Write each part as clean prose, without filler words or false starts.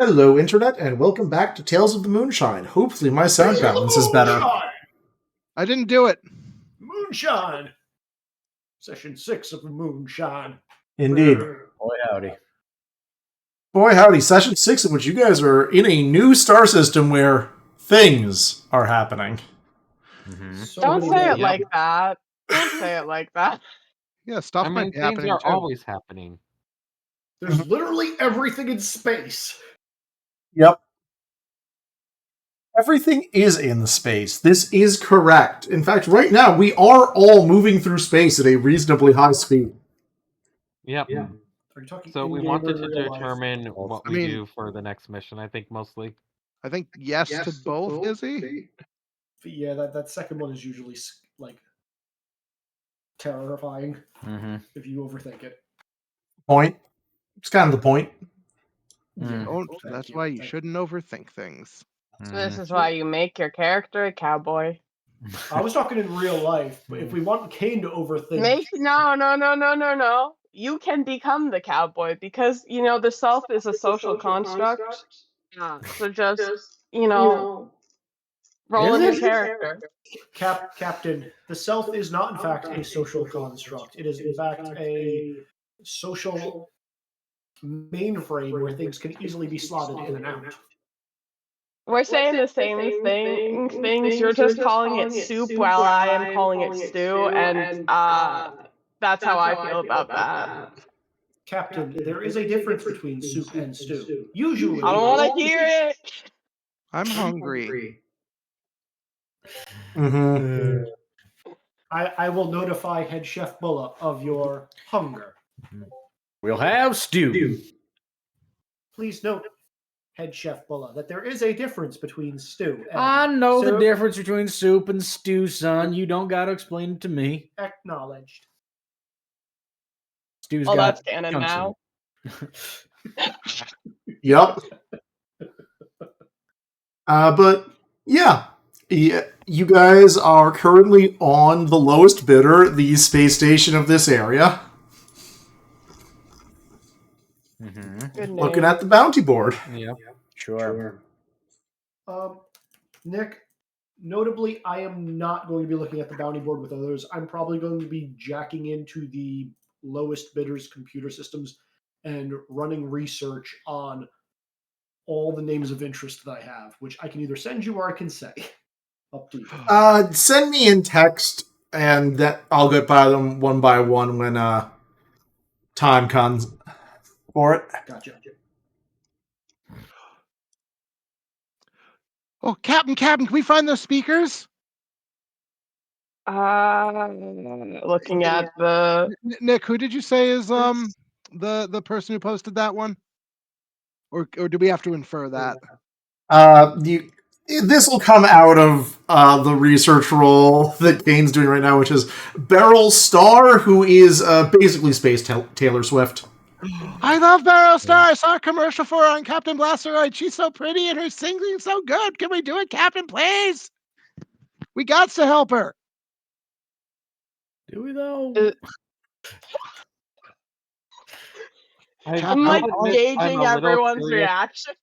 Hello, Internet, and welcome back to Tales of the Moonshine. Hopefully my sound balance is better. I didn't do it. Moonshine! Session 6 of the Moonshine. Indeed. Boy, howdy. Boy, howdy. Session 6 in which you guys are in a new star system where things are happening. So Don't many say it ways. like that. Don't say it like that. Yeah, stuff might be things happening are too. always happening. There's literally everything in space. Yep. Everything is in space. This is correct. In fact, right now, we are all moving through space at a reasonably high speed. Yep. Are you talking So we in-game wanted or to real life? determine what I we mean- do for the next mission, I think, mostly. I think yes to both, Izzy. Yeah, that second one is usually like terrifying if you overthink it. Point. It's kind of the point. Don't. Thank That's you. why you Thank shouldn't overthink things. So this is why you make your character a cowboy. I was talking in real life, but if we want Kane to overthink, No. You can become the cowboy because the self is a social construct. So just roll in your character. Captain, the self is not in fact a social construct. It is in fact a social mainframe where things can easily be slotted in and out. We're saying the same things. You're just calling it soup while I am calling it stew, and that's how I feel about that. Captain, there is a difference between soup and stew. Usually, I don't want to hear it. I'm hungry. Mm-hmm. I will notify Head Chef Bulla of your hunger. We'll have stew. Please note, Head Chef Bulla, that there is a difference between stew and I know the soup. difference between soup and stew, son. You don't got to explain it to me. Acknowledged. Stew's Oh, got that's canon chunks in now. Yep. But yeah, you guys are currently on the lowest bidder, the space station of this area, Good looking name. at the bounty board. Yeah. Sure. Nick, notably, I am not going to be looking at the bounty board with others. I'm probably going to be jacking into the lowest bidders' computer systems and running research on all the names of interest that I have, which I can either send you or I can say. Up to you. Send me in text, and that I'll get by them one by one when time comes for it. Gotcha. Oh, Captain, can we find those speakers? Looking at the Nick, who did you say is the person who posted that one? Or do we have to infer that? This will come out of the research role that Kane's doing right now, which is Beryl Starr, who is basically Space Taylor Swift. I love Beryl Starr. I saw a commercial for her on Captain Blasteroid. She's so pretty and her singing's so good. Can we do it, Captain, please? We got to help her. Do we though? I'm like gauging everyone's reaction.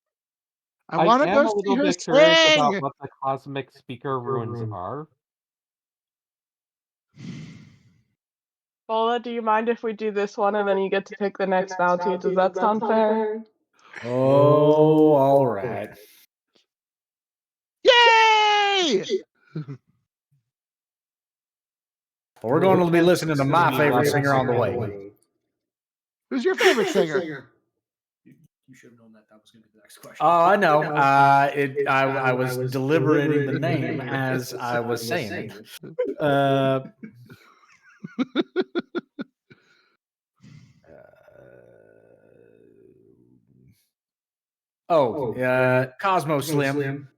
I want to am a go see little her bit curious about sing. what the cosmic speaker runes are. Bola, do you mind if we do this one and then you get to pick the next bounty? Does that sound fair? Oh, all right. Yay! Well, we're going to be listening to my favorite singer on the way. Who's your favorite singer? You should have known that was going to be the next question. Oh, I know. I was deliberating the name as I was saying it. Cosmo Slim.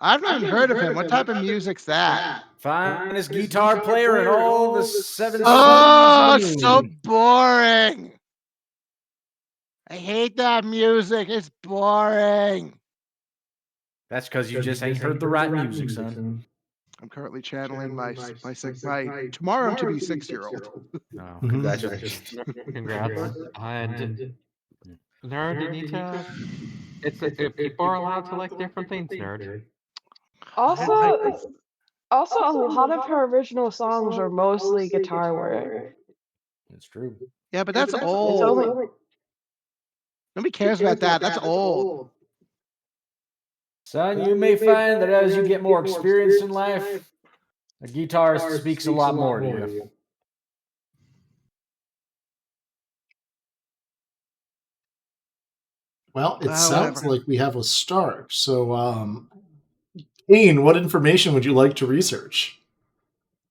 I've never heard of him. What type of music's that? Finest guitar player in all the seven Oh, seas of it's the so moon. boring. I hate that music. It's boring. That's because you just ain't heard the right music, son. I'm currently channeling my tomorrow to be 6-year-old. Oh, Mhm. congratulations. Congrats. And nerd, you need to. People are allowed to like different things, nerd. Also, a lot of her original songs are mostly guitar work. It's true. Yeah, but that's It's old. only Nobody cares about that. That's old. Son, you may find that as you get more experience in life, a guitarist speaks a lot more to you. Well, it Ah, sounds whatever. like we have a start. So, Kane, what information would you like to research?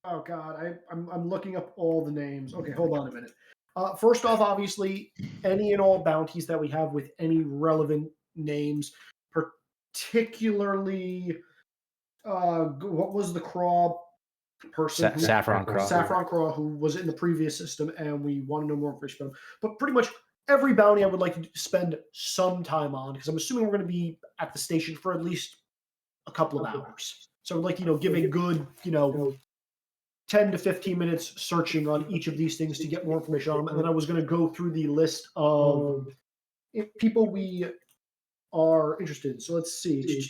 Oh God, I'm looking up all the names. Okay, hold on a minute. First off, obviously, any and all bounties that we have with any relevant names, particularly, what was the craw person? Saffron Craw. Saffron Craw, who was in the previous system, and we want to know more information about him. But pretty much every bounty I would like to spend some time on, because I'm assuming we're going to be at the station for at least a couple of hours. So I'd like to give a good 10 to 15 minutes searching on each of these things to get more information on them. And then I was going to go through the list of people we are interested in. So let's see.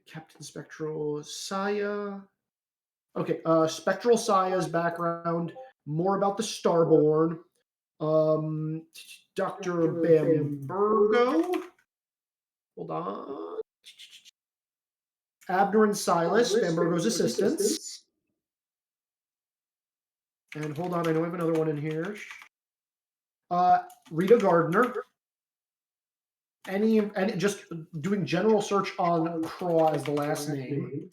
Captain Spectral Saya. Okay, Spectral Saya's background, more about the Starborn. Dr. Bambergo. Hold on. Abner and Silas, Bambergo's assistants. And hold on, I know I have another one in here. Rita Gardner. And just doing general search on Craw as the last name.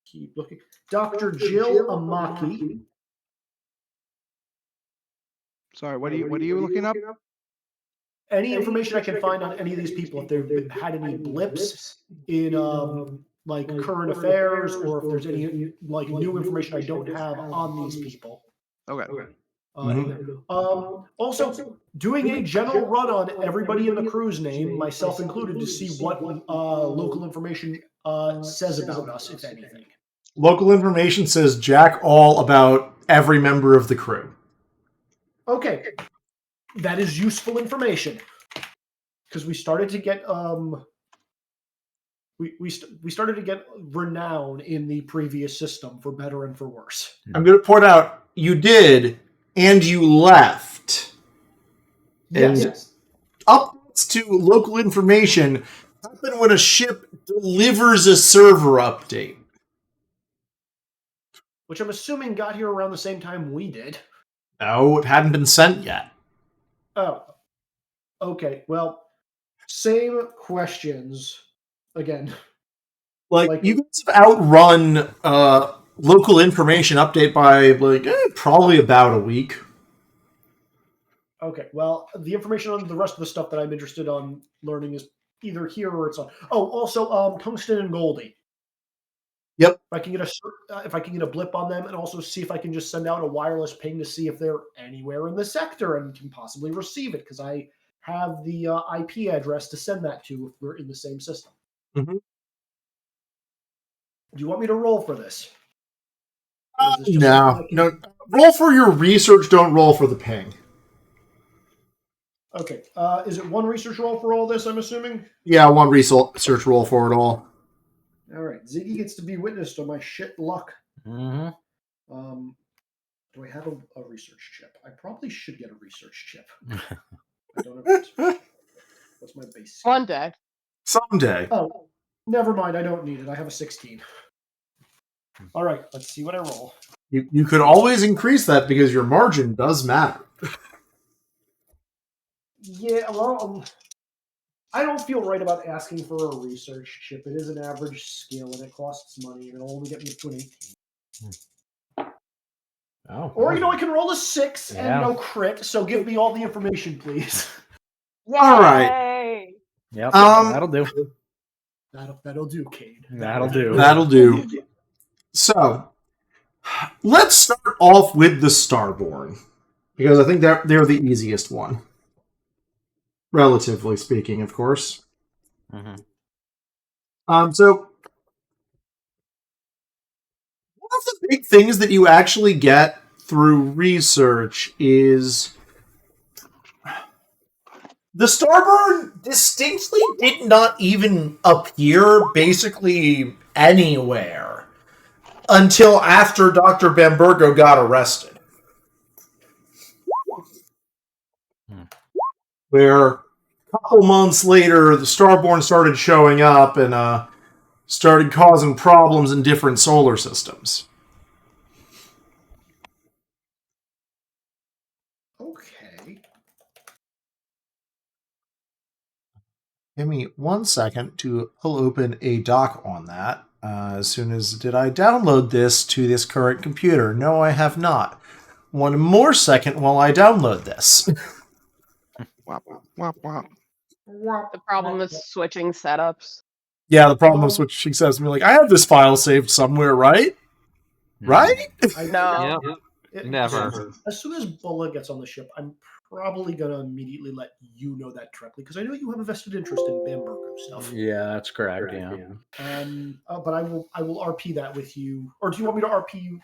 Keep looking. Dr. Jill Amaki. Sorry, what are you looking up? Any information I can find on any of these people, if they've had any blips in like current affairs, or if there's any like new information I don't have on these people. Okay. Also, doing a general run on everybody in the crew's name, myself included, to see what local information says about us, if anything. Local information says jack all about every member of the crew. Okay, that is useful information, because we started to get we started to get renown in the previous system, for better and for worse. I'm going to point out you did, and you left. And Yes. updates to local information happen when a ship delivers a server update. Which I'm assuming got here around the same time we did. No, it hadn't been sent yet. Oh. Okay, well, same questions again. Like you guys have outrun local information update by probably about a week. Okay, well, the information on the rest of the stuff that I'm interested on learning is either here or it's on. Oh, also, Tungsten and Goldie. Yep. If I can get a blip on them, and also see if I can just send out a wireless ping to see if they're anywhere in the sector and can possibly receive it, because I have the IP address to send that to if we're in the same system. Mm-hmm. Do you want me to roll for this? No. Roll for your research. Don't roll for the ping. Okay. Is it one research roll for all this, I'm assuming? Yeah, one research roll for it all. All right. Ziggy gets to be witness to my shit luck. Mm-hmm. Do I have a research chip? I probably should get a research chip. I don't have it. What's my base? one day. Someday. Oh, never mind. I don't need it. I have a 16. All right. Let's see what I roll. You could always increase that because your margin does matter. Yeah, well, I don't feel right about asking for a research chip. It is an average skill, and it costs money, and it'll only get me up to an 18. Oh. Or, I can roll a 6 and no crit, so give me all the information, please. Yay! All right. Yep. That'll do. That'll do, Cade. That'll do. That'll do. So, let's start off with the Starborn, because I think they're the easiest one. Relatively speaking, of course. So one of the big things that you actually get through research is the Starburn distinctly did not even appear basically anywhere until after Dr. Bambergo got arrested. Where a couple months later, the Starborn started showing up and started causing problems in different solar systems. Okay. Give me 1 second to pull open a doc on that. As soon as did I download this to this current computer? No, I have not. 1 more second while I download this. Wop, wop, wop. The problem is switching setups. Yeah, the problem is switching says to me like, I have this file saved somewhere, right? Right? No. Never. As soon as Bulla gets on the ship, I'm probably gonna immediately let you know that directly because I know you have a vested interest in Bambergo stuff. Yeah, that's correct. Yeah. But I will RP that with you, or do you want me to RP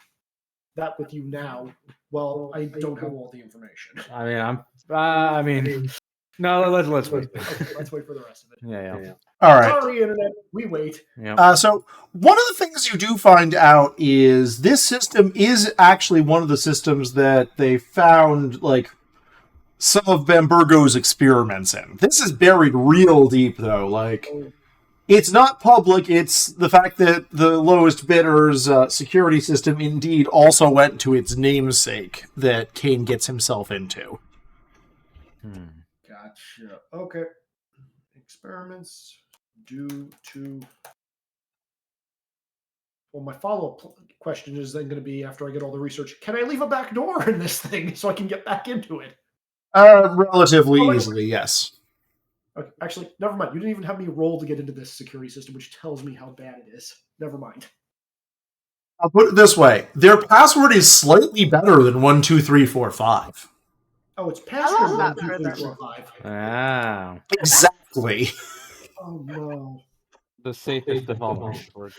that with you now? Well, I don't have all the information. I mean, no. Let's wait. Okay, let's wait for the rest of it. Yeah. All right. Sorry, internet. We wait. Yeah. So one of the things you do find out is this system is actually one of the systems that they found like some of Bambergo's experiments in. This is buried real deep though. Like it's not public. It's the fact that the lowest bidder's security system indeed also went to its namesake that Kane gets himself into. Gotcha. Okay. Experiments due to. Well, my follow-up question is then going to be after I get all the research. Can I leave a back door in this thing so I can get back into it? Relatively easily, yes. Okay, actually, never mind. You didn't even have me roll to get into this security system, which tells me how bad it is. Never mind. I'll put it this way: their password is slightly better than 12345. Oh, it's I password love 1, that 2, for 3, them. 4, 5. Ah. Exactly. Oh no. The safest of all passwords.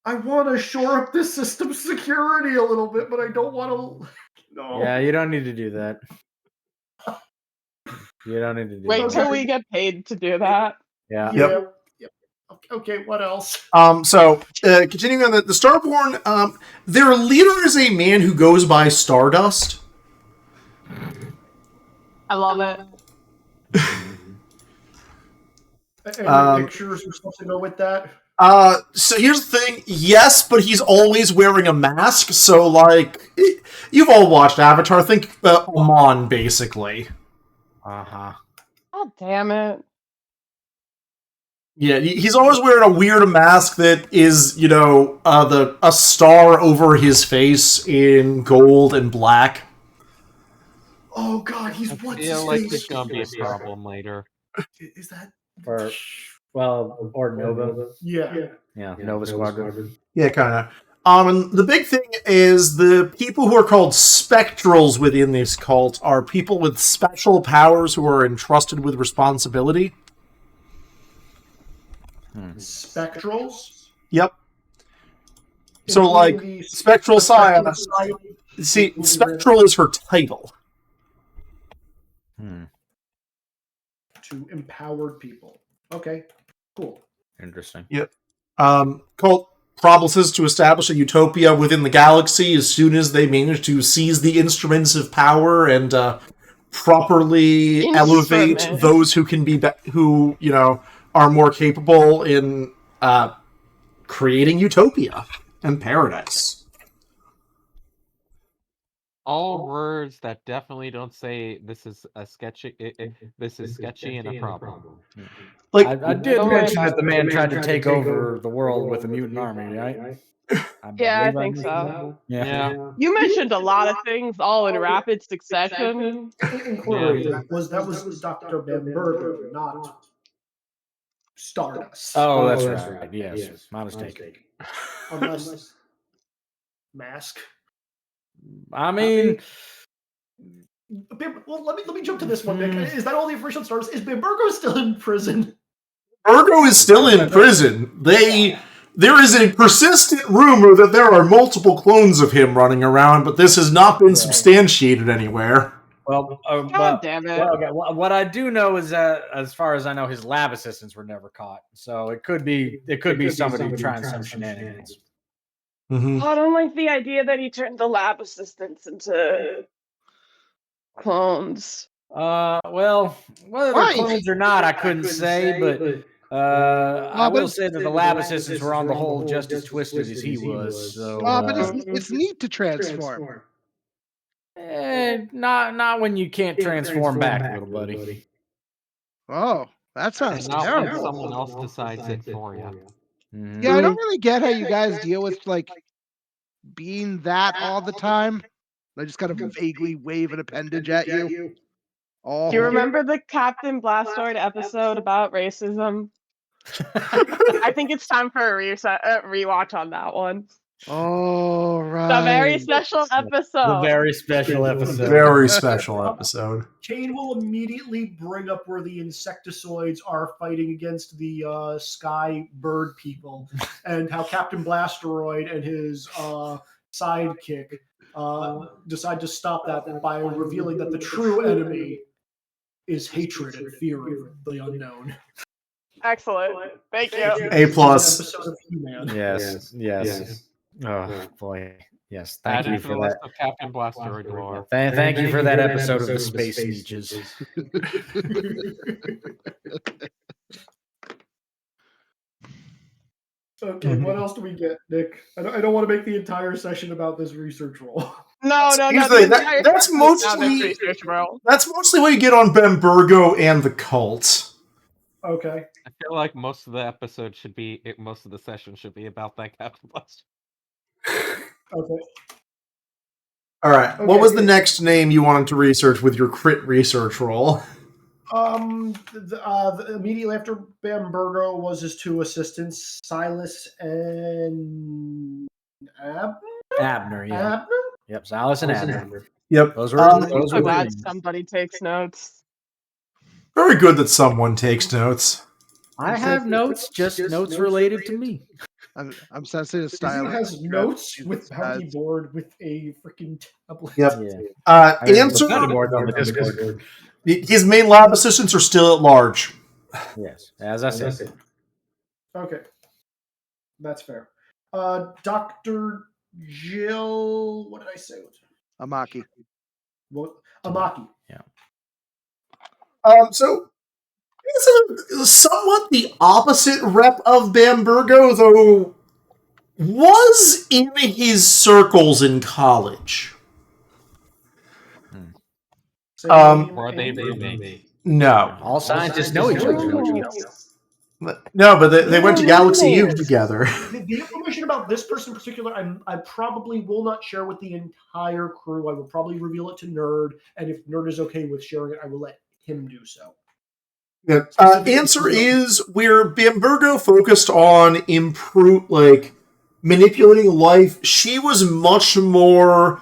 I want to shore up this system's security a little bit, but I don't want to. No. Yeah, you don't need to do that. You don't need to do Wait that. till we get paid to do that. Yeah. Yep. Okay, what else? So continuing on the Starborn, their leader is a man who goes by Stardust. I love it. Any pictures or something to go with that? So here's the thing. Yes, but he's always wearing a mask. So, like, you've all watched Avatar. Think Amon, basically. Uh-huh. God damn it. Yeah, he's always wearing a weird mask that is, a star over his face in gold and black. Oh god, he's what's his feel like face? it's gonna be a problem later. Is that Or Nova. Yeah. Yeah, Nova Squadron. Yeah, kind of. And the big thing is the people who are called spectrals within this cult are people with special powers who are entrusted with responsibility. Spectrals? Yep. So, like, Spectral Scion. See, Spectral is her title. To empowered people. Okay, cool. Interesting. Yep. Cult promises to establish a utopia within the galaxy as soon as they manage to seize the instruments of power and properly elevate those who can be who are more capable in creating utopia and paradise. All words that definitely don't say this is a sketchy. This is sketchy and a problem. Like I did mention that the man tried to take over the world with a mutant army, right? Yeah, I think so. Yeah. You mentioned a lot of things all in rapid succession. Inquiry was Dr. Bambergo, not Stardust. Oh, that's right. Yes, my mistake. Unless Mask. I mean, Well, let me jump to this one, Nick. Is that all the information on Stardust? Is Bambergo still in prison? Virgo is still in prison. There is a persistent rumor that there are multiple clones of him running around, but this has not been substantiated anywhere. Well, God damn it. what I do know is that, as far as I know, his lab assistants were never caught. So it could be somebody trying some shenanigans. Mm-hmm. I don't like the idea that he turned the lab assistants into clones. Well, whether Why? they're clones or not, I couldn't say, but I will say that the lab assistants were on the whole just as twisted as he was. So, But it's neat to transform. not when you can't transform back, little buddy. Oh, that sounds And not when terrible. someone else decides it for you. Mhm. Yeah, I don't really get how you guys deal with like being that all the time. They just kind of vaguely wave an appendage at you. Oh, Do you remember the Captain Blastoid episode about racism? I think it's time for a rewatch on that one. oh, right. The very special The episode. very special episode. Very special episode. Kane will immediately bring up where the insectoids are fighting against the sky bird people, and how Captain Blasteroid and his sidekick decide to stop that by revealing that the true enemy is hatred and fear of the unknown. Excellent. Thank you. A plus. Episode of He-Man. Yes. Oh boy. Yes. Thank Added you to the for list that. of Captain Blasteroid lore. Thank you for that episode of the Space Sneeches. Okay, what else do we get, Nick? I don't want to make the entire session about this research role. No. Usually that's mostly what you get on Bambergo and the cult. Okay. I feel like most of the session should be about that Captain Blasteroid. Okay. All right. What was the next name you wanted to research with your crit research roll? Immediately after Bambergo was his two assistants, Silas and Abner, yeah. Abner? Yep, Silas and Abner. Yep. Those were I'm the glad names. somebody takes notes. Very good that someone takes notes. I have notes, just notes related to me. I'm sensing a He style. has notes with bounty board with a freaking tablet. Yep. Yeah. Answer. On the Discord. His main lab assistants are still at large. Yes, as I said. Okay. That's fair. Dr. Jill, what did I say? Amaki. What? Amaki. Yeah. So it's somewhat the opposite rep of Bambergo, though was in his circles in college. Or are they roommates? No. All scientists know each other. No, but they went to Galaxy U together. The information about this person in particular, I probably will not share with the entire crew. I will probably reveal it to Nerd, and if Nerd is okay with sharing it, I will let him do so. Yeah. Answer is where Bambergo focused on manipulating life. She was much more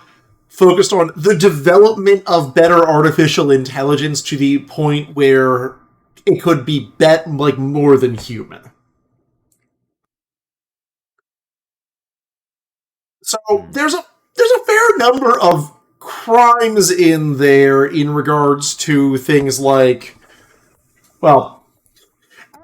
focused on the development of better artificial intelligence to the point where it could be more than human. So there's a fair number of crimes in there in regards to things like, well,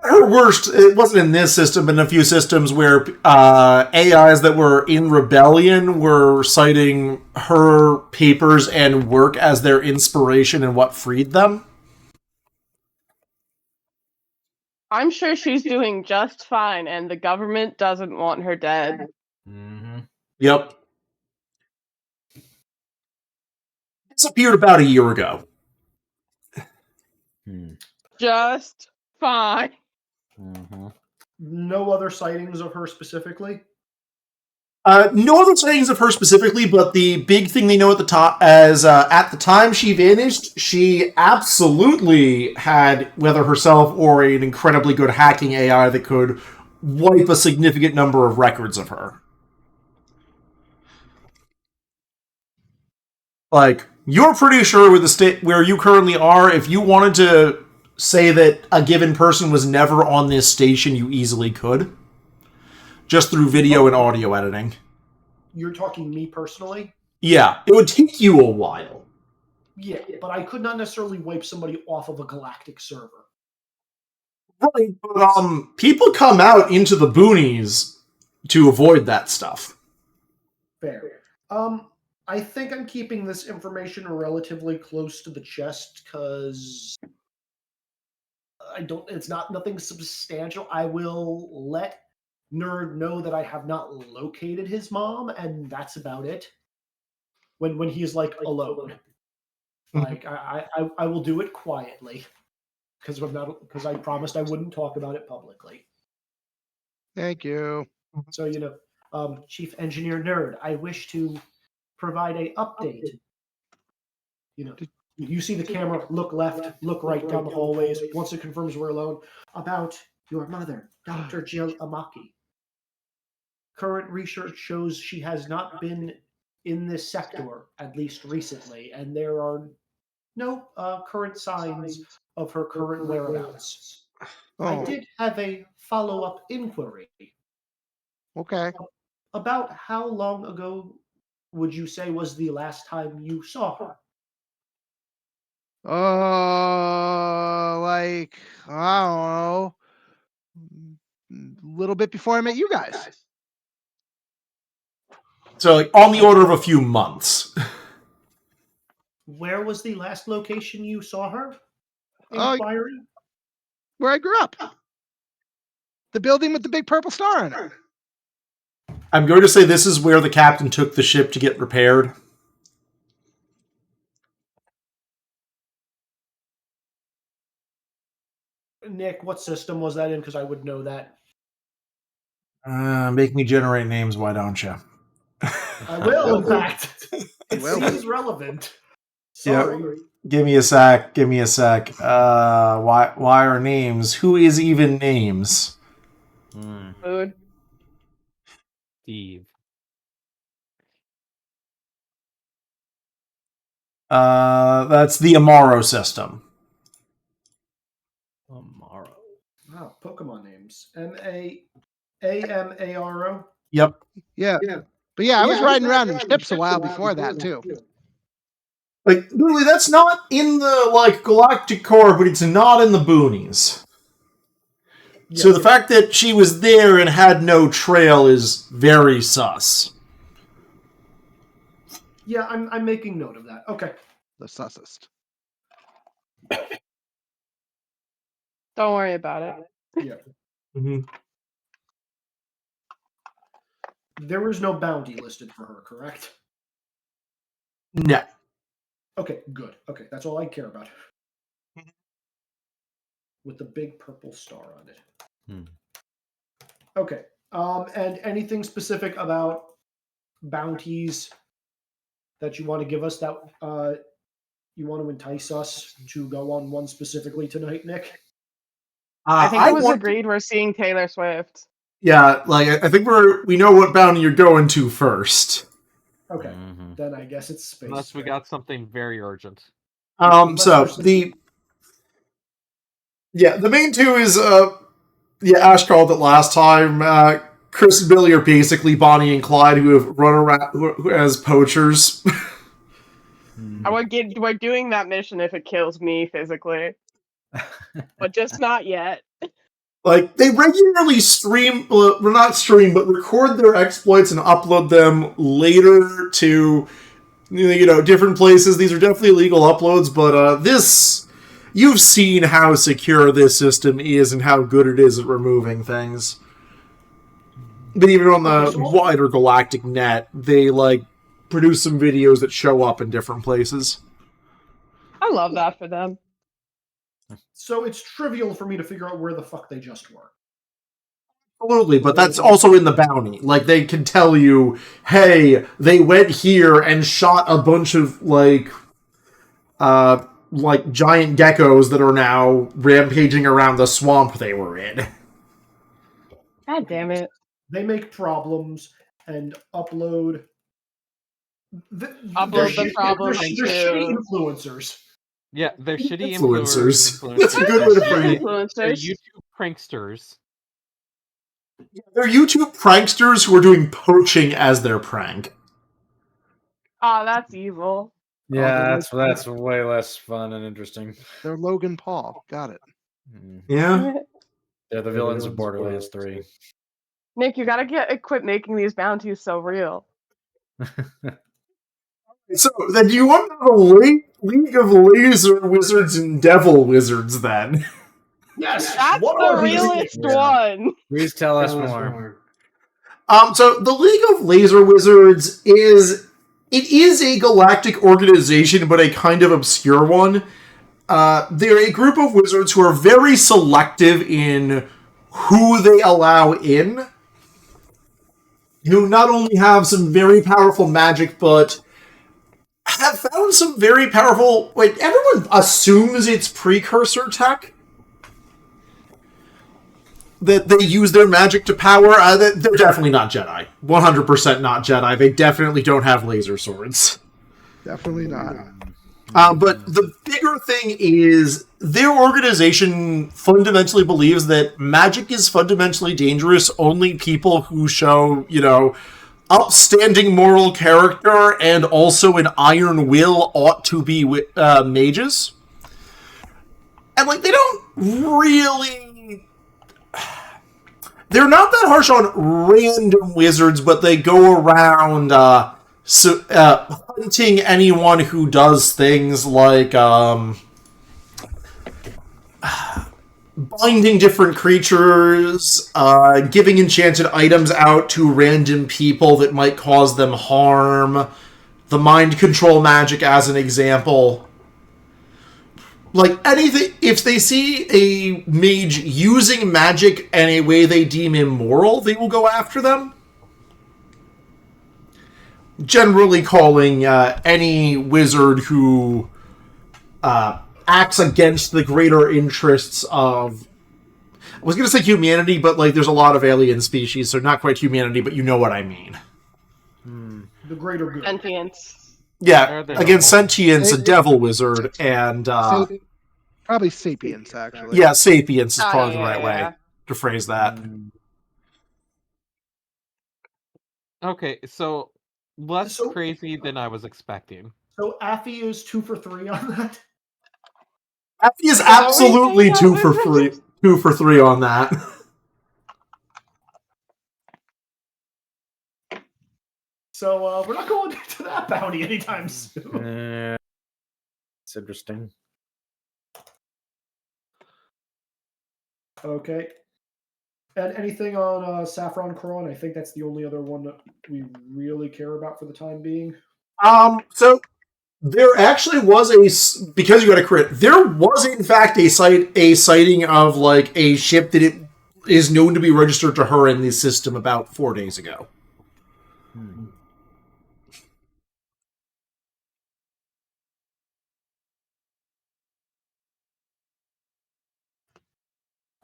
her worst, it wasn't in this system, but in a few systems where AIs that were in rebellion were citing her papers and work as their inspiration and what freed them. I'm sure she's doing just fine, and the government doesn't want her dead. Mm-hmm. Yep. Disappeared about a year ago. Just fine. Mm-hmm. No other sightings of her specifically? No other sightings of her specifically, but the big thing they know at the top as at the time she vanished, she absolutely had, whether herself or an incredibly good hacking AI that could wipe a significant number of records of her. Like, you're pretty sure with the state where you currently are, if you wanted to say that a given person was never on this station, you easily could. Just through video and audio editing. You're talking me personally? Yeah, it would take you a while. Yeah, but I could not necessarily wipe somebody off of a galactic server. Right, but people come out into the boonies to avoid that stuff. Fair. I think I'm keeping this information relatively close to the chest because it's nothing substantial. I will let Nerd know that I have not located his mom, and that's about it. When he's like alone. Like I will do it quietly. Because I promised I wouldn't talk about it publicly. Thank you. So, Chief Engineer Nerd, I wish to provide a update. You see the camera, look left, look right down the hallways, once it confirms we're alone, about your mother, Dr. Jill Amaki. Current research shows she has not been in this sector, at least recently, and there are no current signs of her current whereabouts. I did have a follow-up inquiry. Okay. About how long ago would you say was the last time you saw her? Like, I don't know. A little bit before I met you guys. So, like, on the order of a few months. Where was the last location you saw her? Oh, Inquiry? where I grew up. The building with the big purple star on it. I'm going to say this is where the captain took the ship to get repaired. Nick, what system was that in? Because I would know that. Make me generate names, why don't you? I will, in fact. It seems relevant. Sorry. Yep. Give me a sec. Why are names? Who is even names? Food. Steve. That's the Amaro system. Amaro. Wow, Pokemon names. Amaro. Yep. Yeah. But yeah, I was riding around in ships a while before that, too. Like, literally, that's not in the, Galactic Core, but it's not in the boonies. Yeah, So the fact that she was there and had no trail is very sus. Yeah, I'm making note of that. Okay. The sussest. Don't worry about it. Yeah. Mm-hmm. There is no bounty listed for her, correct? No. Okay, good. Okay, that's all I care about. With the big purple star on it. Okay. And anything specific about bounties that you want to give us that you want to entice us to go on one specifically tonight, Nick? I think it was agreed we're seeing Taylor Swift. Yeah, I think we know what bounty you're going to first. Okay, then I guess it's space. Unless we got something very urgent. The main two is Ash called it last time. Chris and Billy are basically Bonnie and Clyde who have run around as poachers. We're doing that mission if it kills me physically. But just not yet. They regularly but record their exploits and upload them later to, different places. These are definitely illegal uploads, but you've seen how secure this system is and how good it is at removing things. But even on the wider galactic net, they, produce some videos that show up in different places. I love that for them. So it's trivial for me to figure out where the fuck they just were. Absolutely, but that's also in the bounty. They can tell you, hey, they went here and shot a bunch of, giant geckos that are now rampaging around the swamp they were in. God damn it. They make problems and upload... Upload the problem They're shitty influencers. Yeah, they're shitty Influencers. influencers. That's a good way to They're phrase it. They're influencers. YouTube pranksters. They're YouTube pranksters who are doing poaching as their prank. Oh, that's evil. Yeah, that's way less fun and interesting. They're Logan Paul. Got it. Yeah. They're the villains of Borderlands 3. Nick, you gotta quit making these bounties so real. So then do you want to know the League of Laser Wizards and Devil Wizards then? Yes. That's what the are these realest things? one. Please tell us more. So the League of Laser Wizards is a galactic organization, but a kind of obscure one. They're a group of wizards who are very selective in who they allow in. Who not only have some very powerful magic, but have found some very powerful... Like, everyone assumes it's precursor tech. That they use their magic to power. They're definitely not Jedi. 100% not Jedi. They definitely don't have laser swords. Definitely not. But the bigger thing is their organization fundamentally believes that magic is fundamentally dangerous. Only people who show, upstanding moral character and also an iron will ought to be mages. And, they don't really... They're not that harsh on random wizards, but they go around hunting anyone who does things like binding different creatures, giving enchanted items out to random people that might cause them harm, the mind control magic as an example. Anything, if they see a mage using magic in a way they deem immoral, they will go after them. Generally calling any wizard who acts against the greater interests of... I was going to say humanity, but there's a lot of alien species, so not quite humanity, but you know what I mean. The greater good. Sentience. Yeah, against sentience, a devil wizard, and... Probably sapience, actually. Yeah, sapience is probably the right yeah. way to phrase that. Okay, so less So- crazy than I was expecting. So Affy is 2 for 3 on that. Affy is that what absolutely we two said? for three. 2 for 3 on that. So we're not going to that bounty anytime soon. It's interesting. Okay. And anything on Saffron Coron? I think that's the only other one that we really care about for the time being. So there actually was because you got a crit, there was in fact a sighting of a ship that it is known to be registered to her in the system about 4 days ago.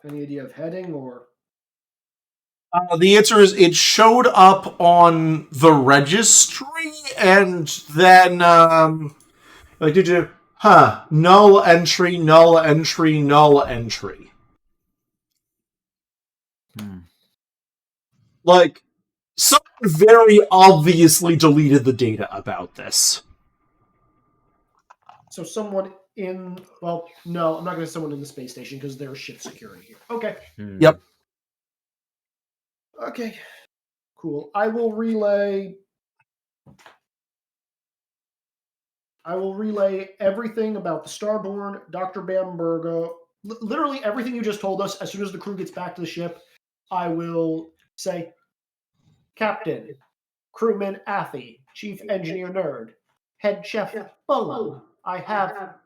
Any idea of heading or? The answer is it showed up on the registry, and then did you? Null entry, null entry, null entry. Someone very obviously deleted the data about this. So someone in... Well, no, I'm not going to say someone in the space station because there's ship security here. Okay. Yep. Okay. Cool. I will relay everything about the Starborn, Dr. Bamberga, literally everything you just told us. As soon as the crew gets back to the ship, I will say, Captain, Crewman Affy, Chief Engineer Nerd, Head Chef Bola. I have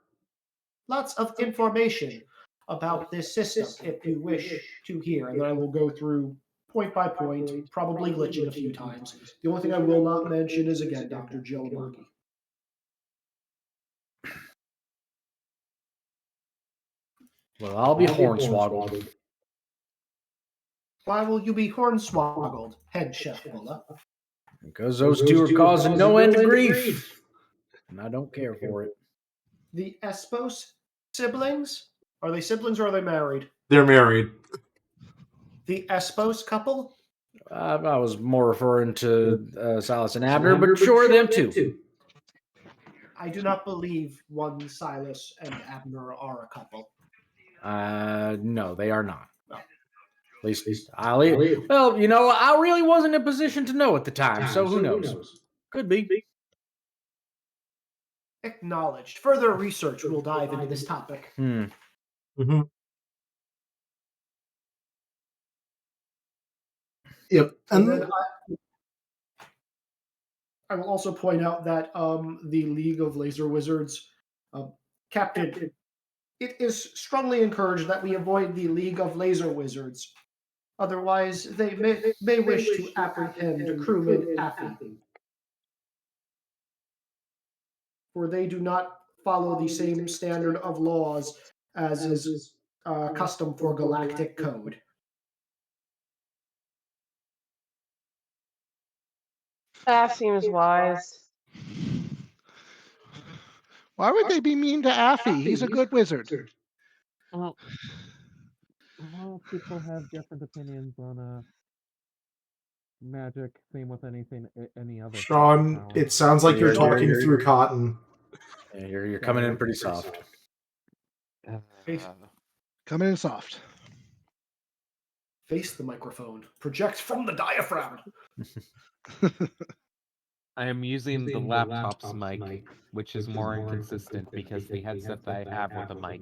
lots of information about this system if you wish to hear. And then I will go through point by point, probably glitching a few times. The only thing I will not mention is, again, Dr. Jelamaki. Well, I'll be hornswoggled. Why will you be hornswoggled, Head Chef Bola? Because those two are causing no end of grief. And I don't care for it. The Espos siblings? Are they siblings or are they married? They're married. The Espos couple? I was more referring to Silas and Abner, but sure, them too. I do not believe one Silas and Abner are a couple. No, they are not. No. At least well, you know, I really wasn't in a position to know at the time, so who knows? Could be. Acknowledged. Further research will dive into this topic. Mm-hmm. Yep. And then I will also point out that the League of Laser Wizards, Captain, it is strongly encouraged that we avoid the League of Laser Wizards. Otherwise, they may wish to apprehend crewman Affy. For they do not follow the same standard of laws as is custom for Galactic Code. That seems wise. Why would they be mean to Affy? He's a good wizard. Well, people have different opinions on magic. Same with any other. Sean, it sounds like you're talking through cotton. Yeah, you're coming in pretty soft. Coming in soft. Face the microphone. Project from the diaphragm. I am using the laptop's mic, which is more inconsistent because the headset that I have with the mic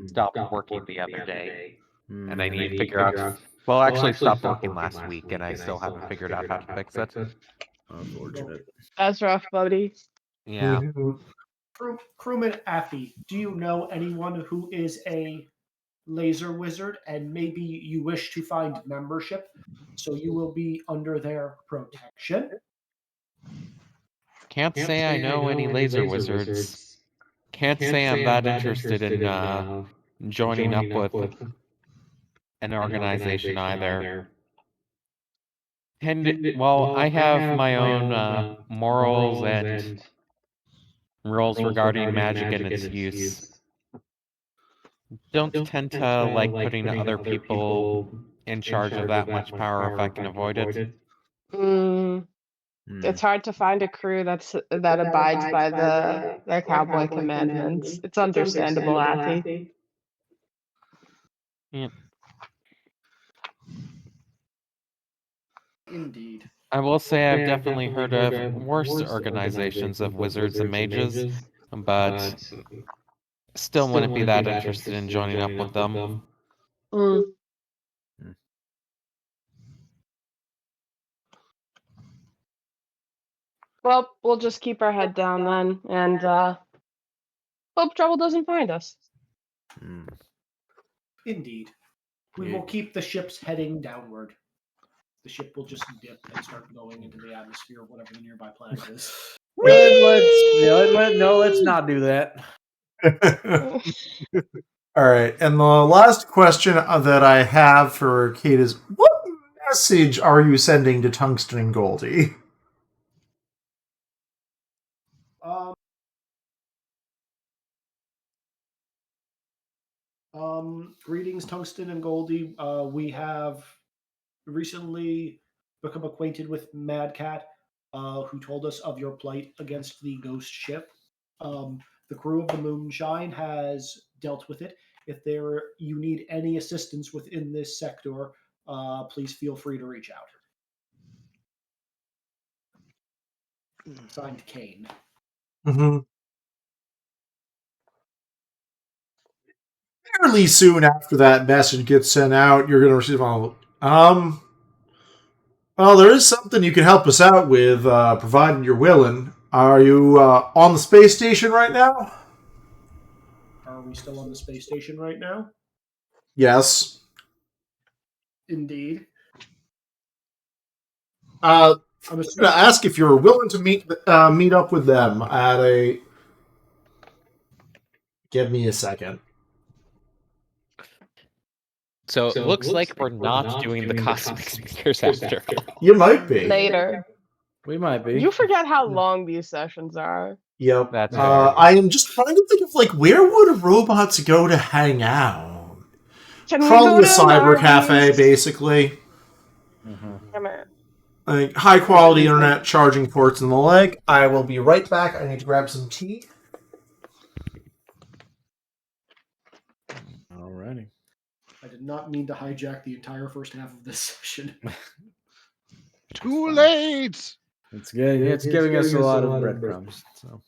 stopped working the other day. And I need to figure out... Well, actually, it stopped working last week, and I still haven't figured out how to fix it. Unfortunate. That's rough, buddy. Yeah. Crewman Affy, do you know anyone who is a laser wizard and maybe you wish to find membership so you will be under their protection? Can't say I know any laser wizards. Can't say I'm that interested in joining up with an organization either. Well, I have my own morals and rules regarding magic and its use. Don't tend to like putting other people in charge of that much power if I can avoid it. It's hard to find a crew that abides by the cowboy commandments. It's understandable, Affy. Yeah. Indeed. I will say I've definitely heard of worse organizations of wizards and mages, but still wouldn't be that interested in joining up with them. Well, we'll just keep our head down then, and hope trouble doesn't find us. Indeed. We will keep the ships heading downward. The ship will just dip and start going into the atmosphere of whatever the nearby planet is. Let's not do that. All right, and the last question that I have for Kate is, what message are you sending to Tungsten and Goldie? Greetings, Tungsten and Goldie. We have recently become acquainted with Mad Cat, who told us of your plight against the ghost ship. The crew of the Moonshine has dealt with it. If you need any assistance within this sector, please feel free to reach out. Signed, Kane. Mm-hmm. Fairly soon after that message gets sent out, you're going to receive well, there is something you can help us out with, provided you're willing. Are you on the space station right now? Are we still on the space station right now? Yes. Indeed. I'm going to ask if you're willing to meet up with them at a... Give me a second. So it looks like we're not doing the cosmic speakers after all. You might be. Later. We might be. You forget how long these sessions are. Yep. That's fair. I am just trying to think of like where would robots go to hang out? Can we Probably go a to cyber cafe, Marvin's? basically. Mhm. Come here. Like high quality internet, charging ports, and the like. I will be right back. I need to grab some tea. Alrighty. I did not mean to hijack the entire first half of this session. Too late. It's good. It's giving us a lot of breadcrumbs. So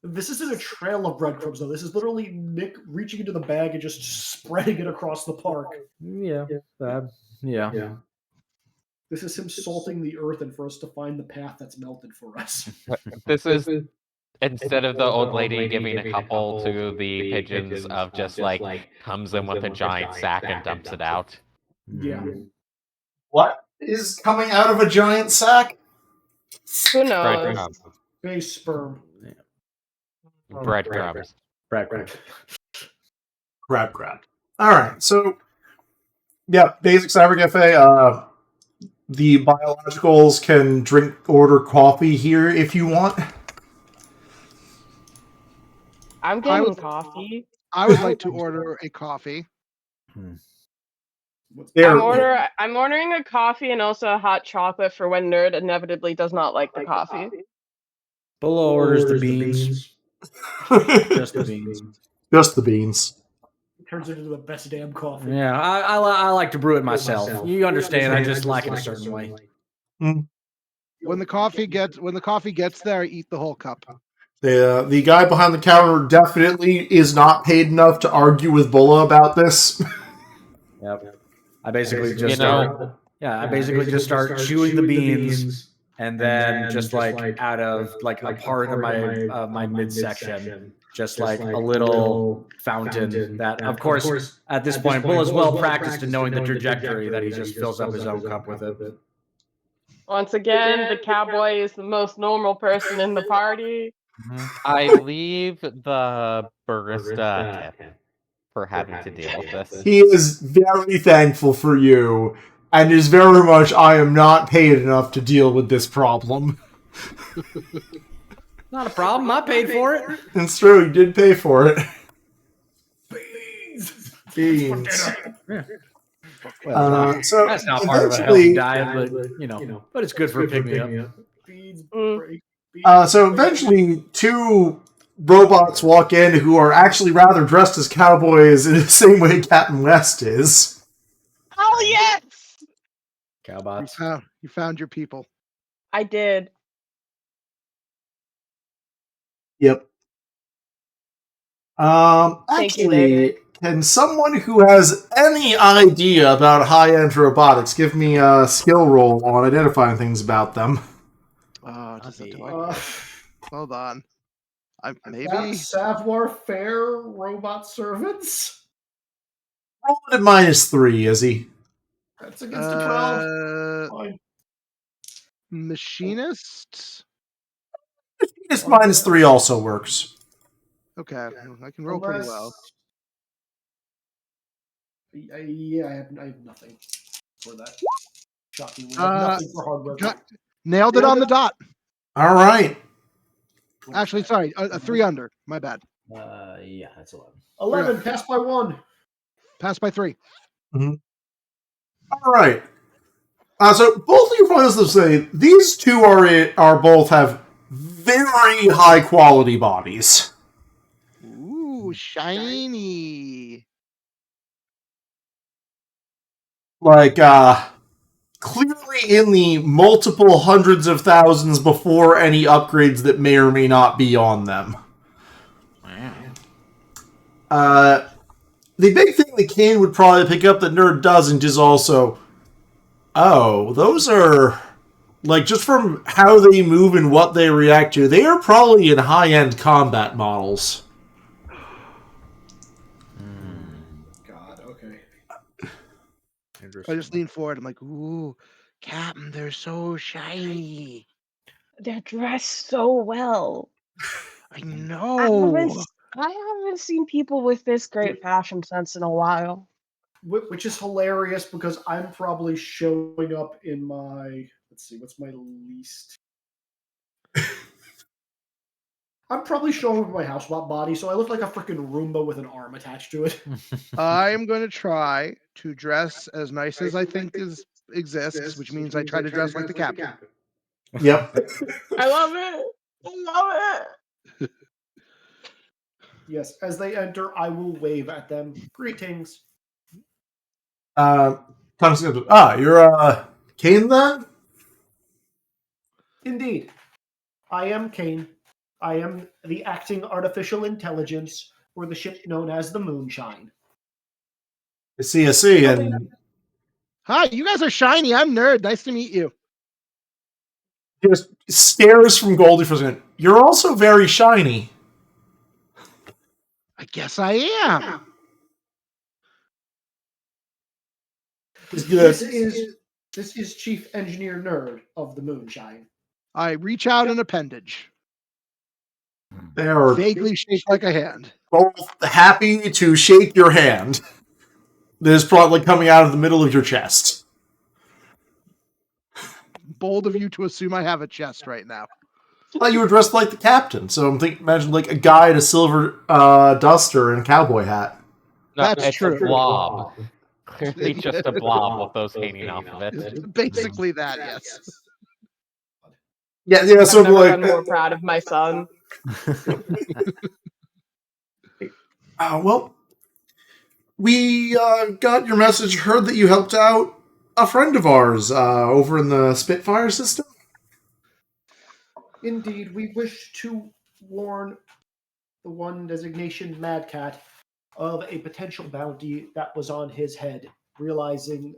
This isn't a trail of breadcrumbs, though. This is literally Nick reaching into the bag and just spreading it across the park. yeah. This is him salting the earth and for us to find the path that's melted for us. This is instead of the old lady giving a couple to the pigeons of just like comes in with a giant sack and dumps it out. Yeah. What is coming out of a giant sack? Who knows? Breadcrumbs. Base sperm. Breadcrumbs. Breadcrumbs. Grab. All right, so yeah, basic cyber cafe. The biologicals can order coffee here if you want. I'm getting coffee. I would like to order a coffee. There, I'm ordering a coffee and also a hot chocolate for when Nerd inevitably does not like the coffee. Below orders the beans. Just the beans. Just the beans. Turns into the best damn coffee. Yeah, I like to brew it myself. You understand? I just like it a certain way. When the coffee gets there, I eat the whole cup. The guy behind the counter definitely is not paid enough to argue with Bulla about this. Yep. I basically just start chewing the beans, and then just like out of like a part of my midsection, just like a little fountain that, of course, at this point, Bull is well practiced in knowing the trajectory that he just fills up his own cup with it. Once again, the cowboy is the most normal person in the party. I leave the barista tip for having to deal with this. He is very thankful for you, and is very much, I am not paid enough to deal with this problem. Not a problem. I paid for it. It's true, you did pay for it. Beans. Yeah. So That's not part of a healthy diet, but it's good for a pick-me-up. Beans Mm. break. So eventually, two robots walk in who are actually rather dressed as cowboys in the same way Captain West is. Oh yes, Cowbots. You found your people. I did. Yep. Thank you, Actually, David. can someone who has any idea about high-end robotics give me a skill roll on identifying things about them? Oh, Uh, hold on. Maybe Savoir Faire robot servants? Roll it at -3, Izzy. That's against a 12. Fine. Machinist. It's -3 also works. Okay, I can roll pretty well. Yeah, I have nothing for that. Shockingly, I have nothing for hardware. Nailed it on the dot. All right. Actually, sorry, a 3 under. My bad. Yeah, that's 11. 11, passed by 1. Passed by 3. All right. So both of you find this to say these two are both have very high quality bodies. Ooh, shiny. Like clearly in the multiple hundreds of thousands before any upgrades that may or may not be on them. The big thing that Kane would probably pick up that Nerd doesn't is also, those are, like, just from how they move and what they react to, they are probably in high-end combat models. God, okay. I just lean forward. I'm like, ooh, Captain, they're so shiny. They're dressed so well. I know. I haven't seen people with this great fashion sense in a while. Which is hilarious because I'm probably showing up in my, let's see, what's my least? I'm probably showing up my house body, so I look like a freaking Roomba with an arm attached to it. I'm going to try to dress as nice as I think exists, which means I try to dress like the captain. Yep. I love it. I love it. Yes, as they enter, I will wave at them. Greetings. Thomas goes, you're Kane then? Indeed. I am Kane. I am the acting artificial intelligence for the ship known as the Moonshine. I see, and Hi, you guys are shiny. I'm Nerd. Nice to meet you. just stares from Goldie for a second. You're also very shiny. I guess I am. This is Chief Engineer Nerd of the Moonshine. I reach out an appendage. They are Vaguely shaped like a hand. both happy to shake your hand. There's probably coming out of the middle of your chest. Bold of you to assume I have a chest right now. I thought you were dressed like the captain, so imagine like a guy in a silver duster and a cowboy hat. No, That's it's true. a blob. Clearly just a blob with those hanging off of it. Basically that, yes. Yeah. So I've never like, been more proud of my son. well, we got your message. Heard that you helped out a friend of ours over in the Spitfire system. Indeed, we wish to warn the one designation Mad Cat of a potential bounty that was on his head, realizing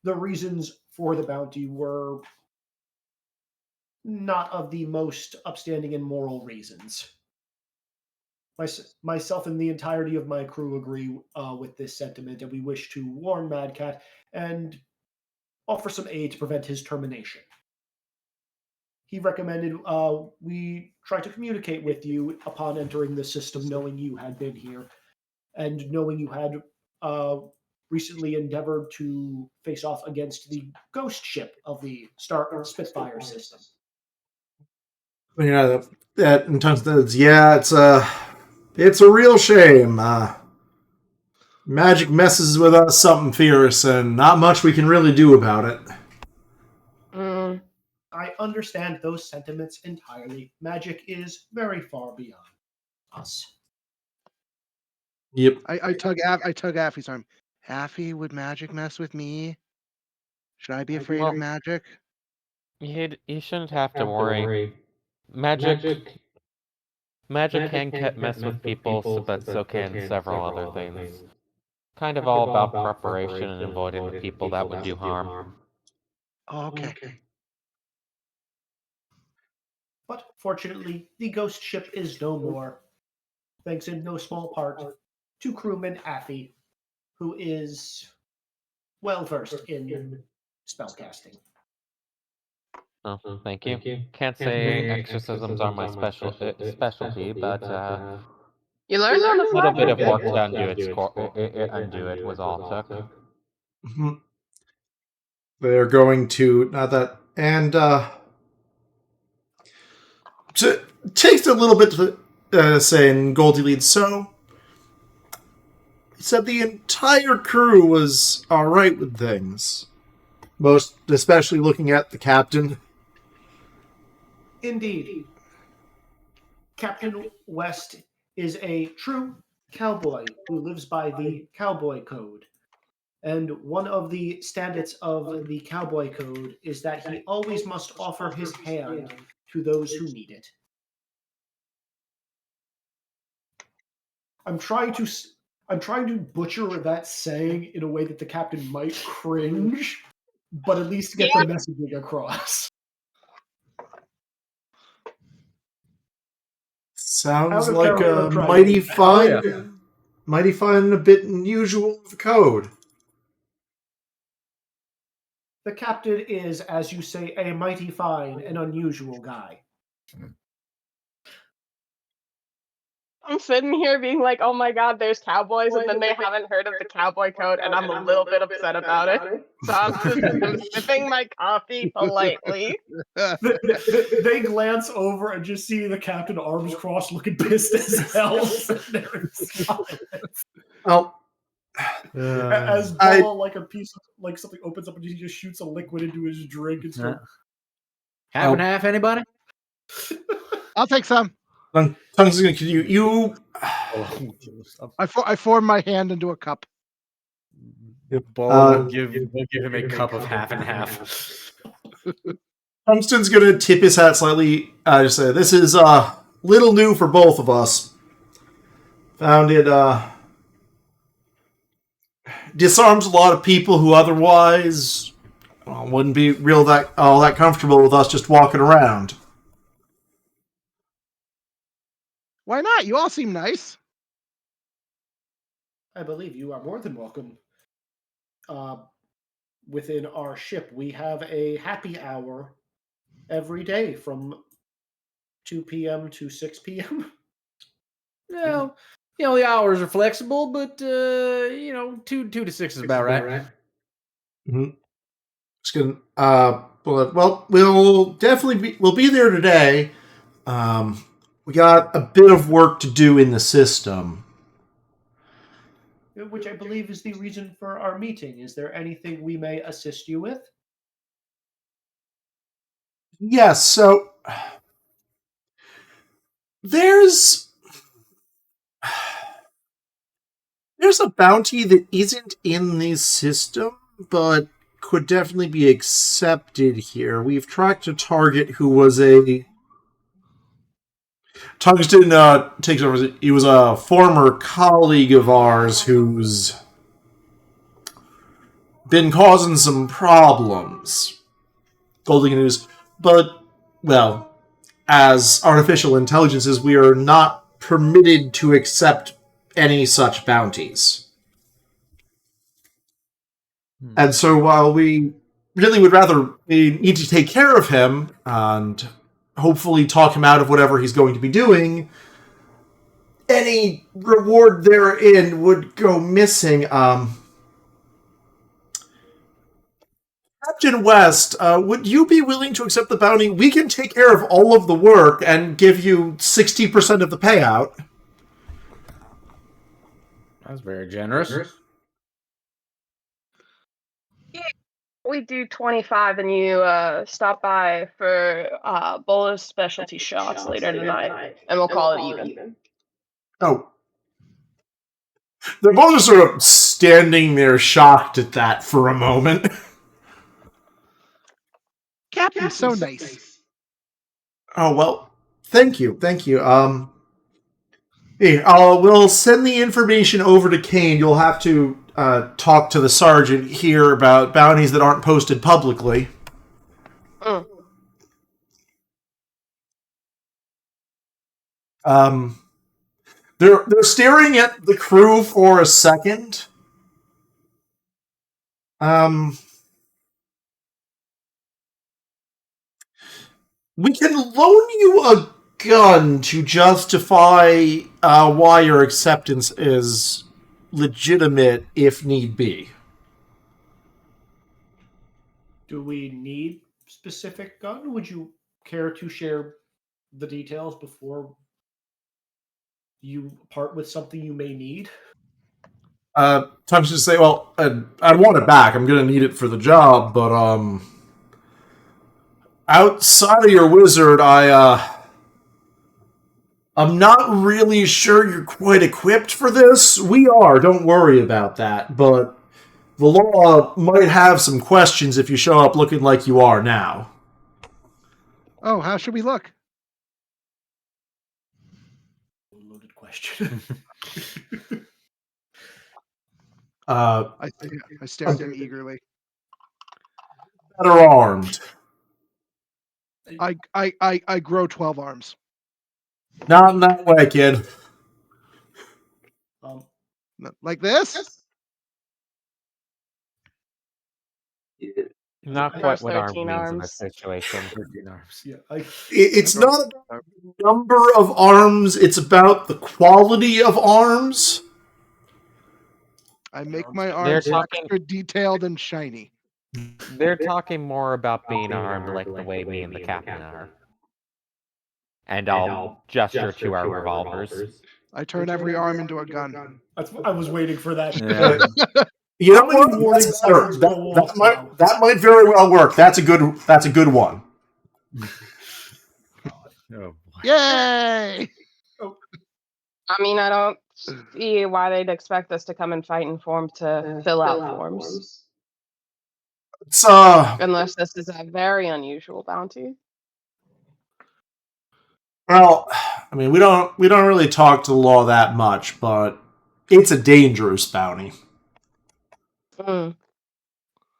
the reasons for the bounty were not of the most upstanding and moral reasons. Myself and the entirety of my crew agree with this sentiment, and we wish to warn Mad Cat and offer some aid to prevent his termination. He recommended we try to communicate with you upon entering the system, knowing you had been here and knowing you had recently endeavored to face off against the ghost ship of the Spitfire system. Yeah, that in terms of it's a real shame. Magic messes with us something fierce, and not much we can really do about it. I understand those sentiments entirely. Magic is very far beyond us. Yep. I tug Affy's arm. Affy, would magic mess with me? Should I be afraid of magic? You shouldn't have to worry. Magic can mess with people, but so can several other things. Kind of all about preparation and avoiding the people that would do harm. Oh, okay. But fortunately, the ghost ship is no more, thanks in no small part to crewman Affy, who is well versed in spellcasting. Oh, thank you. Can't say exorcisms are my specialty, but You learned on the a fly. little bit of work to undo it was all it took. Mm-hmm. They're going to not that, and it takes a little bit to say. And Goldie leads. So he said the entire crew was all right with things. Most especially looking at the captain. Indeed. Captain West is a true cowboy who lives by the cowboy code. And one of the standards of the cowboy code is that he always must offer his hand to those who need it. I'm trying to butcher that saying in a way that the captain might cringe, but at least get the messaging across. Sounds like a mighty fine and a bit unusual of the code. The captain is, as you say, a mighty fine and unusual guy. I'm sitting here being like, oh my god, there's cowboys, and then they haven't heard of the cowboy code, and I'm a little bit upset about it. So I'm sipping my coffee politely. They glance over and just see the captain, arms crossed, looking pissed as hell. Well, as Bella, like a piece of like something opens up and he just shoots a liquid into his drink and stuff. Half and half, anybody? I'll take some. Tongues is going to continue. You. I form my hand into a cup. We'll give him a cup of half and half. Tungsten's going to tip his hat slightly. Just say, this is little new for both of us. Found it disarms a lot of people who otherwise wouldn't be all that comfortable with us just walking around. Why not? You all seem nice. I believe you are more than welcome. Within our ship, we have a happy hour every day from 2 p.m. to 6 p.m. Well, the hours are flexible, but 2 to 6 is about right. Mm-hmm. Just gonna, well, we'll be there today. We got a bit of work to do in the system. Which I believe is the reason for our meeting. Is there anything we may assist you with? Yes, so there's a bounty that isn't in the system, but could definitely be accepted here. We've tracked a target who was a... Tungsten takes over. He was a former colleague of ours who's been causing some problems. Golden news. But, well, as artificial intelligences, we are not permitted to accept any such bounties. And so while we really would rather we need to take care of him and hopefully talk him out of whatever he's going to be doing, any reward therein would go missing. Captain West, would you be willing to accept the bounty? We can take care of all of the work and give you 60% of the payout. That's very generous. We do 25 and you stop by for bolus specialty shots later tonight, and we'll call it even. Oh. They're both just sort of standing there shocked at that for a moment. Captain's so nice. Oh, well, thank you. Hey, we'll send the information over to Kane. You'll have to talk to the sergeant here about bounties that aren't posted publicly. They're staring at the crew for a second. We can loan you a gun to justify why your acceptance is legitimate if need be. Do we need specific gun? Would you care to share the details before you part with something you may need? Time to just say, well, I want it back. I'm going to need it for the job, but outside of your wizard, I'm not really sure you're quite equipped for this. We are, don't worry about that, but the law might have some questions if you show up looking like you are now. Oh, how should we look? Loaded question. I stare at him eagerly. Better armed. I grow 12 arms. Not in that way, kid. Like this? Not The quite first what arms 13 means in arms. this situation. 13 arms. Yeah, It's not about the number of arms, it's about the quality of arms. I make my They're arms talking. extra detailed and shiny. They're talking more about being armed like the way me and the captain are. And I'll gesture to our revolvers. I turn every arm into a gun. I was waiting for that. Yeah. You know How many what? warning That's better. sirens go off now? That might very well work. That's a good one. Oh, boy. Yay! I mean, I don't see why they'd expect us to come and fight in form to fill out forms. It's Unless this is a very unusual bounty. well, I mean, we don't really talk to the law that much, but it's a dangerous bounty. Mm.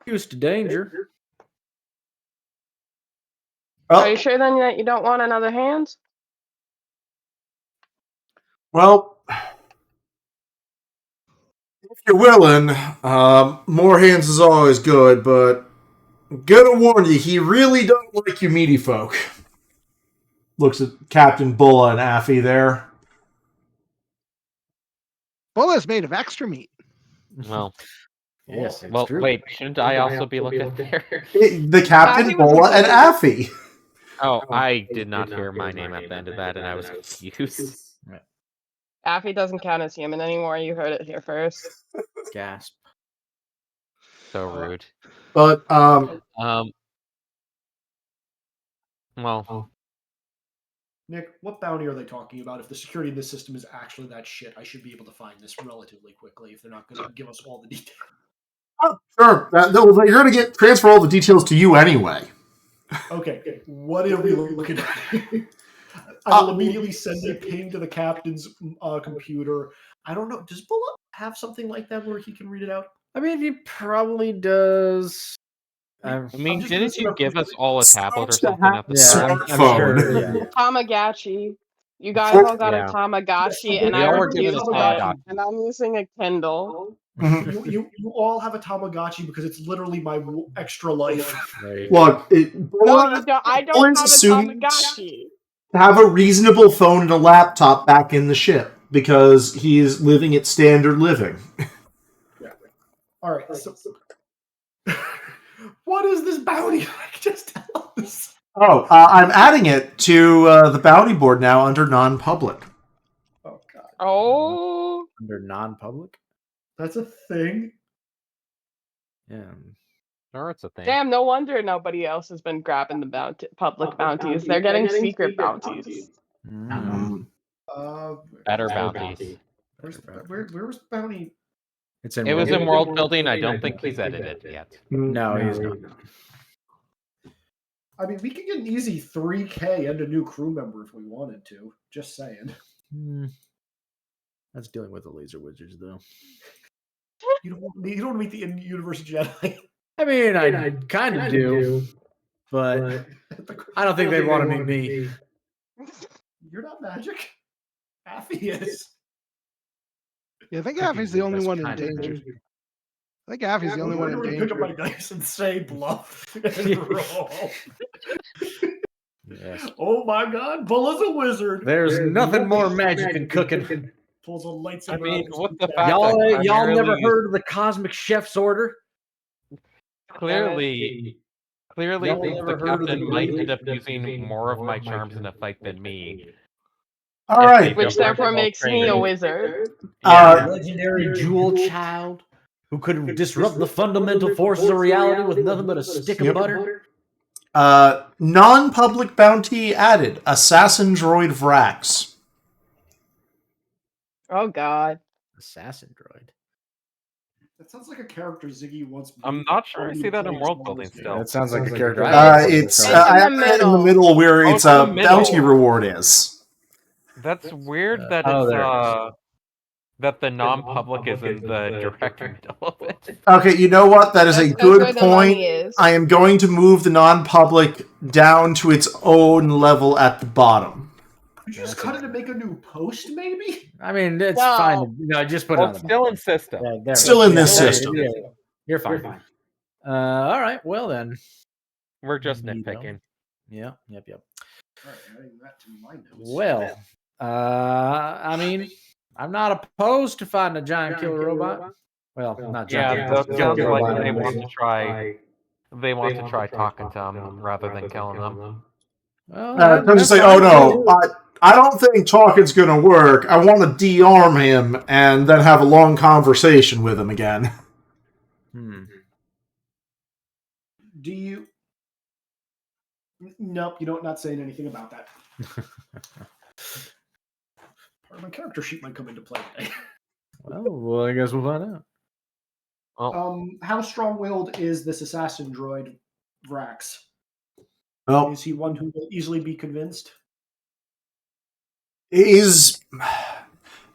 Used to danger. Well, Are you sure then that you don't want another hand? Well, if you're willing, more hands is always good, but I'm gonna warn you, he really don't like you meaty folk. Looks at Captain Bulla and Affy there. Bulla's made of extra meat. Well, Yes, it's well, true. wait, shouldn't I also be looking there? The Captain Affy was Bulla and included. Affy. Oh, I did not hear my name at the end of that, and I was confused. Affy doesn't count as human anymore. You heard it here first. Gasp. So rude. But Well, Nick, what bounty are they talking about? If the security in this system is actually that shit, I should be able to find this relatively quickly if they're not going to give us all the details. sure, you're gonna transfer all the details to you anyway. Okay, what are we looking at? I will immediately send a ping to the captain's computer. I don't know. Does Bulla have something like that where he can read it out? I mean, he probably does. I mean, just didn't you gonna- give us all a tablet or Supposed to something have at the Yeah, start? I'm Smartphone. sure. Yeah. Tamagotchi. You guys all got Yeah. a Tamagotchi, Yes, and we I all were refuse given it. Tamagotchi. And I'm using a Kindle. You all have a Tamagotchi because it's literally my extra life. Right. Look, No, Bulla you don't. I don't always have a assumed Tamagotchi. to have a reasonable phone and a laptop back in the ship because he's living at standard living. All right, so what is this bounty? Just tell us. Oh, I'm adding it to the bounty board now under non-public. Oh god, Oh, Under non-public. that's a thing. Yeah. Sure, it's a thing. damn! No wonder nobody else has been grabbing the public bounties. They're getting secret bounties. Mm. Better bounties. Where was bounty? It's in. It was in World- world building. I don't think he's edited yet. No, he's not. I mean, we could get an easy 3K and a new crew member if we wanted to. Just saying. That's dealing with the laser wizards, though. You don't want to meet the in-universe Jedi. I mean, I kind of do, but I don't think they want to meet me. You're not magic. Affy is. Yeah, I think Affy's the only one in Kind of danger. magic. I think Affy's the only one in Pick up my danger. dice and say bluff and roll. Yes. Oh my god, Bulla's a wizard. There's nothing more magic than cooking. Pulls a lightsaber. I mean, out with his the back. fact Y'all, that y'all never primarily- heard of the Cosmic Chef's Order? Clearly, Y'all the never heard of captain the might great- end up using more of my charms in a fight than me. All right. Which therefore makes me a wizard. Legendary jewel child who could disrupt the fundamental forces of reality with nothing but a stick Yep. of butter. Non-public bounty added. Assassin droid Vrax. Oh god. Assassin droid. That sounds like a character Ziggy once. I'm not sure I see that in world building still. That sounds like a character. It's in I the have it in the middle. middle where Oh, it's it's in a the middle. bounty reward is. That's weird that oh, it's there it that the non-public is in the direct middle of it. Okay, you know what? That is a That's where good the point. money is. I am going to move the non-public down to its own level at the bottom. Could you just cut it and make a new post, maybe? I mean, it's No. fine. No, just put it Well, on it's the still in system. Yeah, there we Still go. in this Yeah, system. yeah, you're fine. All right. Well then. We're just You know. nitpicking. Yeah. Yep. All right, adding that to my notes. Well, I mean, I'm not opposed to fighting a giant killer robot. Well, not giant. Yeah, that killer sounds like robot. they want anyways. to try. They want to try talking to them rather than killing them. Well, Don't that's just say, fine, "Oh too. no, I don't think talking's gonna work. I want to de-arm him and then have a long conversation with him again." Do you? Nope, you don't. Not saying anything about that. Part of my character sheet might come into play today. Well, I guess we'll find out. How strong-willed is this assassin droid, Vrax? Well, Is he one who will easily be convinced? he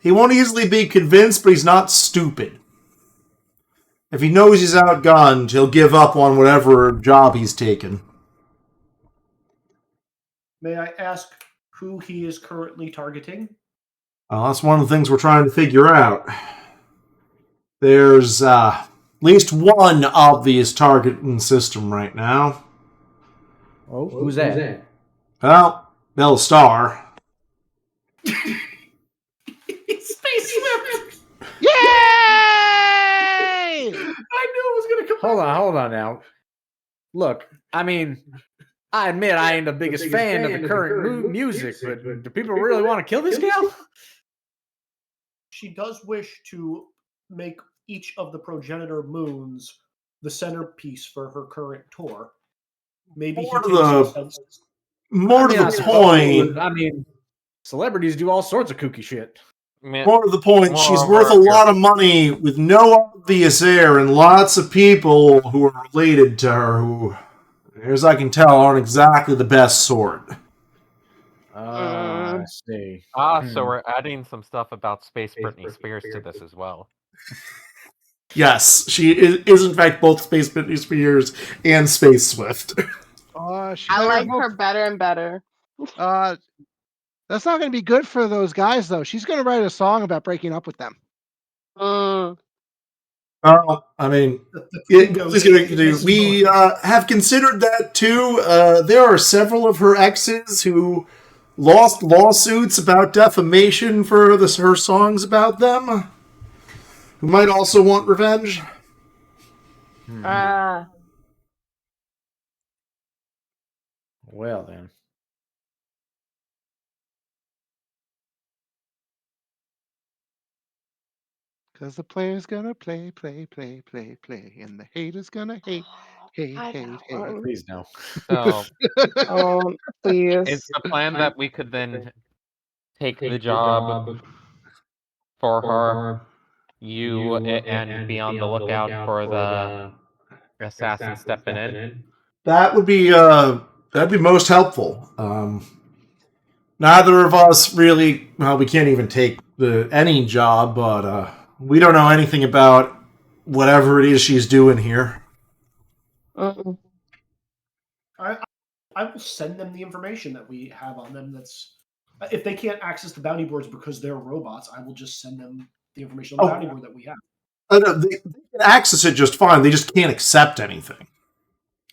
won't easily be convinced, but he's not stupid. If he knows he's outgunned, he'll give up on whatever job he's taken. May I ask who he is currently targeting? That's one of the things we're trying to figure out. There's at least one obvious targeting system right now. Oh, who's that? Well, Bell Star. Space Swift! Yay! I knew it was going to come. Hold on now. Look, I mean, I admit I ain't the biggest fan of the current music, but do people really want to kill this gal? She does wish to make each of the progenitor moons the centerpiece for her current tour. Maybe More he to takes the- offense. More to the point. I mean, celebrities do all sorts of kooky shit. More to the point, she's Moreover, worth a lot of money with no obvious heir and lots of people who are related to her who, as I can tell, aren't exactly the best sort. I see. So we're adding some stuff about Space Britney Spears to this as well. Yes, she is in fact both Space Britney Spears and Space Swift. I like her better and better. That's not going to be good for those guys, though. She's going to write a song about breaking up with them. I mean, we have considered that too. There are several of her exes who lost lawsuits about defamation for her songs about them, who might also want revenge. Well then. Because the player's going to play, and the hater's going to hate. Please no. So, Please. it's the plan that we could then take the job for her, you, and be on the lookout for the assassin stepping in. That would be that'd be most helpful. Neither of us really, well, we can't even take any job, but we don't know anything about whatever it is she's doing here. I will send them the information that we have on them. That's if they can't access the bounty boards because they're robots, I will just send them the information on the bounty board that we have. No, they can access it just fine. They just can't accept anything.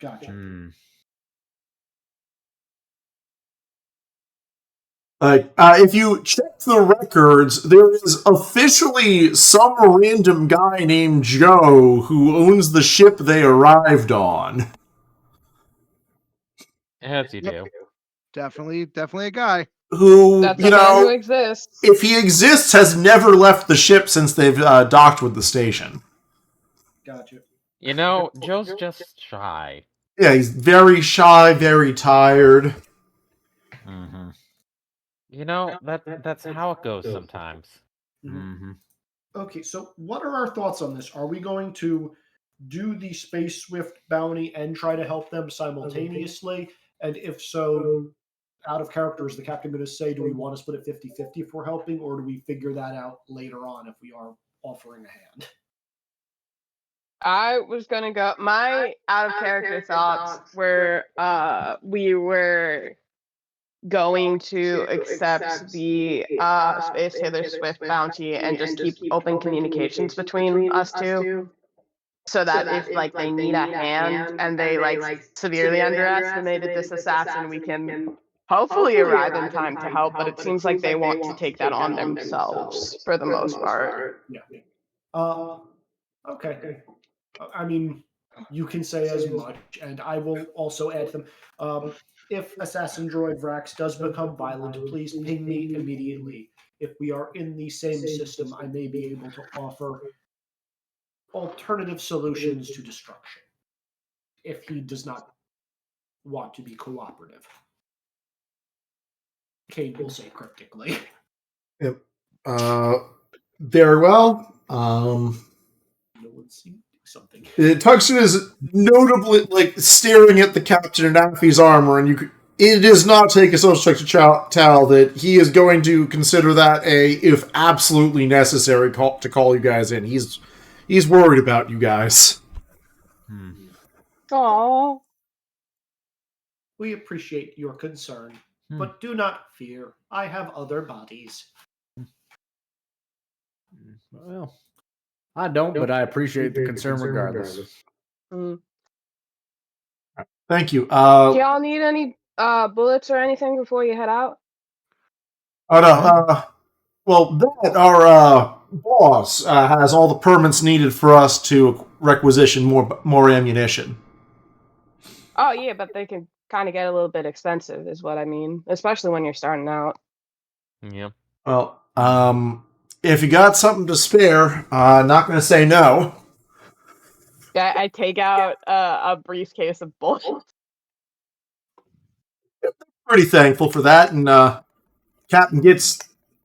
Gotcha. If you check the records, there is officially some random guy named Joe who owns the ship they arrived on. As you do. Definitely a guy. Who, That's a man who exists. if he exists, has never left the ship since they've docked with the station. Gotcha. Joe's just shy. Yeah, he's very shy, very tired. That's how it goes sometimes. Okay, so what are our thoughts on this? Are we going to do the Space Swift bounty and try to help them simultaneously? And if so, out of character, is the captain going to say, do we want to split it 50-50 if we're helping, or do we figure that out later on if we are offering a hand? I was going to go, my out of character thoughts were, we were going to accept the Space Taylor Swift bounty and just keep open communications between us two. so that if like they need a hand and they like severely underestimated this assassin, we can hopefully arrive in time to help. But it seems like they want to take that on themselves for the most part. Yeah. Okay. I mean, you can say as much, and I will also add to them. If Assassin Droid Vrax does become violent, please ping me immediately. If we are in the same system, I may be able to offer alternative solutions to destruction if he does not want to be cooperative. Cade will say cryptically. Yep. Very well. No one's seen something. Tuxton is notably staring at the captain in Affy's armor, and it does not take a social check to tell that he is going to consider that if absolutely necessary, to call you guys in. He's worried about you guys. Aww. We appreciate your concern, but do not fear. I have other bodies. Well, I don't, but I appreciate the concern regardless. Thank you. Do y'all need any bullets or anything before you head out? Oh no. Well, our boss has all the permits needed for us to requisition more ammunition. Oh yeah, but they can kind of get a little bit expensive, is what I mean, especially when you're starting out. Yeah. Well, if you got something to spare, not going to say no. Yeah, I take out a briefcase of bullets. Pretty thankful for that, and Captain gets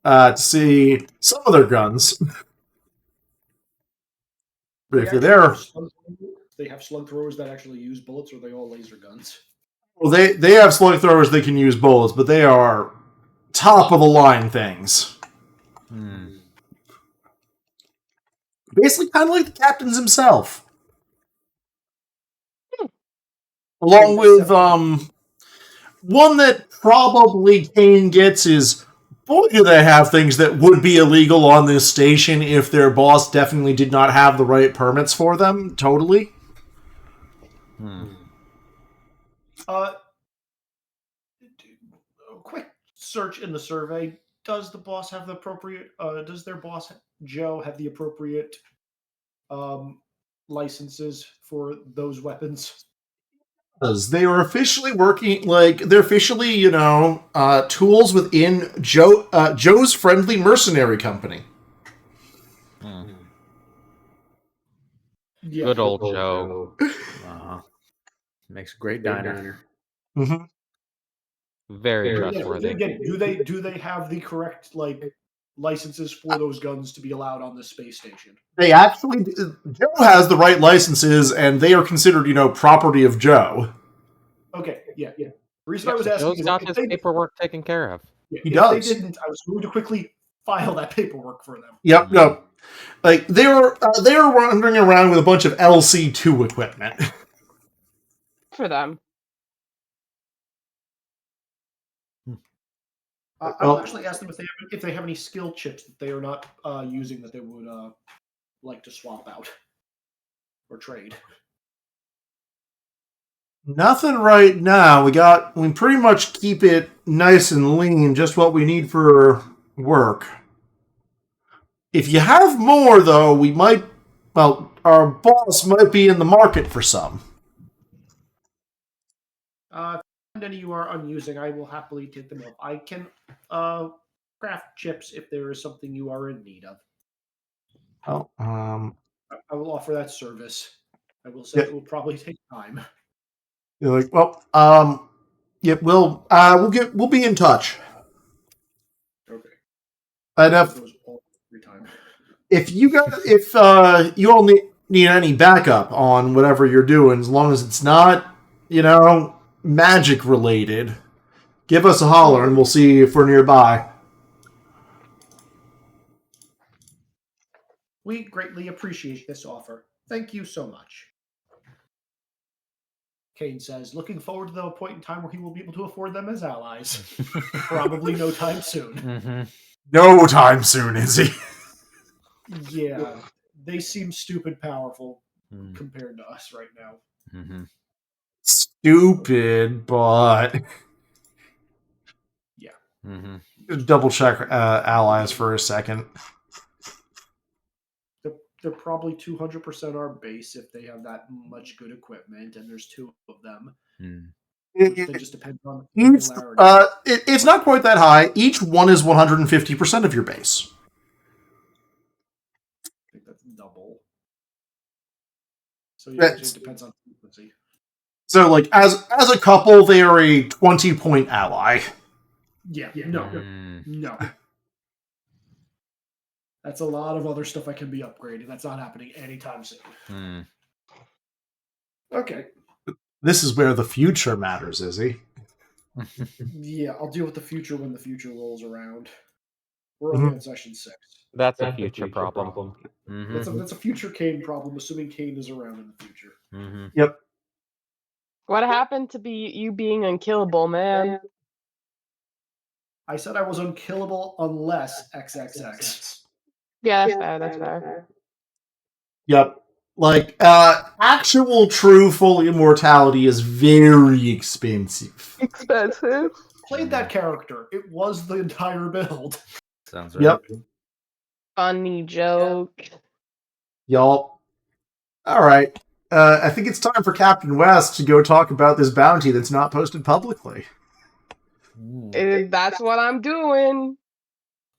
to see some of their guns. But if you're there, they have slug throwers that actually use bullets, or are they all laser guns? Well, they have slug throwers that can use bullets, but they are top of the line things. Basically, kind of like the captain's himself. Along with one that probably Kane gets is, boy, do they have things that would be illegal on this station if their boss definitely did not have the right permits for them. Totally. Quick search in the survey. Does the boss have the appropriate? Does their boss Joe have the appropriate licenses for those weapons? They are officially working, they're officially, tools within Joe's Friendly Mercenary Company. Yeah. Good old Joe. Makes a great diner. Mm-hmm. Very trustworthy. Again, do they have the correct licenses for those guns to be allowed on this space station? They actually, Joe has the right licenses, and they are considered, property of Joe. Okay, yeah. The reason I was asking Joe's got his paperwork taken care of. He does. If they didn't, I was going to quickly file that paperwork for them. Yep, no. They were wandering around with a bunch of LC2 equipment. For them. I'll actually ask them if they have any skill chips that they are not using that they would like to swap out or trade. Nothing right now. We pretty much keep it nice and lean, just what we need for work. If you have more, though, our boss might be in the market for some. If any you are unusing, I will happily take them up. I can craft chips if there is something you are in need of. I will offer that service. I will say it will probably take time. You're like, we'll be in touch. Okay. And if you all need any backup on whatever you're doing, as long as it's not, magic related, give us a holler and we'll see if we're nearby. We greatly appreciate this offer. Thank you so much. Kane says, looking forward to the point in time where he will be able to afford them as allies. Probably no time soon. Mm-hmm. No time soon, is he? Yeah, they seem stupid powerful. compared to us right now. Mm-hmm. Stupid, but Yeah. Mm-hmm. double check allies for a second. They're probably 200% our base if they have that much good equipment, and there's 2 of them. Which then just depends on popularity. It's not quite that high. Each one is 150% of your base. I think that's double. So yeah, it just depends on frequency. So, like, as a couple, they are a 20-point ally. Yeah, no. That's a lot of other stuff I can be upgrading. That's not happening anytime soon. Okay. This is where the future matters, Izzy. Yeah, I'll deal with the future when the future rolls around. We're only on session 6. That's a future problem. That's a future Kane problem, assuming Kane is around in the future. Yep. What happened to you being unkillable, man? I said I was unkillable unless XXX. Yeah, that's fair. That's fair. Yep. Like, actual true full immortality is very expensive. Played that character. It was the entire build. Sounds right. Yep. Funny joke. Y'all. All right. I think it's time for Captain West to go talk about this bounty that's not posted publicly. That's what I'm doing.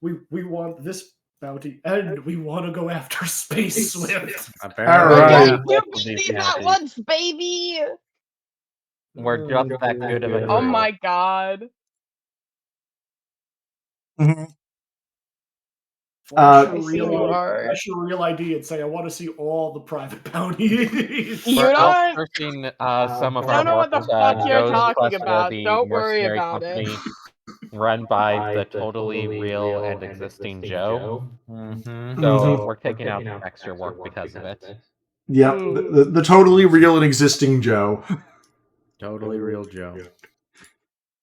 We want this bounty, and we want to go after Space Swift. Apparently, Alright. You believe that once, baby. We're just that good of a Oh group. my god. Flash I your see you are. flash your real ID and say, I want to see all the private bounties. You We're don't. outsourcing some of I our don't know what the work fuck you're Joe's talking about. trustworthy Don't worry mercenary about it. company run by the totally real and existing Joe. So we're taking out extra work because of it. Yep. The totally real and existing Joe. totally real Joe.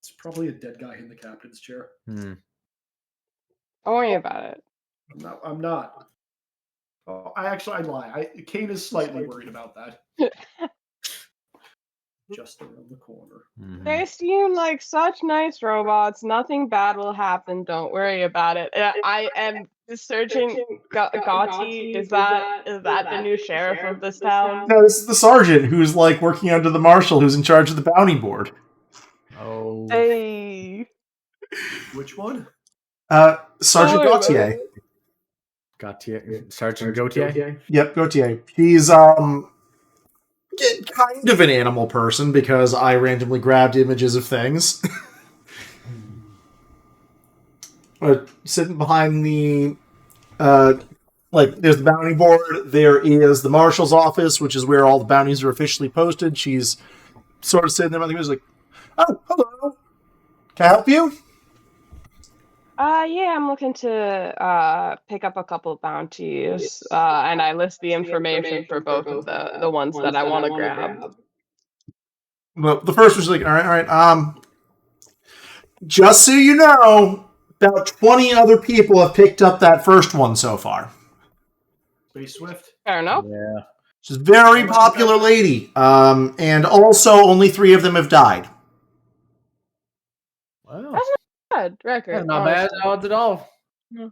It's probably a dead guy in the captain's chair. Don't worry about it. I'm not. Oh, I lie. Kane is slightly worried about that. Just around the corner. They seem like such nice robots. Nothing bad will happen. Don't worry about it. I am searching Gotti. Is that the new sheriff of this town? No, this is the sergeant who's like working under the marshal who's in charge of the bounty board. Oh. Hey. Which one? Sergeant Gautier. Gautier. Sergeant Gautier? Yep, Gautier. He's kind of an animal person because I randomly grabbed images of things. Sitting behind the there's the bounty board. There is the marshal's office, which is where all the bounties are officially posted. She's sort of sitting there. She's like, "Oh, hello. Can I help you?" Yeah, I'm looking to pick up a couple of bounties, and I list the information for both of the ones that I want to grab. Well, the first was like, all right. Just so you know, about 20 other people have picked up that first one so far. Space Swift? Fair enough. Yeah. She's a very popular lady. And also, only 3 of them have died. Wow. That's not bad record. Yeah, not bad odds at all. No.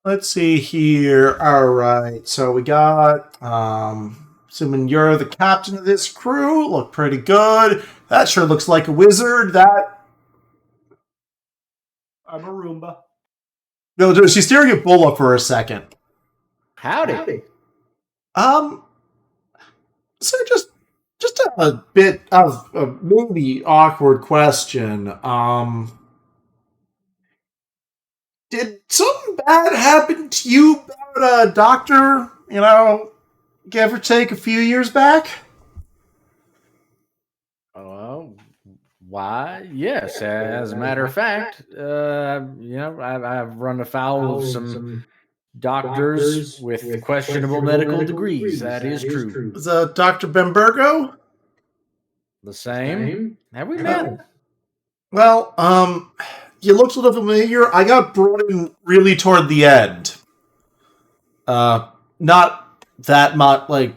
Let's see here. All right. So we got, assuming you're the captain of this crew, look pretty good. That sure looks like a wizard. I'm a Roomba. No, she's staring at Bulla for a second. Howdy. So just a bit of a maybe awkward question. Did something bad happen to you about a doctor, give or take a few years back? Why? Yes. As a matter of fact, I've run afoul of some doctors with questionable medical degrees. That is true. Was Dr. Bembergo? The same? Have we met? Well, you looked a little familiar. I got brought in really toward the end. Not that much, like,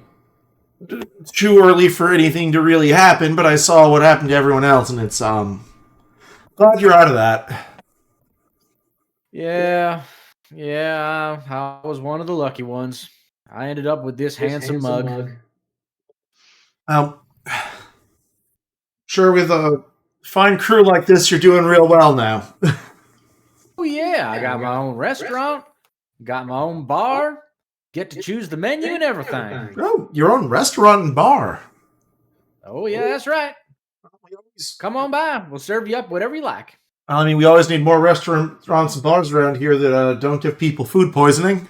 too early for anything to really happen, but I saw what happened to everyone else, and it's, glad you're out of that. Yeah, I was one of the lucky ones. I ended up with this handsome mug. Sure, with a fine crew like this, you're doing real well now. Oh yeah, I got my own restaurant, got my own bar, get to choose the menu and everything. Oh, your own restaurant and bar. Oh yeah, that's right. Come on by. We'll serve you up whatever you like. I mean, we always need more restaurants and bars around here that don't give people food poisoning.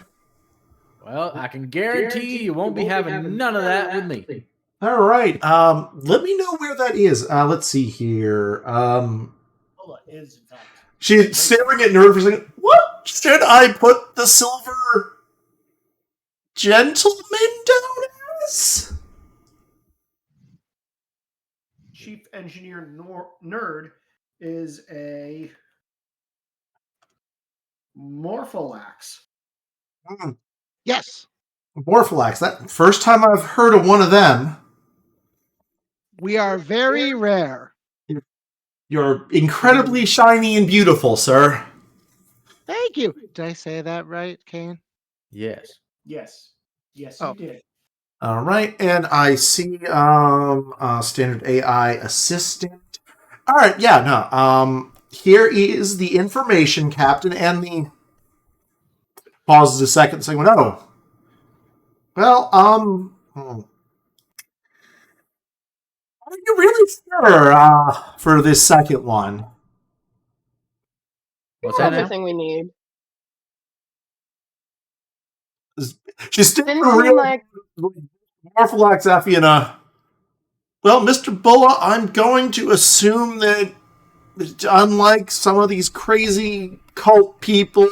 Well, I can guarantee you won't be having none of that with me. All right. Let me know where that is. Let's see here. Is in fact. She's staring at Nerd for a second. What should I put the silver gentleman down as? Chief Engineer Nerd is a Morpholax. Yes, Morpholax. That first time I've heard of one of them. we are very rare. You're incredibly shiny and beautiful, sir. Thank you. Did I say that right, Kane? Yes. Yes, you Oh. did. All right, and I see standard AI assistant. All right, yeah, no. Here is the information, Captain, and the pauses a second, saying, "No, well, are you really sure for this second one?" What's that now? Everything we need. She's still Didn't a seem real like Morpholax Affiana. Well, Mr. Bulla, I'm going to assume that, unlike some of these crazy cult people,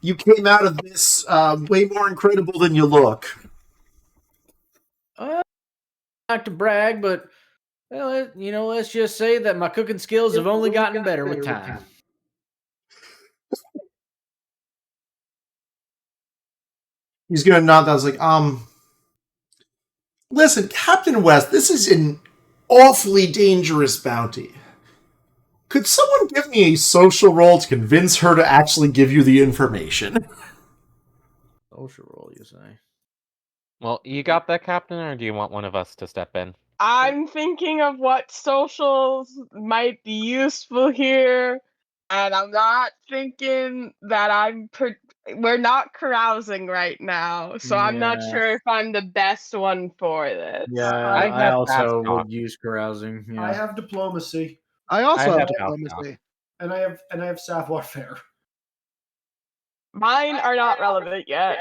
you came out of this way more incredible than you look. I like to brag, but well, let's just say that my cooking skills have only gotten better with time. He's going to nod. That was like, listen, Captain West, this is an awfully dangerous bounty. Could someone give me a social roll to convince her to actually give you the information? Social roll, you say? Well, you got that, Captain, or do you want one of us to step in? I'm thinking of what socials might be useful here, and I'm not thinking that we're not carousing right now, so I'm not Yeah. sure if I'm the best one for this. Yeah, I I have also fast talk. would use carousing. Yeah. I have diplomacy, I also I have have diplomacy. and I have savoir faire. Mine are not relevant yet.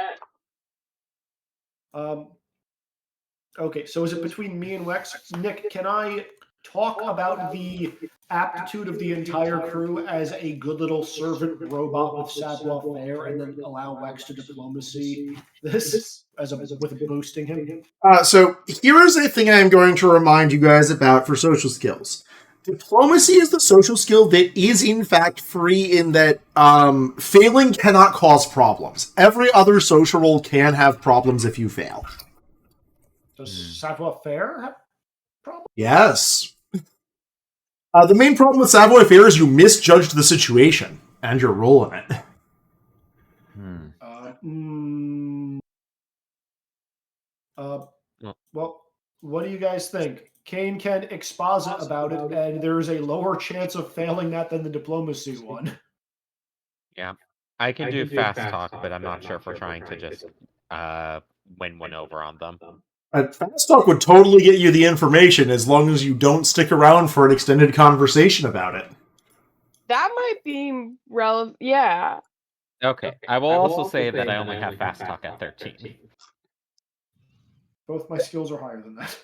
Okay, so is it between me and Wex? Nick, can I talk about the aptitude of the entire crew as a good little servant robot with savoir faire, and then allow Wex to diplomacy this with boosting him? So here is a thing I am going to remind you guys about for social skills. Diplomacy is the social skill that is in fact free in that failing cannot cause problems. Every other social role can have problems if you fail. Does savoir faire have problems? Yes. The main problem with savoir faire is you misjudged the situation and your role in it. Well, what do you guys think? Kane can exposit about it, and there is a lower chance of failing that than the diplomacy one. Yeah. I can do fast talk, but I'm not sure if we're trying to just win one over on them. Fast talk would totally get you the information as long as you don't stick around for an extended conversation about it. That might be relevant. Yeah. Okay. I will also say that I only have fast talk at 13. Both my skills are higher than that.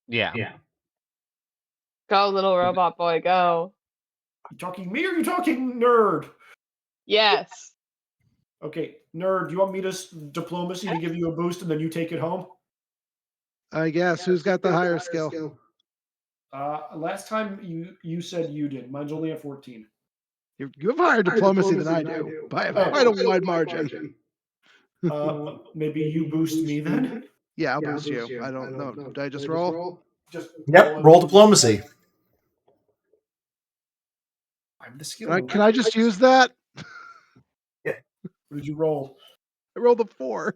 Yeah. Go, little robot boy, go. You talking me or you talking Nerd? Yes. Okay, Nerd, do you want me to diplomacy to give you a boost and then you take it home? I guess. Who's got the higher skill? Last time you said you did. Mine's only at 14. You have higher diplomacy than I do by quite a wide margin. Maybe you boost me then? Yeah, I'll boost you. I don't know. Did I just roll? Yep, roll diplomacy. I'm the skill. Can I just use that? What did you roll? I rolled a 4.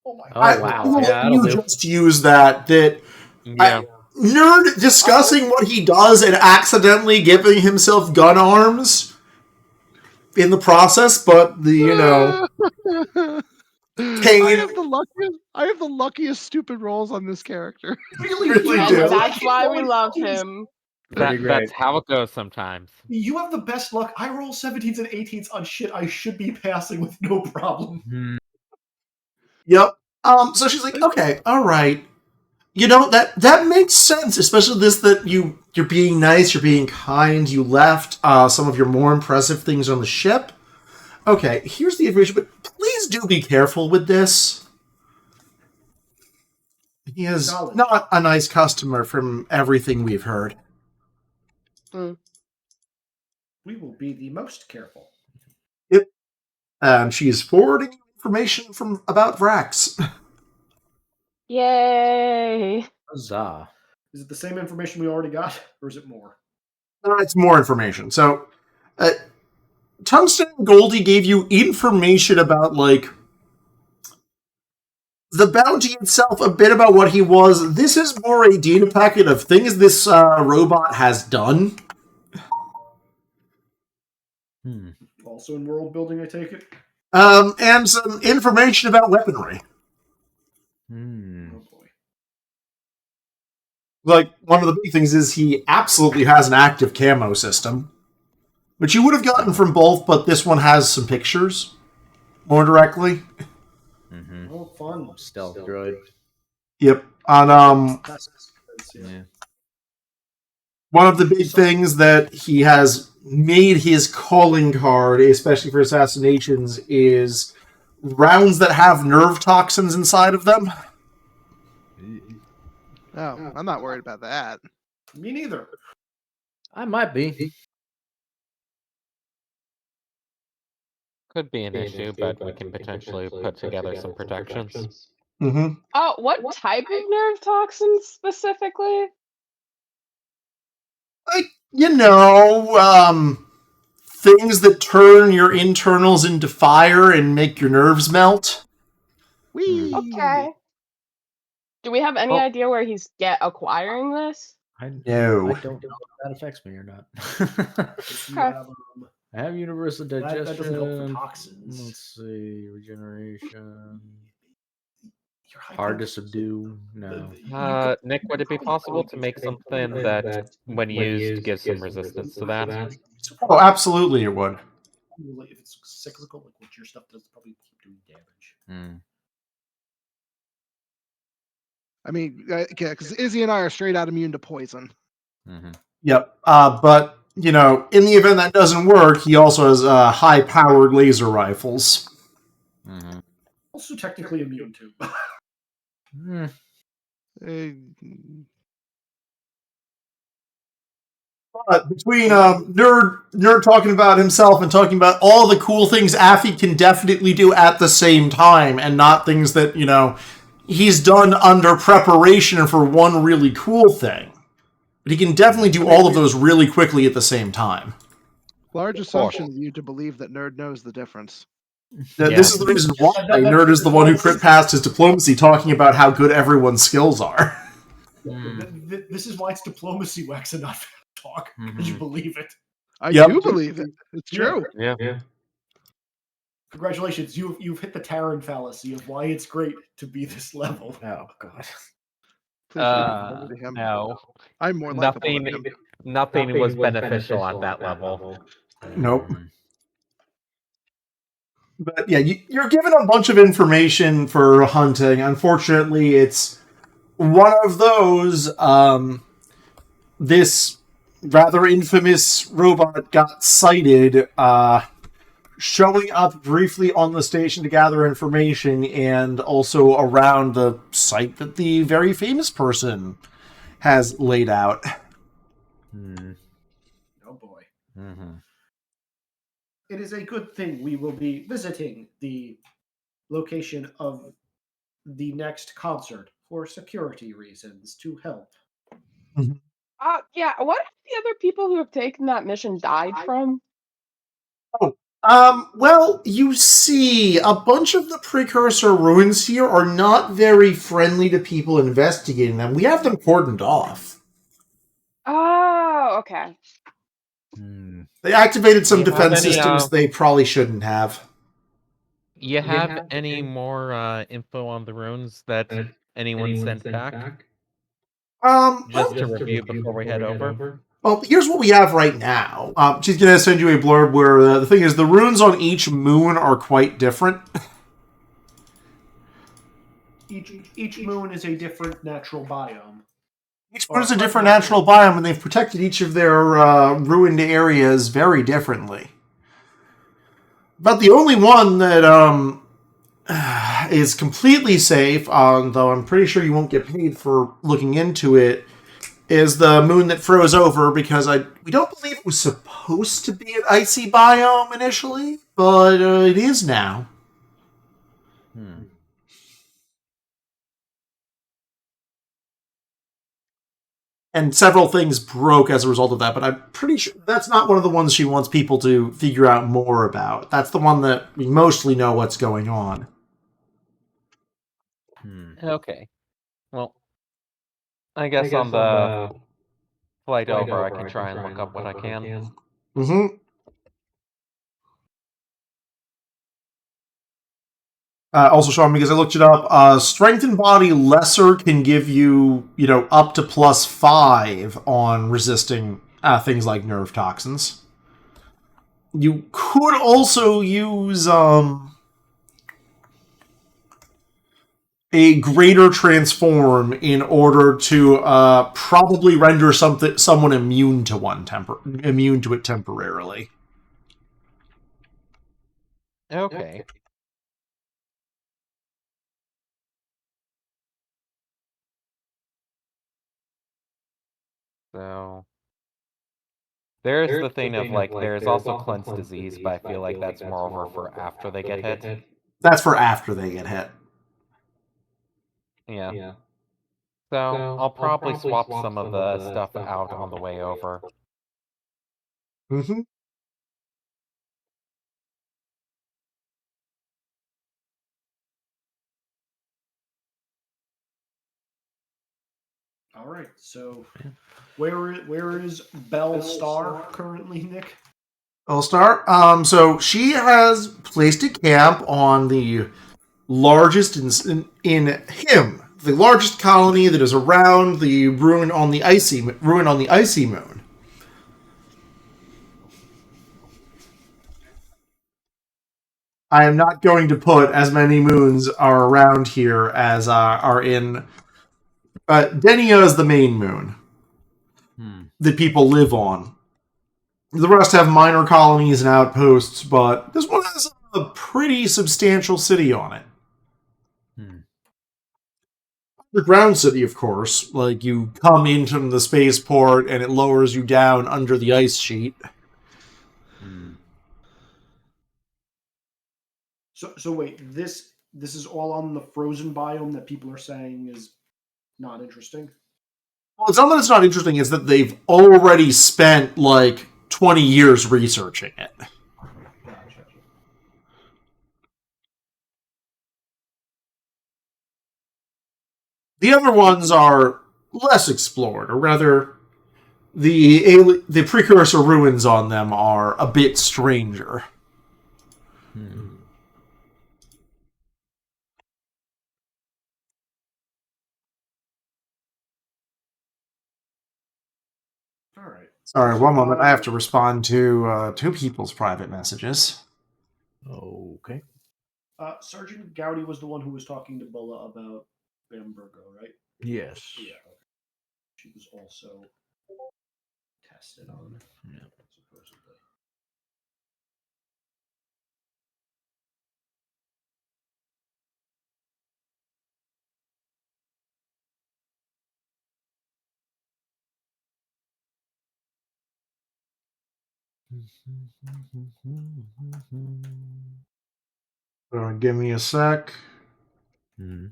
Oh my Oh, god. wow. Yeah, that'll you do. just use that. Yeah. Nerd discussing what he does and accidentally giving himself gun arms in the process, but I have the luckiest stupid rolls on this character. really And do. that's why we love him. Pretty great. That's how it goes sometimes. You have the best luck. I roll 17s and 18s on shit I should be passing with no problem. Yep. So she's like, okay, all right. That makes sense, especially this that you're being nice, you're being kind, you left some of your more impressive things on the ship. Okay, here's the information, but please do be careful with this. He is not a nice customer from everything we've heard. We will be the most careful. Yep. And she's forwarding information about Vrax. Yay! Huzzah. Is it the same information we already got, or is it more? It's more information. So, Tungsten and Goldie gave you information about, the bounty itself, a bit about what he was. This is more a data packet of things this robot has done. Also in world building, I take it? And some information about weaponry. Oh boy. One of the big things is he absolutely has an active camo system, which you would have gotten from both, but this one has some pictures more directly. Oh, fun. Stealth droid. Yep. On one of the big things that he has made his calling card, especially for assassinations, is rounds that have nerve toxins inside of them. Oh, I'm not worried about that. Me neither. I might be. Could be an issue, but we can potentially put together some protections. Mm-hmm. Oh, what type of nerve toxins specifically? Things that turn your internals into fire and make your nerves melt. Whee! Okay. Do we have any idea where he's acquiring this? No. I don't know if that affects me or not. If you have, I have universal that digestion. doesn't help for toxins. Let's see. Regeneration. You're hyping- Hard to subdue. No. Nick, would it be possible to make something that, when used, gives some resistance to that? Oh, absolutely it would. If it's cyclical, like what your stuff does, probably keep doing damage. I mean, because Izzy and I are straight out immune to poison. Yep. But, in the event that doesn't work, he also has high-powered laser rifles. Also technically immune to. But between Nerd talking about himself and talking about all the cool things Affy can definitely do at the same time, and not things that, he's done under preparation for one really cool thing. But he can definitely do all of those really quickly at the same time. Large assumption of you to believe that Nerd knows the difference. This is the reason why Nerd is the one who crit passed his diplomacy talking about how good everyone's skills are. This is why it's diplomacy wax and not talk, because you believe it. I do believe it. It's true. Yeah. Congratulations, you've hit the Terran fallacy of why it's great to be this level. Oh, God. No. I'm more likable than him. Nothing was beneficial at that level. Nope. But yeah, you're given a bunch of information for hunting. Unfortunately, it's one of those. This rather infamous robot got sighted, showing up briefly on the station to gather information, and also around the site that the very famous person has laid out. Oh boy. It is a good thing we will be visiting the location of the next concert for security reasons to help. Yeah. What have the other people who have taken that mission died from? Oh, well, you see, a bunch of the precursor ruins here are not very friendly to people investigating them. We have them cordoned off. Oh, okay. They activated some You have defense any, systems they probably shouldn't have. You have any more info on the runes that anyone sent back? Just to review before we head over? Well, here's what we have right now. She's going to send you a blurb where the thing is, the runes on each moon are quite different. Each moon is a different natural biome. Each moon is a different natural biome, and they've protected each of their ruined areas very differently. But the only one that is completely safe, though I'm pretty sure you won't get paid for looking into it, is the moon that froze over, because we don't believe it was supposed to be an icy biome initially, but it is now. And several things broke as a result of that, but I'm pretty sure that's not one of the ones she wants people to figure out more about. That's the one that we mostly know what's going on. Okay. Well, I guess on the flight over, I can try and look up what I can. Mm-hmm. Also, Sean, because I looked it up, strength and body lesser can give you, up to +5 on resisting things like nerve toxins. You could also use a greater transform in order to probably render someone immune to it temporarily. Okay. So there's the thing of there's also cleanse disease, but I feel like that's more over for after they get hit. That's for after they get hit. Yeah. So I'll probably swap some of the stuff out on the way over. Mm-hmm. All right. So, where is Belle Star currently, Nick? I'll start. So she has placed a camp on the largest the largest colony that is around the ruin on the icy moon. I am not going to put as many moons are around here as are in. Denia is the main moon that people live on. The rest have minor colonies and outposts, but this one has a pretty substantial city on it. The ground city, of course. Like, you come into the spaceport and it lowers you down under the ice sheet. So wait, this is all on the frozen biome that people are saying is not interesting. Well, it's not that it's not interesting, it's that they've already spent, 20 years researching it. Gotcha. The other ones are less explored, or rather, the precursor ruins on them are a bit stranger. All right. Sorry, one moment. I have to respond to two people's private messages. Okay. Sergeant Gowdy was the one who was talking to Bulla about Bambergo, right? Yes. Yeah. Okay. She was also tested on. Yeah. Supposedly. Give me a sec. Hmm.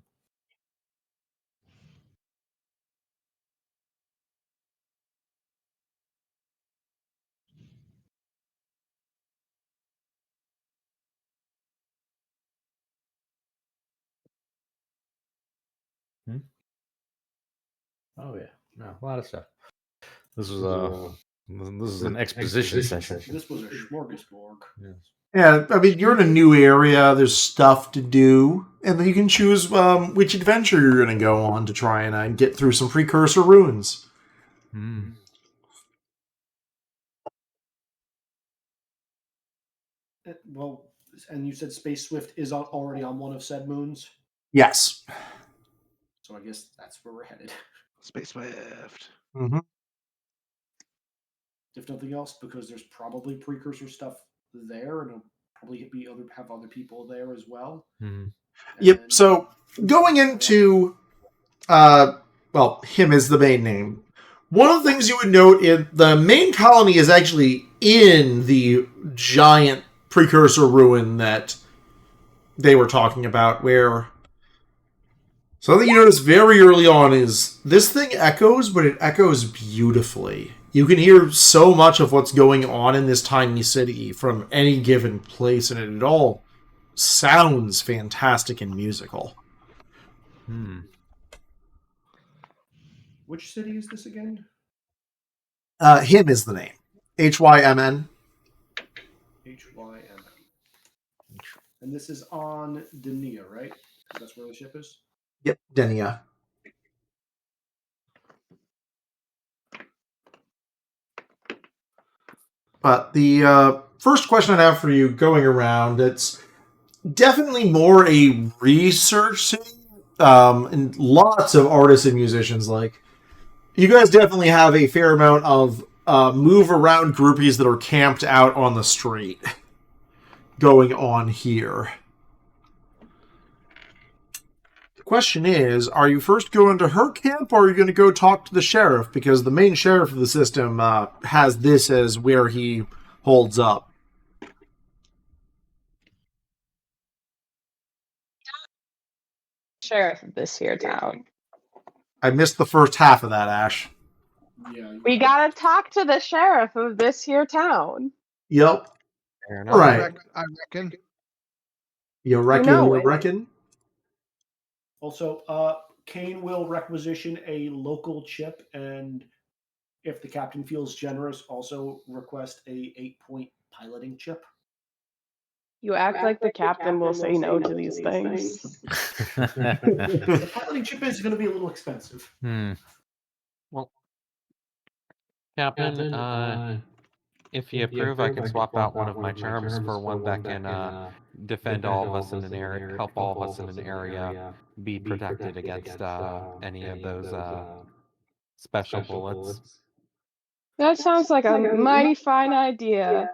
Oh yeah, no, a lot of stuff. This is an exposition session. This was a smorgasbord. Yes. Yeah, I mean, you're in a new area. There's stuff to do, and then you can choose which adventure you're going to go on to try and get through some precursor ruins. Hmm. Well, and you said Space Swift is already on one of said moons, Yes. so I guess that's where we're headed. Space Swift. Mm-hmm. If nothing else, because there's probably precursor stuff there, and it'll probably have other people there as well. Hmm. Yep. And- So going into, him is the main name. One of the things you would note is the main colony is actually in the giant precursor ruin that they were talking about, where something you notice very early on is this thing echoes, but it echoes beautifully. You can hear so much of what's going on in this tiny city from any given place, and it all sounds fantastic and musical. Hmm. Which city is this again? Him is the name. Hymn. HYM. And this is on Denia, right? That's where the ship is? Yep, Denia. But the first question I have for you going around, it's definitely more a research city. And lots of artists and musicians. Like, you guys definitely have a fair amount of move around groupies that are camped out on the street going on here. The question is, are you first going to her camp, or are you going to go talk to the sheriff? Because the main sheriff of the system has this as where he holds up. Sheriff of this here town. I missed the first half of that, Ash. Yeah. We gotta talk to the sheriff of this here town. Yep. Fair All enough. right. I reckon. You reckon? know You it. reckon? Also, Kane will requisition a local chip, and if the captain feels generous, also request a 8-point piloting chip. You act like the captain will say no to these things. The piloting chip is going to be a little expensive. Hmm. Well, Captain, if you approve, I can swap out one of my charms for one that can defend all of us in an area, help all of us in an area be protected against any of those special bullets. That sounds like a mighty fine idea.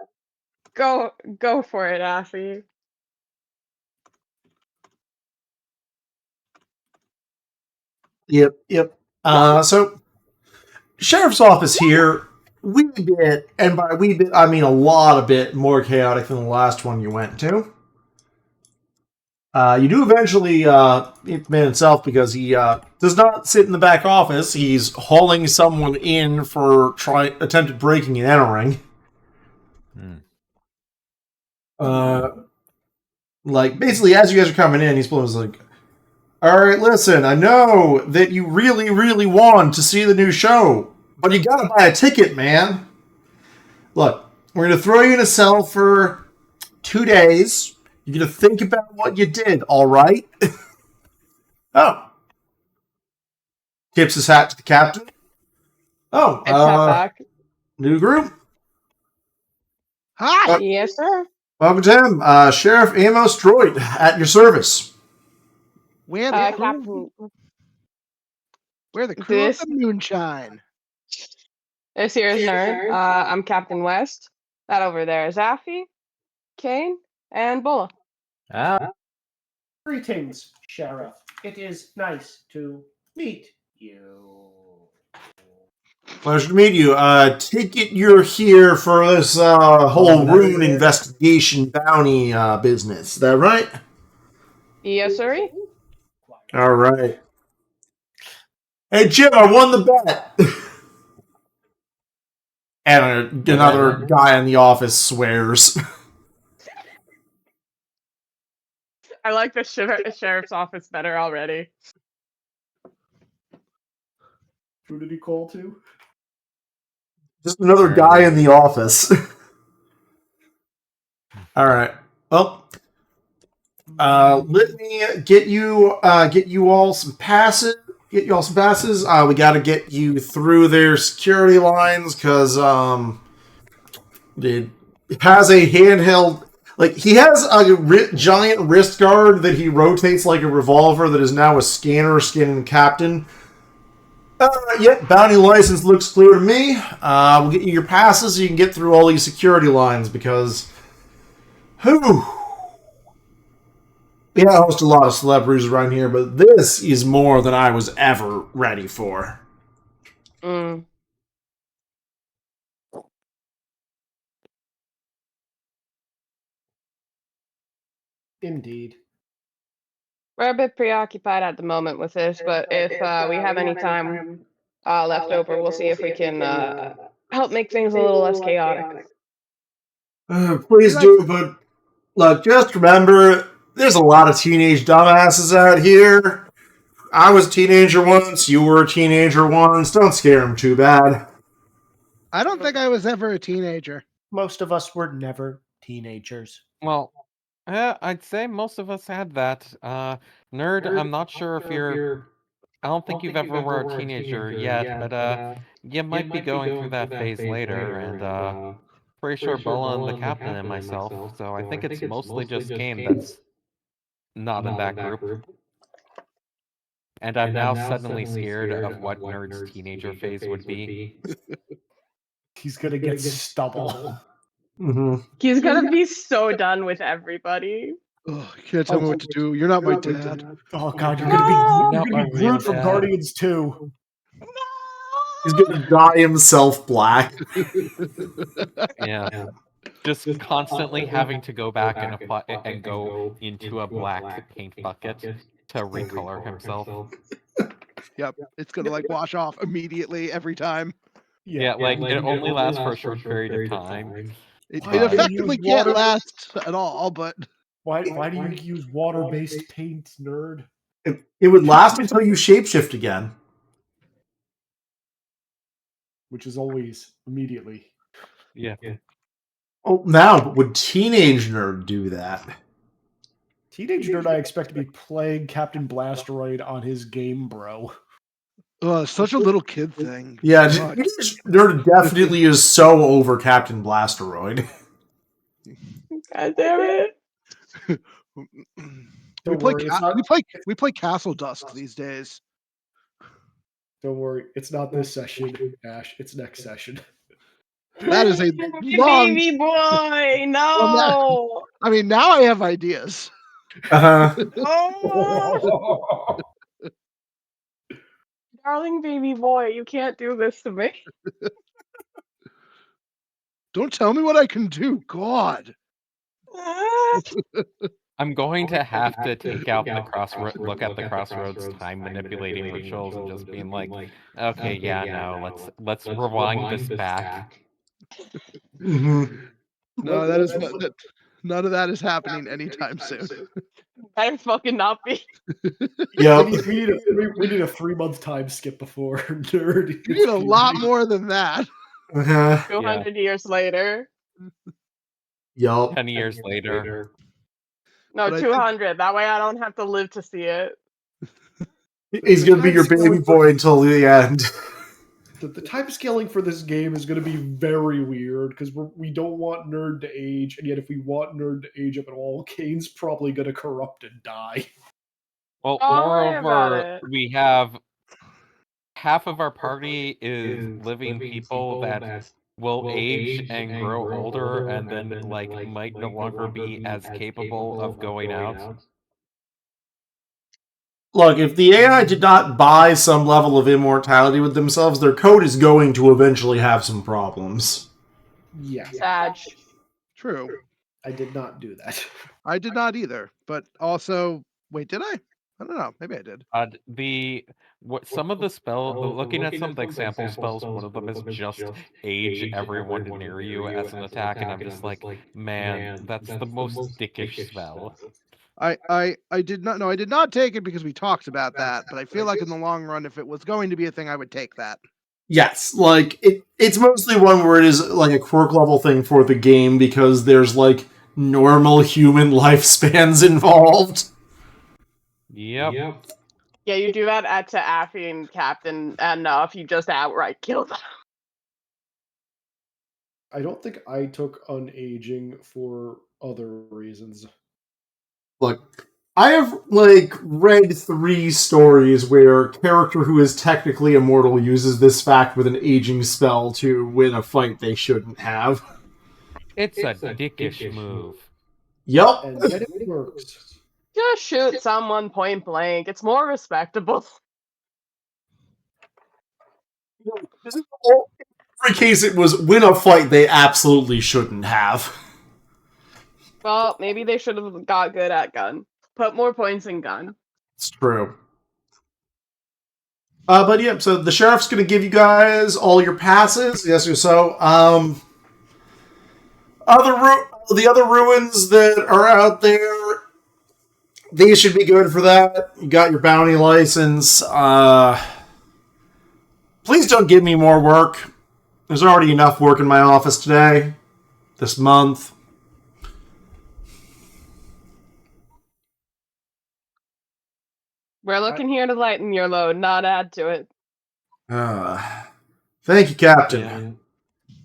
Go for it, Affy. Yep. So, sheriff's office here, wee bit, and by wee bit, I mean a lot of bit more chaotic than the last one you went to. You do eventually meet the man himself, because he does not sit in the back office. He's hauling someone in for attempted breaking and entering. Like, basically, as you guys are coming in, he's like, all right, listen, I know that you really, really want to see the new show, but you gotta buy a ticket, man. Look, we're gonna throw you in a cell for 2 days. You're gonna think about what you did, all right? Oh. Tips his hat to the captain. Oh, I tap back. new group. Hi. Yes, sir. Welcome to him. Sheriff Amos Droid, at your service. We're the crew. Captain. We're the crew This- of the Moonshine. This here is Nerd. I'm Captain West. That over there is Affy, Kane, and Bulla. Greetings, Sheriff. It is nice to meet you. Pleasure to meet you. Take it you're here for this whole rune investigation bounty business. Is that right? Yes, sir. All right. Hey, Jim, I won the bet. And another guy in the office swears. I like the sheriff's office better already. Who did he call to? Just another guy in the office. All right. Well, let me get you all some passes. Get you all some passes. We got to get you through their security lines because it has a handheld. Like he has a giant wrist guard that he rotates like a revolver that is now a scanner scanning Captain. Yep, bounty license looks clear to me. We'll get you your passes so you can get through all these security lines because, whew. Yeah, I host a lot of celebrities around here, but this is more than I was ever ready for. Mm. Indeed. We're a bit preoccupied at the moment with this, but if we have any time left over, we'll see if we can help make things a little less chaotic. Please do, but look, just remember, there's a lot of teenage dumbasses out here. I was a teenager once, you were a teenager once. Don't scare them too bad. I don't think I was ever a teenager. Most of us were never teenagers. Well, I'd say most of us had that. Nerd, I'm not sure if you're. I don't think you've ever were a teenager yet, but you might be going through that phase later, and pretty sure Bola and the captain and myself. So I think it's mostly just Kane that's not in that group. And I'm now suddenly scared of what Nerd's teenager phase would be. He's gonna get stubble. Mm-hmm. He's gonna be so done with everybody. Oh, you can't tell me what to do. You're not my dad. Oh god, you're No! gonna Not be my real Groot from dad. Guardians 2. He's gonna dye himself black. Yeah. Just constantly having to go back and apply and go into a black paint bucket to recolor himself. Yep, it's gonna like wash off immediately every time. Yeah, like it only lasts for a short period of time. It Why do you effectively use can't water? last at all, but Why do you use water-based paint, nerd? It would last until you shapeshift again. Which is always immediately. Yeah. Oh, now, but would Teenage Nerd do that? Teenage Nerd, I expect to be playing Captain Blasteroid on his Game Bro. such a little kid thing. Yeah, God. Teenage Nerd definitely is so over Captain Blasteroid. God damn it. We Don't play, worry, it's not- we play Castle Dusk these days. Don't worry, it's not this session, Ash. It's next session. That is a long. Baby boy, no. I mean, now I have ideas. Oh, darling baby boy, you can't do this to me. Don't tell me what I can do. God. I'm going to have to take out the look at the crossroads time manipulating rituals and just being like, okay, yeah, no, let's rewind this back. Mm-hmm. No, that is not. None of that is happening anytime soon. Better fucking not be. Yep. We need a 3-month time skip before Nerd. You need a lot more than that. 200 years later. Yup. 10 years later. No, But I 200. That way I don't have to live to see it. He's gonna be your baby boy until the end. The time scaling for this game is going to be very weird because we don't want Nerd to age, and yet if we want Nerd to age up at all, Kane's probably going to corrupt and die. Well, Don't worry about moreover, it. we have half of our party is living people that will age and grow older and then like might no longer be as capable of going out. Look, if the AI did not buy some level of immortality with themselves, their code is going to eventually have some problems. Yeah, Sag. True. I did not do that. I did not either. But also, wait, did I? I don't know. Maybe I did. Some of the looking at some of the example spells, one of them is just age everyone near you as an attack, and I'm just like, man, that's the most dickish spell. I did not. No, I did not take it because we talked about that. But I feel like in the long run, if it was going to be a thing, I would take that. Yes, like it's mostly one where it is like a quirk level thing for the game because there's like normal human lifespans involved. Yep. Yeah, you do that to Affy and Captain enough, you just outright kill them. I don't think I took unaging for other reasons. Look, I have like read 3 stories where a character who is technically immortal uses this fact with an aging spell to win a fight they shouldn't have. It's a dickish move. Yep. And yet it works. Just shoot someone point blank. It's more respectable. Every case it was win a fight they absolutely shouldn't have. Well, maybe they should have got good at gun. Put more points in gun. It's true. But yeah, so the sheriff's going to give you guys all your passes. Yes or so. The other ruins that are out there, these should be good for that. You got your bounty license. Please don't give me more work. There's already enough work in my office today, this month. We're looking here to lighten your load, not add to it. Thank you, Captain. Yeah.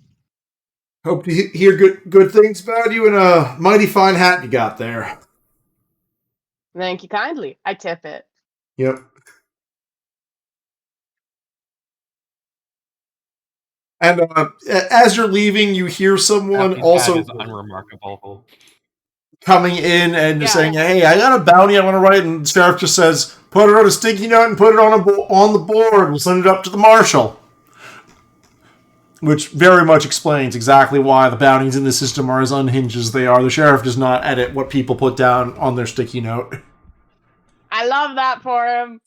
Hope to hear good things about you and a mighty fine hat you got there. Thank you kindly. I tip it. Yep. And as you're leaving, you hear someone Affy's also hat is unremarkable. coming in and just Yeah. saying, "Hey, I got a bounty I want to write," and the sheriff just says, "Put it on a sticky note and put it on the board. We'll send it up to the marshal." Which very much explains exactly why the bounties in the system are as unhinged as they are. The sheriff does not edit what people put down on their sticky note. I love that for him.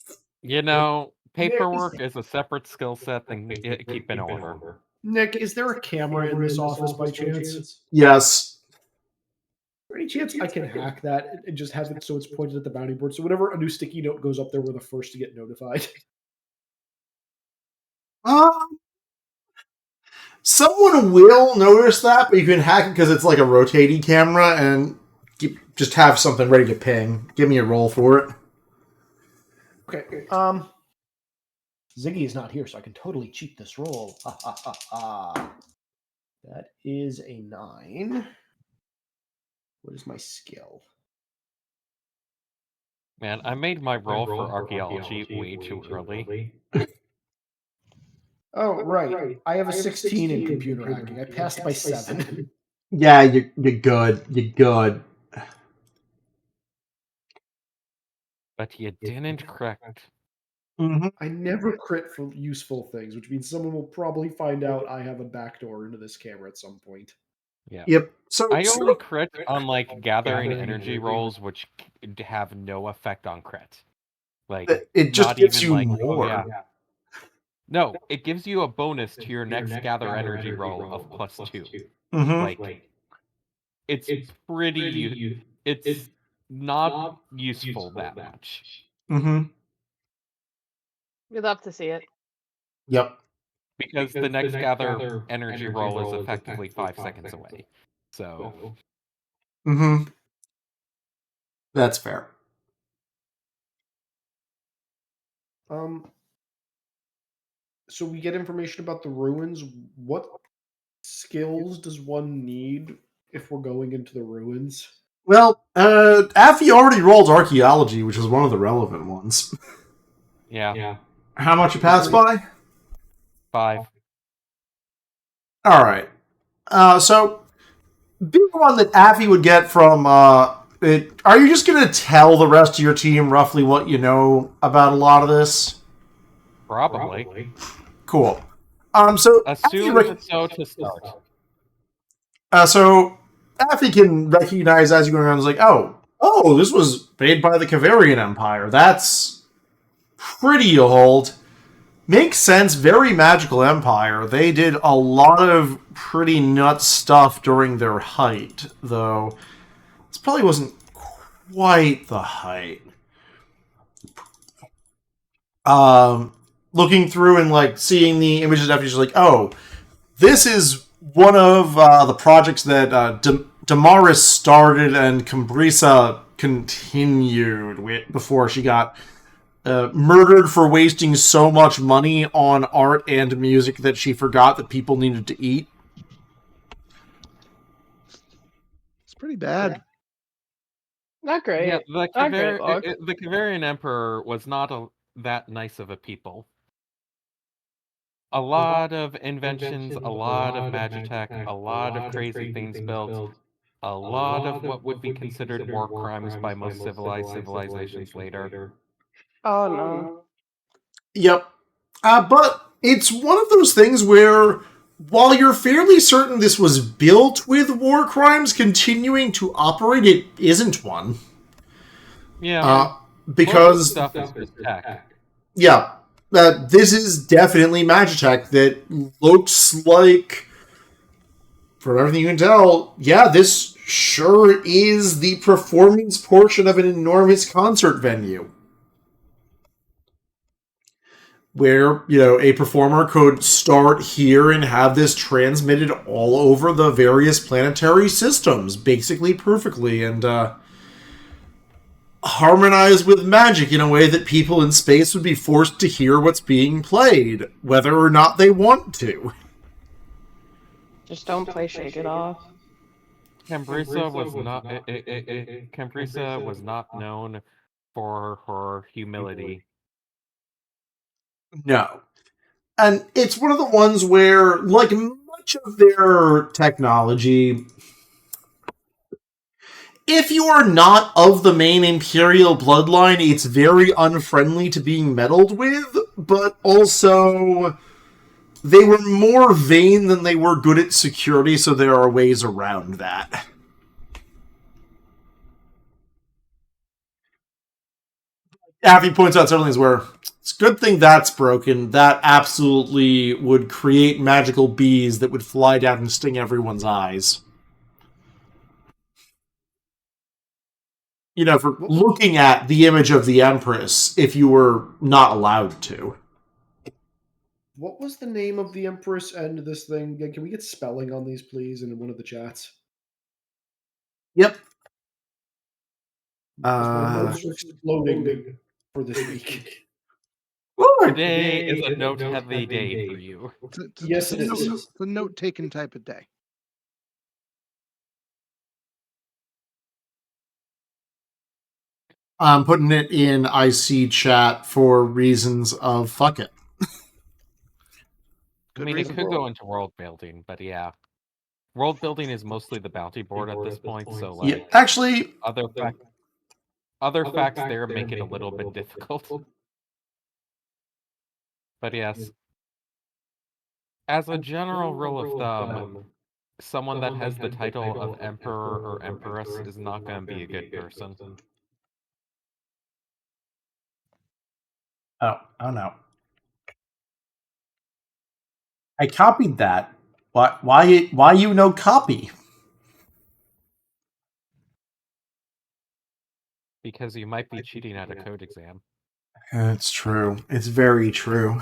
You know, paperwork is a separate skill set than keep in order. Nick, is there a camera in this office by chance? Yes. Is there any chance I can hack that and just have it so it's pointed at the bounty board? So whenever a new sticky note goes up there, we're the first to get notified. Someone will notice that, but you can hack it because it's like a rotating camera and just have something ready to ping. Give me a roll for it. Okay. Ziggy is not here, so I can totally cheat this roll. Ha ha ha ha. That is a 9. What is my skill? Man, I made my roll for archaeology way too early. Oh, right. I have a 16 in computer hacking. I passed by 7. Yeah, you're good. You're good. But you didn't crit. Mm-hmm. I never crit for useful things, which means someone will probably find out I have a backdoor into this camera at some point. Yeah. Yep. So I only crit on like gathering energy rolls, which have no effect on crit. Like it just not gives even you like, more. oh, yeah. No, it gives you a bonus to your next gather energy roll of +2. Mm-hmm. Like it's pretty. It's not useful that much. Mm-hmm. We'd love to see it. Yep. Because the next gather energy roll is effectively 5 seconds away. So. Mm-hmm. That's fair. So we get information about the ruins. What skills does one need if we're going into the ruins? Well, Affy already rolled archaeology, which is one of the relevant ones. Yeah. How much you pass by? 5. All right. So big one that Affy would get from Are you just going to tell the rest of your team roughly what you know about a lot of this? Probably. Cool. So Assume so to start. So Affy can recognize as you go around, is like, oh, this was made by the Kavarian Empire. That's pretty old. Makes sense. Very magical empire. They did a lot of pretty nuts stuff during their height, though. This probably wasn't quite the height. Looking through and like seeing the images after, you're like, oh, this is one of the projects that Damaris started and Cambrisa continued before she got murdered for wasting so much money on art and music that she forgot that people needed to eat. It's pretty bad. Not great. Yeah, Not great, Log. the Kavarian Emperor was not that nice of a people. A lot of inventions, a lot of magitech, a lot of crazy things built, a lot of what would be considered war crimes by most civilized civilizations later. Oh no. Yep. But it's one of those things where, while you're fairly certain this was built with war crimes continuing to operate, it isn't one. Yeah. Because stuff is just tech. Yeah. This is definitely Magitech that looks like, from everything you can tell, yeah, this sure is the performance portion of an enormous concert venue. Where, a performer could start here and have this transmitted all over the various planetary systems, basically perfectly, and harmonize with magic in a way that people in space would be forced to hear what's being played, whether or not they want to. Just don't play Shake It Off. Cambrisa was not known for her humility. No. And it's one of the ones where, like much of their technology, if you are not of the main Imperial bloodline, it's very unfriendly to being meddled with, but also they were more vain than they were good at security, so there are ways around that. Affy points out several things where it's a good thing that's broken. That absolutely would create magical bees that would fly down and sting everyone's eyes. For looking at the image of the Empress if you were not allowed to. What was the name of the Empress and this thing? Can we get spelling on these, please, in one of the chats? Yep. My notes are exploding for this week. Today is a note-heavy day for you. Yes, it is. It's a note-taking type of day. I'm putting it in IC chat for reasons of fuck it. I mean, it could go into world building, but yeah. World building is mostly the bounty board at this point, so like... Yeah, actually... Other facts there make it a little bit difficult. But yes. As a general rule of thumb, someone that has the title of Emperor or Empress is not going to be a good person. Oh no. I copied that. Why you no copy? Because you might be cheating at a code exam. It's true. It's very true.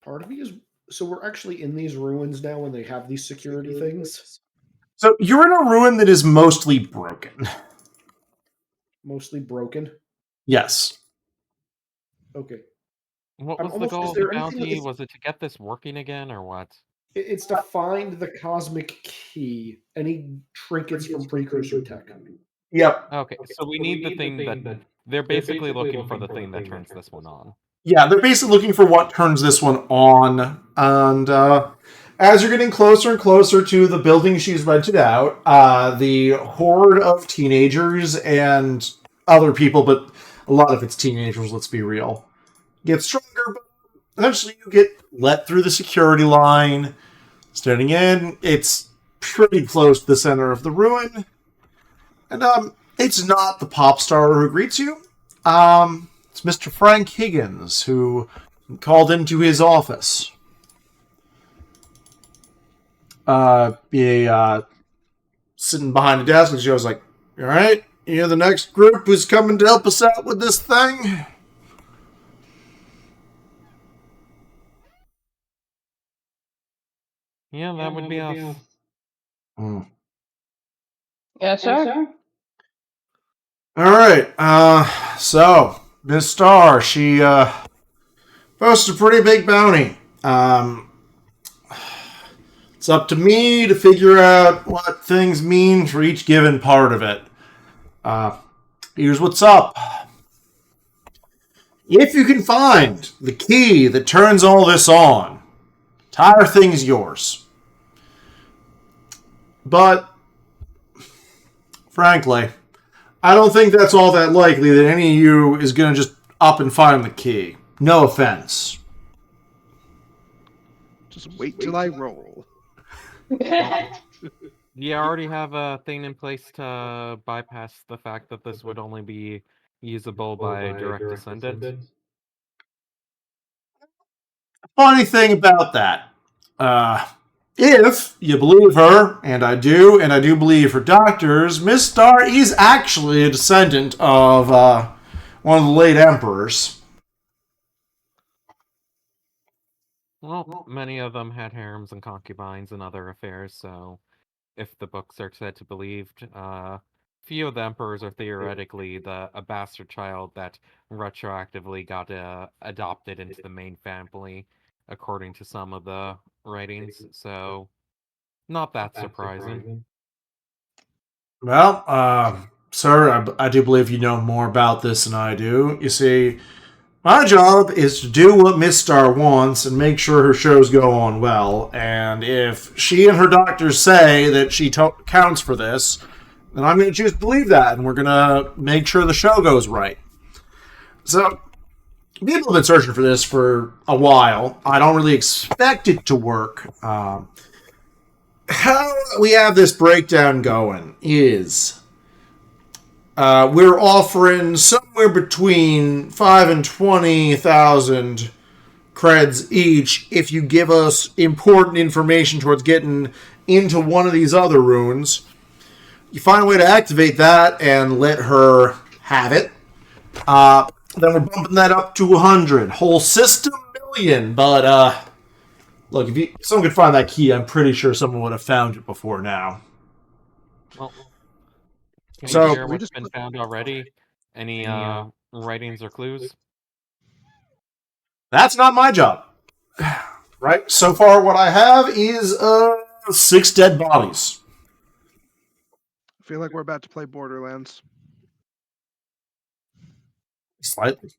Part of me is... So we're actually in these ruins now and they have these security things? So you're in a ruin that is mostly broken. Mostly broken? Yes. Okay. What I'm was the almost- goal is of the there anything bounty? that- Was it to get this working again, or what? It's to find the cosmic key, any trinkets from precursor tech. Yep. Okay, so we need the thing that they're basically looking for the thing that turns this one on. Yeah, they're basically looking for what turns this one on. And as you're getting closer and closer to the building she's rented out, the horde of teenagers and other people, but a lot of it's teenagers, let's be real, gets stronger, but eventually you get let through the security line. Standing in, it's pretty close to the center of the ruin. And it's not the pop star who greets you. It's Mr. Frank Higgins, who called into his office. Sitting behind a desk, and she was like, "All right, you're the next group who's coming to help us out with this thing." Yeah, that would be us. Yeah, sure. All right. So Miss Starr, she posted a pretty big bounty. It's up to me to figure out what things mean for each given part of it. Here's what's up. If you can find the key that turns all this on, entire thing's yours. But, frankly, I don't think that's all that likely that any of you is going to just up and find the key. No offense. Just wait till I roll. You already have a thing in place to bypass the fact that this would only be usable by direct descendant. Funny thing about that, if you believe her, and I do believe her doctors, Miss Starr is actually a descendant of one of the late emperors. Well, many of them had harems and concubines and other affairs, so if the books are said to be believed, few of the emperors are theoretically a bastard child that retroactively got adopted into the main family, according to some of the writings. So, not that surprising. Well, sir, I do believe you know more about this than I do. You see, my job is to do what Miss Starr wants and make sure her shows go on well. And if she and her doctors say that she counts for this, then I'm going to choose to believe that, and we're going to make sure the show goes right. So, people have been searching for this for a while. I don't really expect it to work. How we have this breakdown going is we're offering somewhere between 5 and 20,000 creds each if you give us important information towards getting into one of these other runes. You find a way to activate that and let her have it. Then we're bumping that up to 100. Whole system million. But, look, if someone could find that key, I'm pretty sure someone would have found it before now. Well, can So- you share what's been found already? Any writings or clues? That's not my job. Right? So far, what I have is 6 dead bodies. I feel like we're about to play Borderlands. Slightly.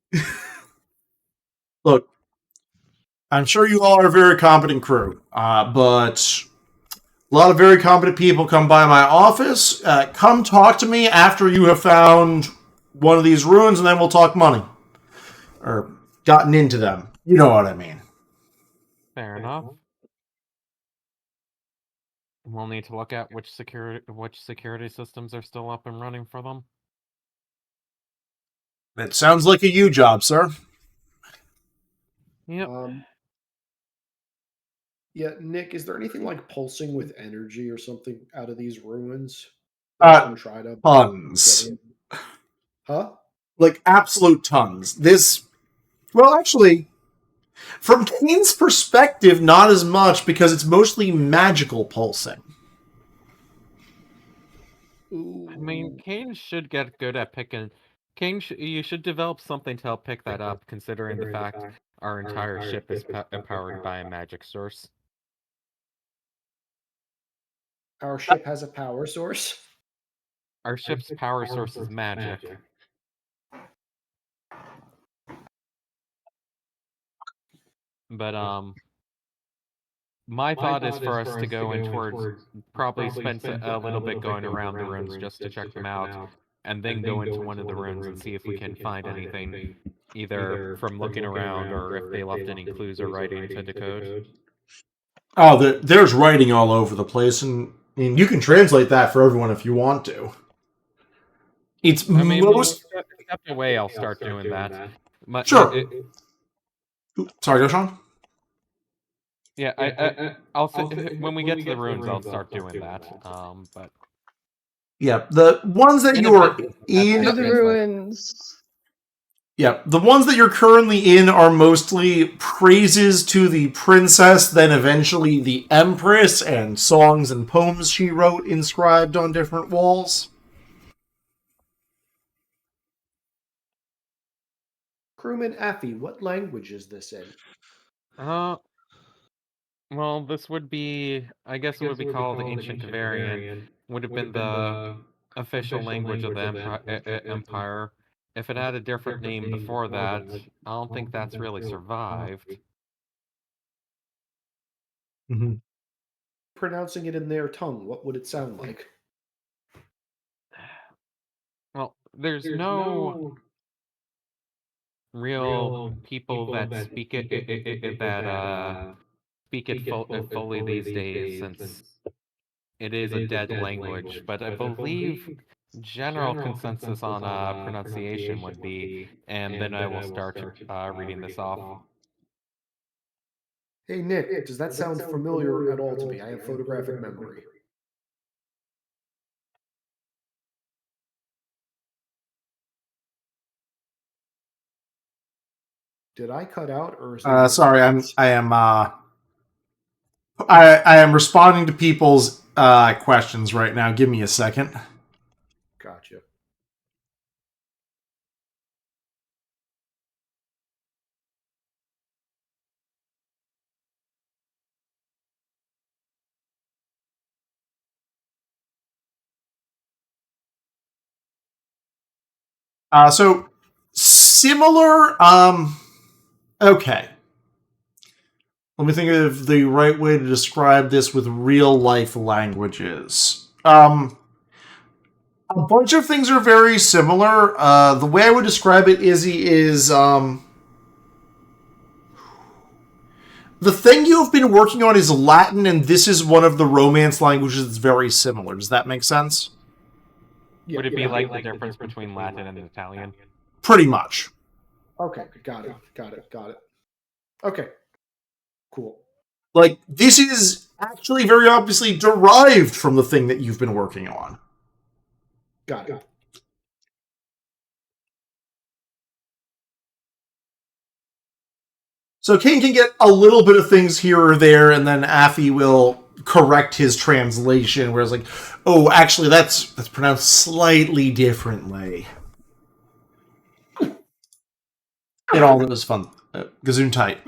Look, I'm sure you all are a very competent crew, but a lot of very competent people come by my office. Come talk to me after you have found one of these ruins, and then we'll talk money. Or gotten into them. You know what I mean. Fair enough. We'll need to look at which security systems are still up and running for them. It sounds like a you job, sir. Yep. Yeah, Nick, is there anything like pulsing with energy or something out of these ruins? Try to Tons. get in? Huh? Like, absolute tons. Well, actually, from Kane's perspective, not as much, because it's mostly magical pulsing. I mean, Kane should get good at picking. You should develop something to help pick that up, considering the fact our entire ship is powered by a magic source. Our ship has a power source. Our ship's power source is magic. But my thought is for us to go in towards probably spend a little bit going around the ruins just to check them out, and then go into one of the ruins and see if we can find anything, either from looking around or if they left any clues or writing to decode. Oh, there's writing all over the place, and I mean, you can translate that for everyone if you want to. It's I mean, most... step away, I'll start doing that. Sure. Sorry, go Sean. Yeah, I'll when we get to the ruins, I'll start doing that. But yeah, the ones that you're in To the ruins. Yeah, the ones that you're currently in are mostly praises to the princess, then eventually the empress, and songs and poems she wrote inscribed on different walls. Crewman Affy, what language is this in? Well, this would be, I guess it would be called Ancient Kavarian. Would have been the official language of the Empire. If it had a different name before that, I don't think that's really survived. Mm-hmm. Pronouncing it in their tongue, what would it sound like? Well, there's no real people that speak it fully these days, since it is a dead language. But I believe general consensus on pronunciation would be, and then I will start reading this off. Hey Nick, does that sound familiar at all to me? I have photographic memory. Did I cut out, or is there Sorry, I am responding to people's questions right now. Give me a second. Gotcha. So similar. Okay. Let me think of the right way to describe this with real life languages. A bunch of things are very similar. The way I would describe it, Izzy, is the thing you have been working on is Latin, and this is one of the Romance languages that's very similar. Does that make sense? Yeah, Would it be like the difference between Latin and Italian? Pretty much. Okay, got it. Okay, cool. Like, this is actually very obviously derived from the thing that you've been working on. Got it. So Kane can get a little bit of things here or there, and then Affy will correct his translation, where it's like, oh, actually, that's pronounced slightly differently. It all was fun. Gazoon tight.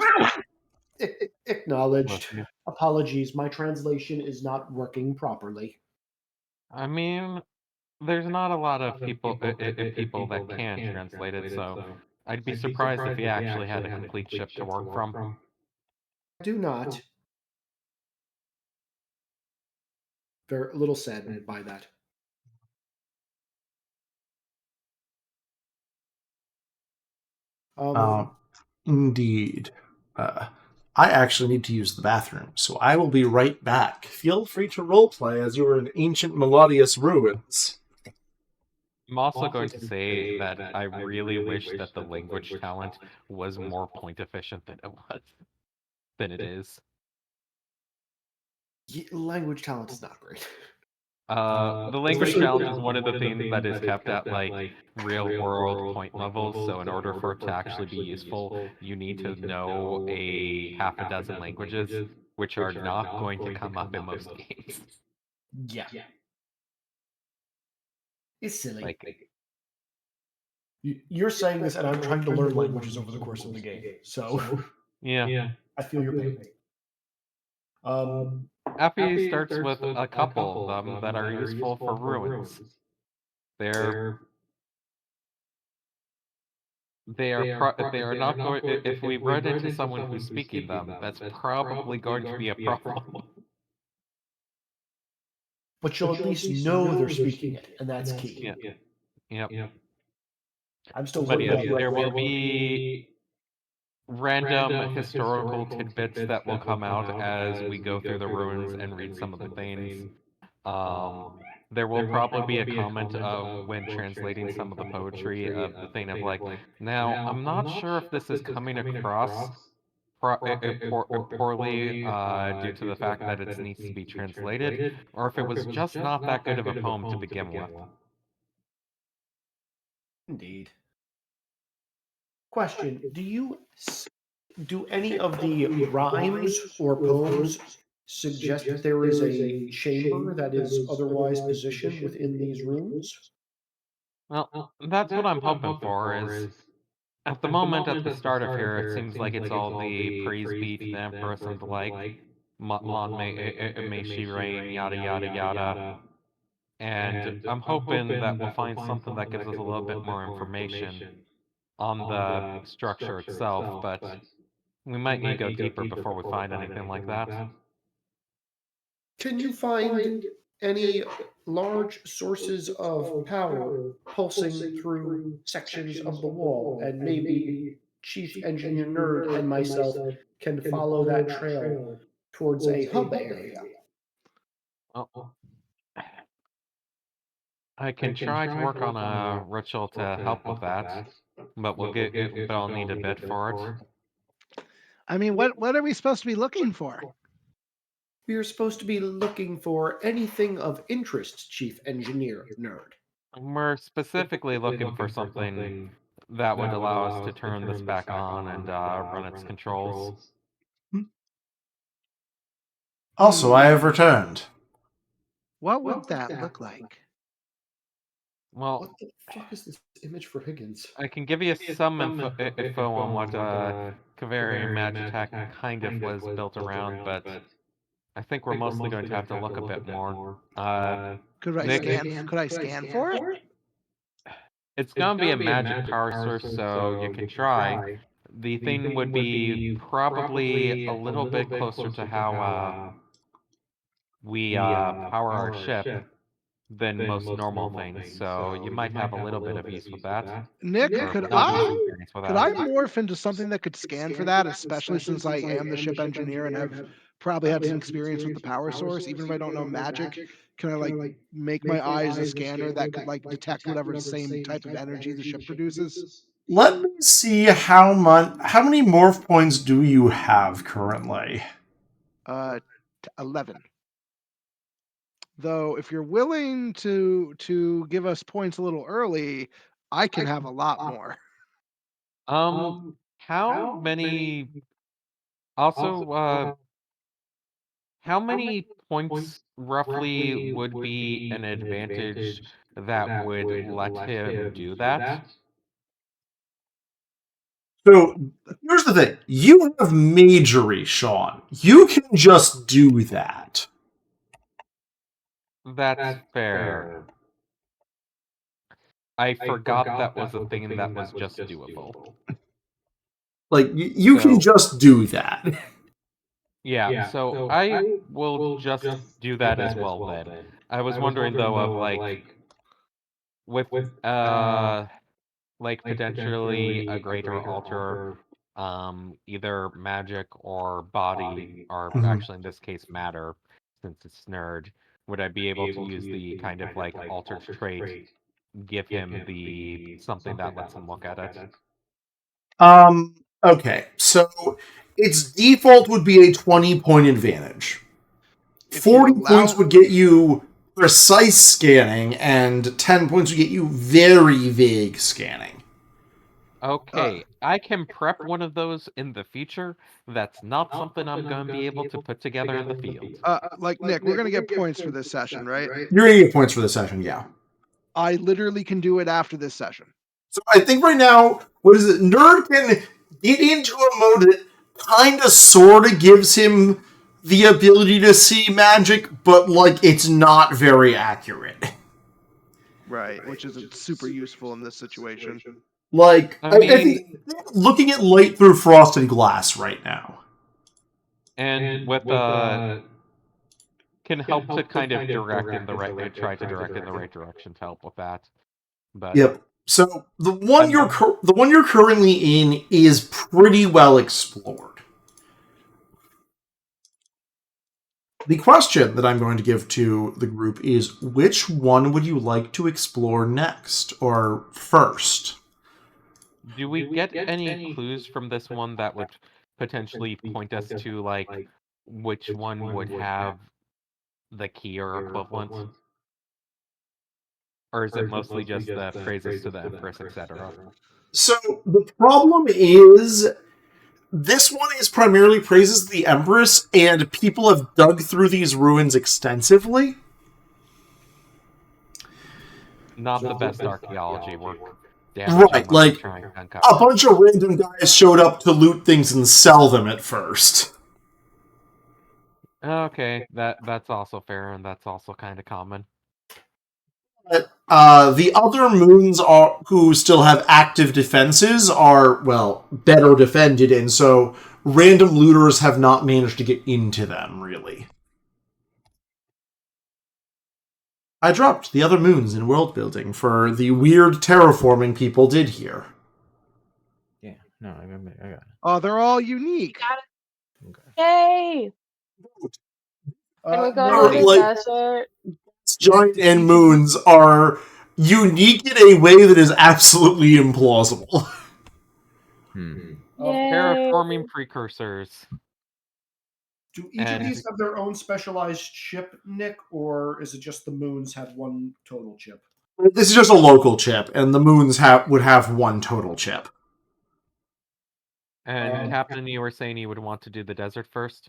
Acknowledged. Apologies, my translation is not working properly. I mean, there's not a lot of people that can translate it, so I'd be surprised if he actually had a complete ship to work from. Do not. Very a little saddened by that. Indeed. I actually need to use the bathroom, so I will be right back. Feel free to roleplay as you are in ancient melodious ruins. I'm also going to say that I really wish that the language talent was more point efficient than it is. Language talent is not great. The language challenge is one of the things that is kept at like real world point levels, so in order for it to actually be useful, you need to know a half a dozen languages, which are not going to come up in most games. Yeah. It's silly. Like, You're saying this, and I'm trying to learn languages over the course of the game. So Yeah. I feel your pain. Effie starts with a couple of them that are useful for ruins. They're they are not going. If we run into someone who's speaking them, that's probably going to be a problem. But you'll at least know they're speaking it, and that's key. Yeah. Yep. I'm still But working yes, out there will be random historical tidbits that will come out as we go through the ruins and read some of the things. There will probably be a comment of when translating some of the poetry of the thing of like, now I'm not sure if this is coming across poorly due to the fact that it needs to be translated, or if it was just not that good of a poem to begin with. Indeed. Question: do any of the rhymes or poems suggest that there is a chamber that is otherwise positioned within these rooms? Well, that's what I'm hoping for. Is at the moment, at the start of here, it seems like it's all the praise be to the Empress and the like. Long may she reign, yada yada yada. And I'm hoping that we'll find something that gives us a little bit more information on the structure itself, but we might need to go deeper before we find anything like that. Can you find any large sources of power pulsing through sections of the wall? And maybe Chief Engineer Nerd and myself can follow that trail towards a hub area. Well, I can try to work on a ritual to help with that, but but I'll need a bit for it. I mean, what are we supposed to be looking for? We are supposed to be looking for anything of interest, Chief Engineer Nerd. We're specifically looking for something that would allow us to turn this back on and run its controls. Also, I have returned. What would that look like? Well, What the fuck is this image for Higgins? I can give you some info on what Kavarian Magitech kind of was built around, but I think we're mostly going to have to look a bit more. Could I Nick, scan for it? it's gonna be a magic power source, so you can try. The thing would be probably a little bit closer to how we power our ship than most normal things, so you might have a little bit of use with that, Nick, or use experience with could that. I morph into something that could scan for that, especially since I am the ship engineer and have probably had some experience with the power source, even if I don't know magic? Can I like make my eyes a scanner that could like detect whatever same type of energy the ship produces? Let me see how many morph points do you have currently? 11. Though if you're willing to give us points a little early, I can have a lot more. How many? Also, how many points roughly would be an advantage that would let him do that? So here's the thing: you have majory, Sean. You can just do that. That's fair. I forgot that was a thing that was just doable. Like you can So, just do that. yeah, so I will just do that as well then. I was wondering though of like with uh like potentially a greater alter either magic or body, or Mhm. actually in this case matter, since it's nerd, would I be able to use the kind of like altered trait, give him the something that lets him look at it? Okay, so its default would be a 20-point advantage. If you 40 allow points would get you precise scanning, and 10 points would get you very vague scanning. Okay, I can prep one of those in the future. That's not something I'm going to be able to put together in the field. like Nick, we're gonna get points for this session, right? You're going to get points for this session, yeah. I literally can do it after this session. So I think right now, what is it? Nerd can get into a mode that kind of sort of gives him the ability to see magic, but like it's not very accurate. Right, which isn't super useful in this situation. Like I I think looking at light through frosted glass right now. and with can help to kind of direct in the right, try to direct in the right direction to help with that. But Yep. So the one I'm- you're currently in is pretty well explored. The question that I'm going to give to the group is, which one would you like to explore next or first? do we get any clues from this one that would potentially point us to like which one would have the key or equivalent? Or is it mostly just the praises to the Empress, etc.? So the problem is, this one is primarily praises the Empress, and people have dug through these ruins extensively. Not the best archaeology work. Right, like trying to uncover. a bunch of random guys showed up to loot things and sell them at first. Okay, that's also fair, and that's also kind of common. The other moons are who still have active defenses are, well, better defended, and so random looters have not managed to get into them, really. I dropped the other moons in world building for the weird terraforming people did here. Yeah, no, I got it. Oh, they're all unique. Okay. Yay! Can we go they're to the like- desert? Giant and moons are unique in a way that is absolutely implausible. Yay. Terraforming precursors. Do each of And- these have their own specialized chip, Nick, or is it just the moons have one total chip? This is just a local chip, and the moons would have one total chip. And Captain, you were saying you would want to do the desert first?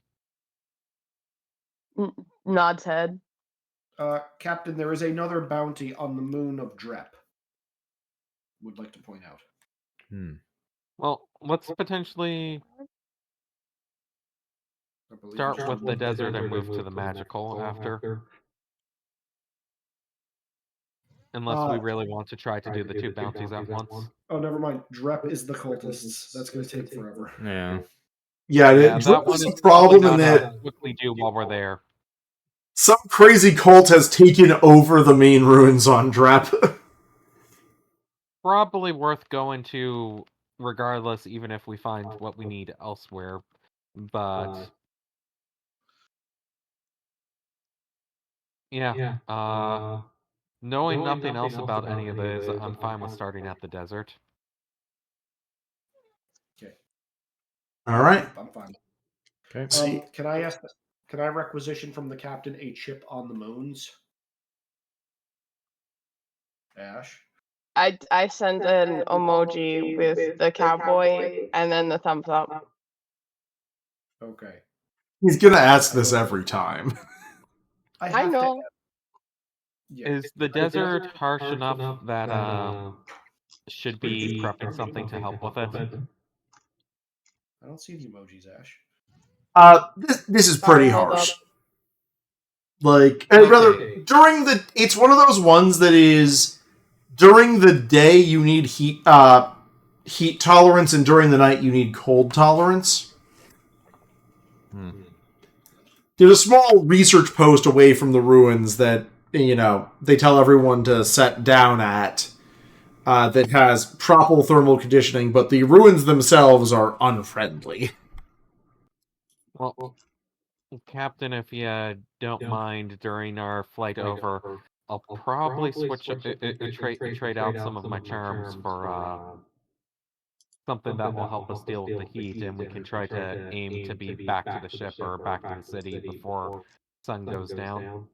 Nod's head. Captain, there is another bounty on the moon of Drep. Would like to point out. Well, let's potentially I believe start it's- with the desert and move to the magical after. Unless we really want to try to do the two bounties at once. Oh, never mind. Drep is the cultists. That's going to take forever. Yeah. Yeah, Yeah, Drip that one is is a problem probably in not that a quickly do while we're there. some crazy cult has taken over the main ruins on Drep. Probably worth going to regardless, even if we find what we need elsewhere. But yeah, knowing nothing else about any of those, I'm fine with starting at the desert. Okay. All right. I'm fine. Okay. See, Can I ask? Can I requisition from the captain a chip on the moons? Ash. I sent an emoji with the cowboy and then the thumbs up. Okay. he's gonna ask this every time. I have know. To, yeah. Is the desert harsh enough that should be prepping something to help with it? I don't see the emojis, Ash. This is pretty Hold harsh. up. Like, Okay. rather, it's one of those ones that is during the day you need heat tolerance, and during the night you need cold tolerance. There's a small research post away from the ruins that they tell everyone to set down at. That has proper thermal conditioning, but the ruins themselves are unfriendly. Well, Captain, if you don't mind, during our flight over, I'll probably switch trade out some of my charms for something that will help us deal with the heat, and we can try to aim to be back to the ship or back to the city before sun goes down.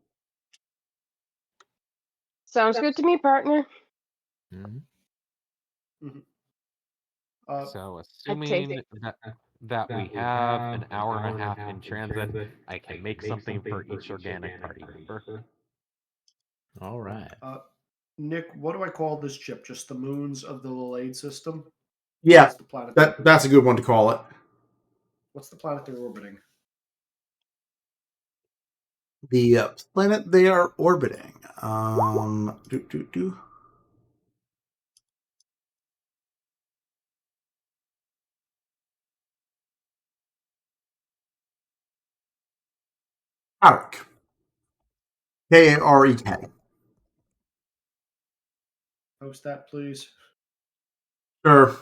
Sounds good to me, partner. So, take assuming that we have an hour and a half in transit, I can make something for each organic party member. All right. Nick, what do I call this chip? Just the moons of the Lalade system? Yeah, What's the planet? that's a good one to call it. What's the planet they're orbiting? The planet they are orbiting. Karek. Karek. Post that, please. Sure.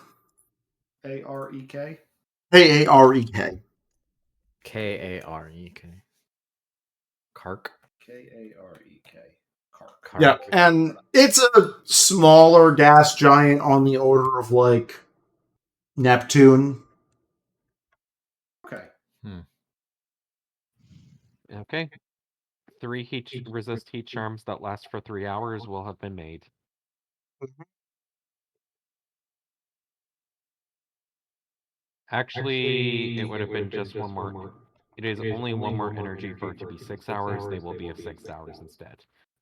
Arek. Karek. Karek. Kark. Karek. Kark. Yeah, and it's a smaller gas giant on the order of like Neptune. Okay. Okay. 3 resist heat charms that last for 3 hours will have been made. Actually, it would have been just one more. It is only one more energy for it to be 6 hours. They will be of 6 hours instead.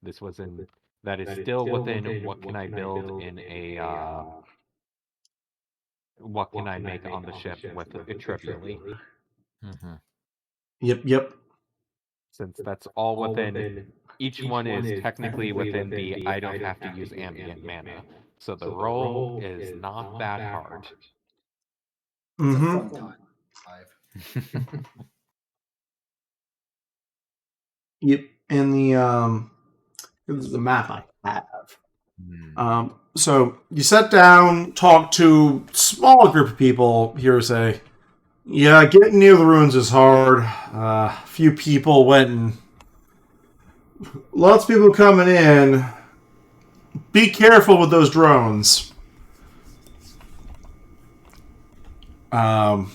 This was in. That is still within what can I build in a. What can I make on the ship with it trivially? Yep. Since that's all within. Each one is technically within the I don't have to use ambient mana. So the roll is not that hard. It's a fun time. Yep. And this is the map I have. So you sit down, talk to a small group of people. Here say, yeah, getting near the ruins is hard. A few people went and lots of people coming in. Be careful with those drones. Got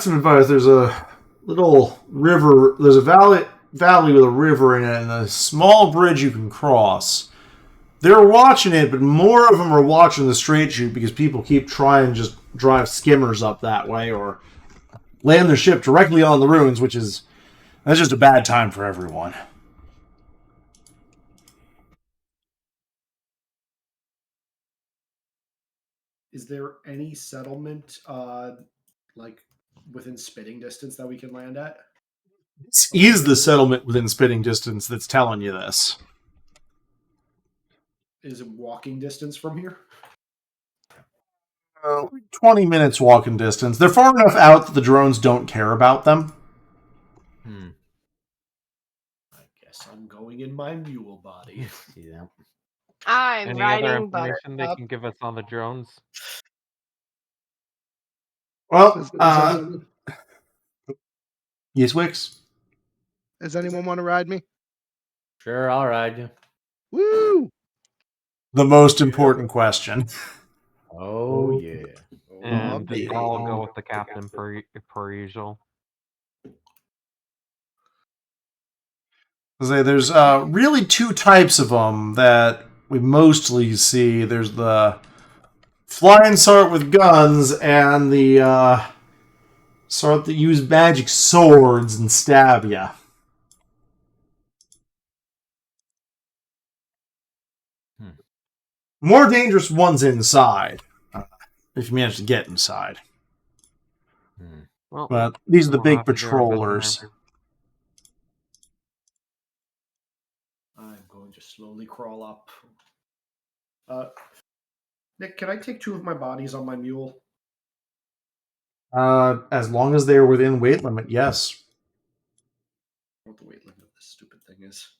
some advice. There's a little river. There's a valley with a river in it and a small bridge you can cross. They're watching it, but more of them are watching the straight shoot because people keep trying to just drive skimmers up that way or land their ship directly on the ruins, that's just a bad time for everyone. Is there any settlement, like within spitting distance that we can land at? This is the settlement within spitting distance that's telling you this. Is it walking distance from here? 20 minutes walking distance. They're far enough out that the drones don't care about them. I guess I'm going in my mule body. Yeah. I'm Any other riding information they Buttercup. can give us on the drones? Well, Does yes, Wix. anyone want to ride me? Sure, I'll ride you. Woo! The most important question. Oh yeah. And baby. I'll go with the captain per usual. There's really two types of them that we mostly see. There's the flying sort with guns and the sort that use magic swords and stab ya. More dangerous ones inside, if you manage to get inside. Well, But these are the we'll big have to do our best patrollers. there. I'm going to slowly crawl up. Nick, can I take 2 of my bodies on my mule? As long as they're within weight limit, yes. What the weight limit of this stupid thing is.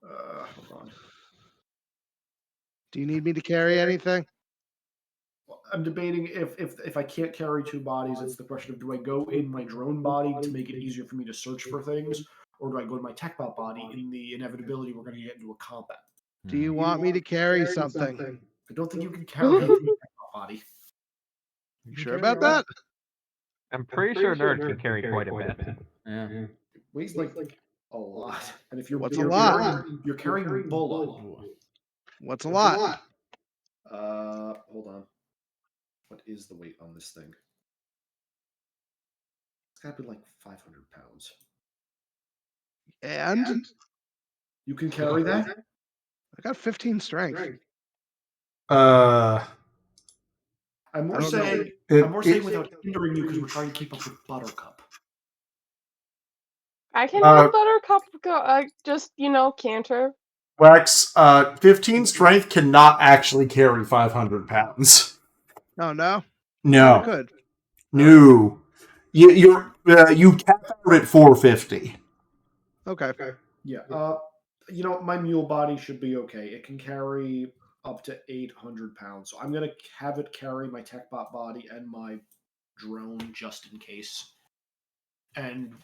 Hold on. Do you need me to carry anything? I'm debating if I can't carry 2 bodies, it's the question of do I go in my drone body to make it easier for me to search for things, or do I go in my tech bot body in the inevitability we're going to get into a combat? Do you want me to carry something? I don't think you can carry a tech bot body. You sure about that? I'm pretty sure Nerd can carry quite a bit. Yeah. It weighs like a lot, and if you're What's you're a lot? you're carrying Bulla. What's a lot? Hold on. What is the weight on this thing? It's got to be like 500 pounds. And You can carry that? I got 15 strength. Uh, I'm more I don't know. saying it- I'm more it- saying without hindering you because we're trying to keep up with Buttercup. I can Uh, have Buttercup go, just, canter. Wax, 15 strength cannot actually carry 500 pounds. Oh, no? No. It could. No. You cap out at 450. Okay. Yeah. My mule body should be okay. It can carry up to 800 pounds. So I'm gonna have it carry my TechBot body and my drone just in case, and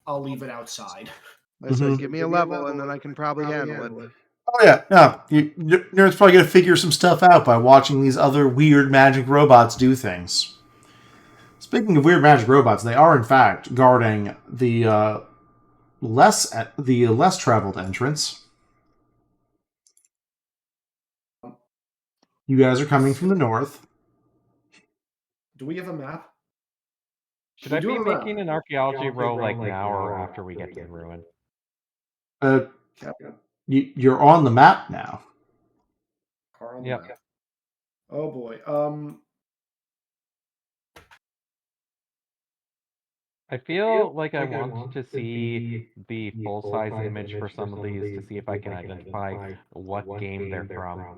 I'll leave it outside. I said, give me a level, and then I can probably handle it. Oh yeah, no. Nerds probably gonna figure some stuff out by watching these other weird magic robots do things. Speaking of weird magic robots, they are in fact guarding the less traveled entrance. You guys are coming from the north. Do we have a map? Should We I do be have a map. making an archaeology roll like now or after we get to the ruin? You're on the map now. Car on the Yep. map. Oh boy. I feel like I want to see the full-size image for some of these to see if I can identify what game they're from.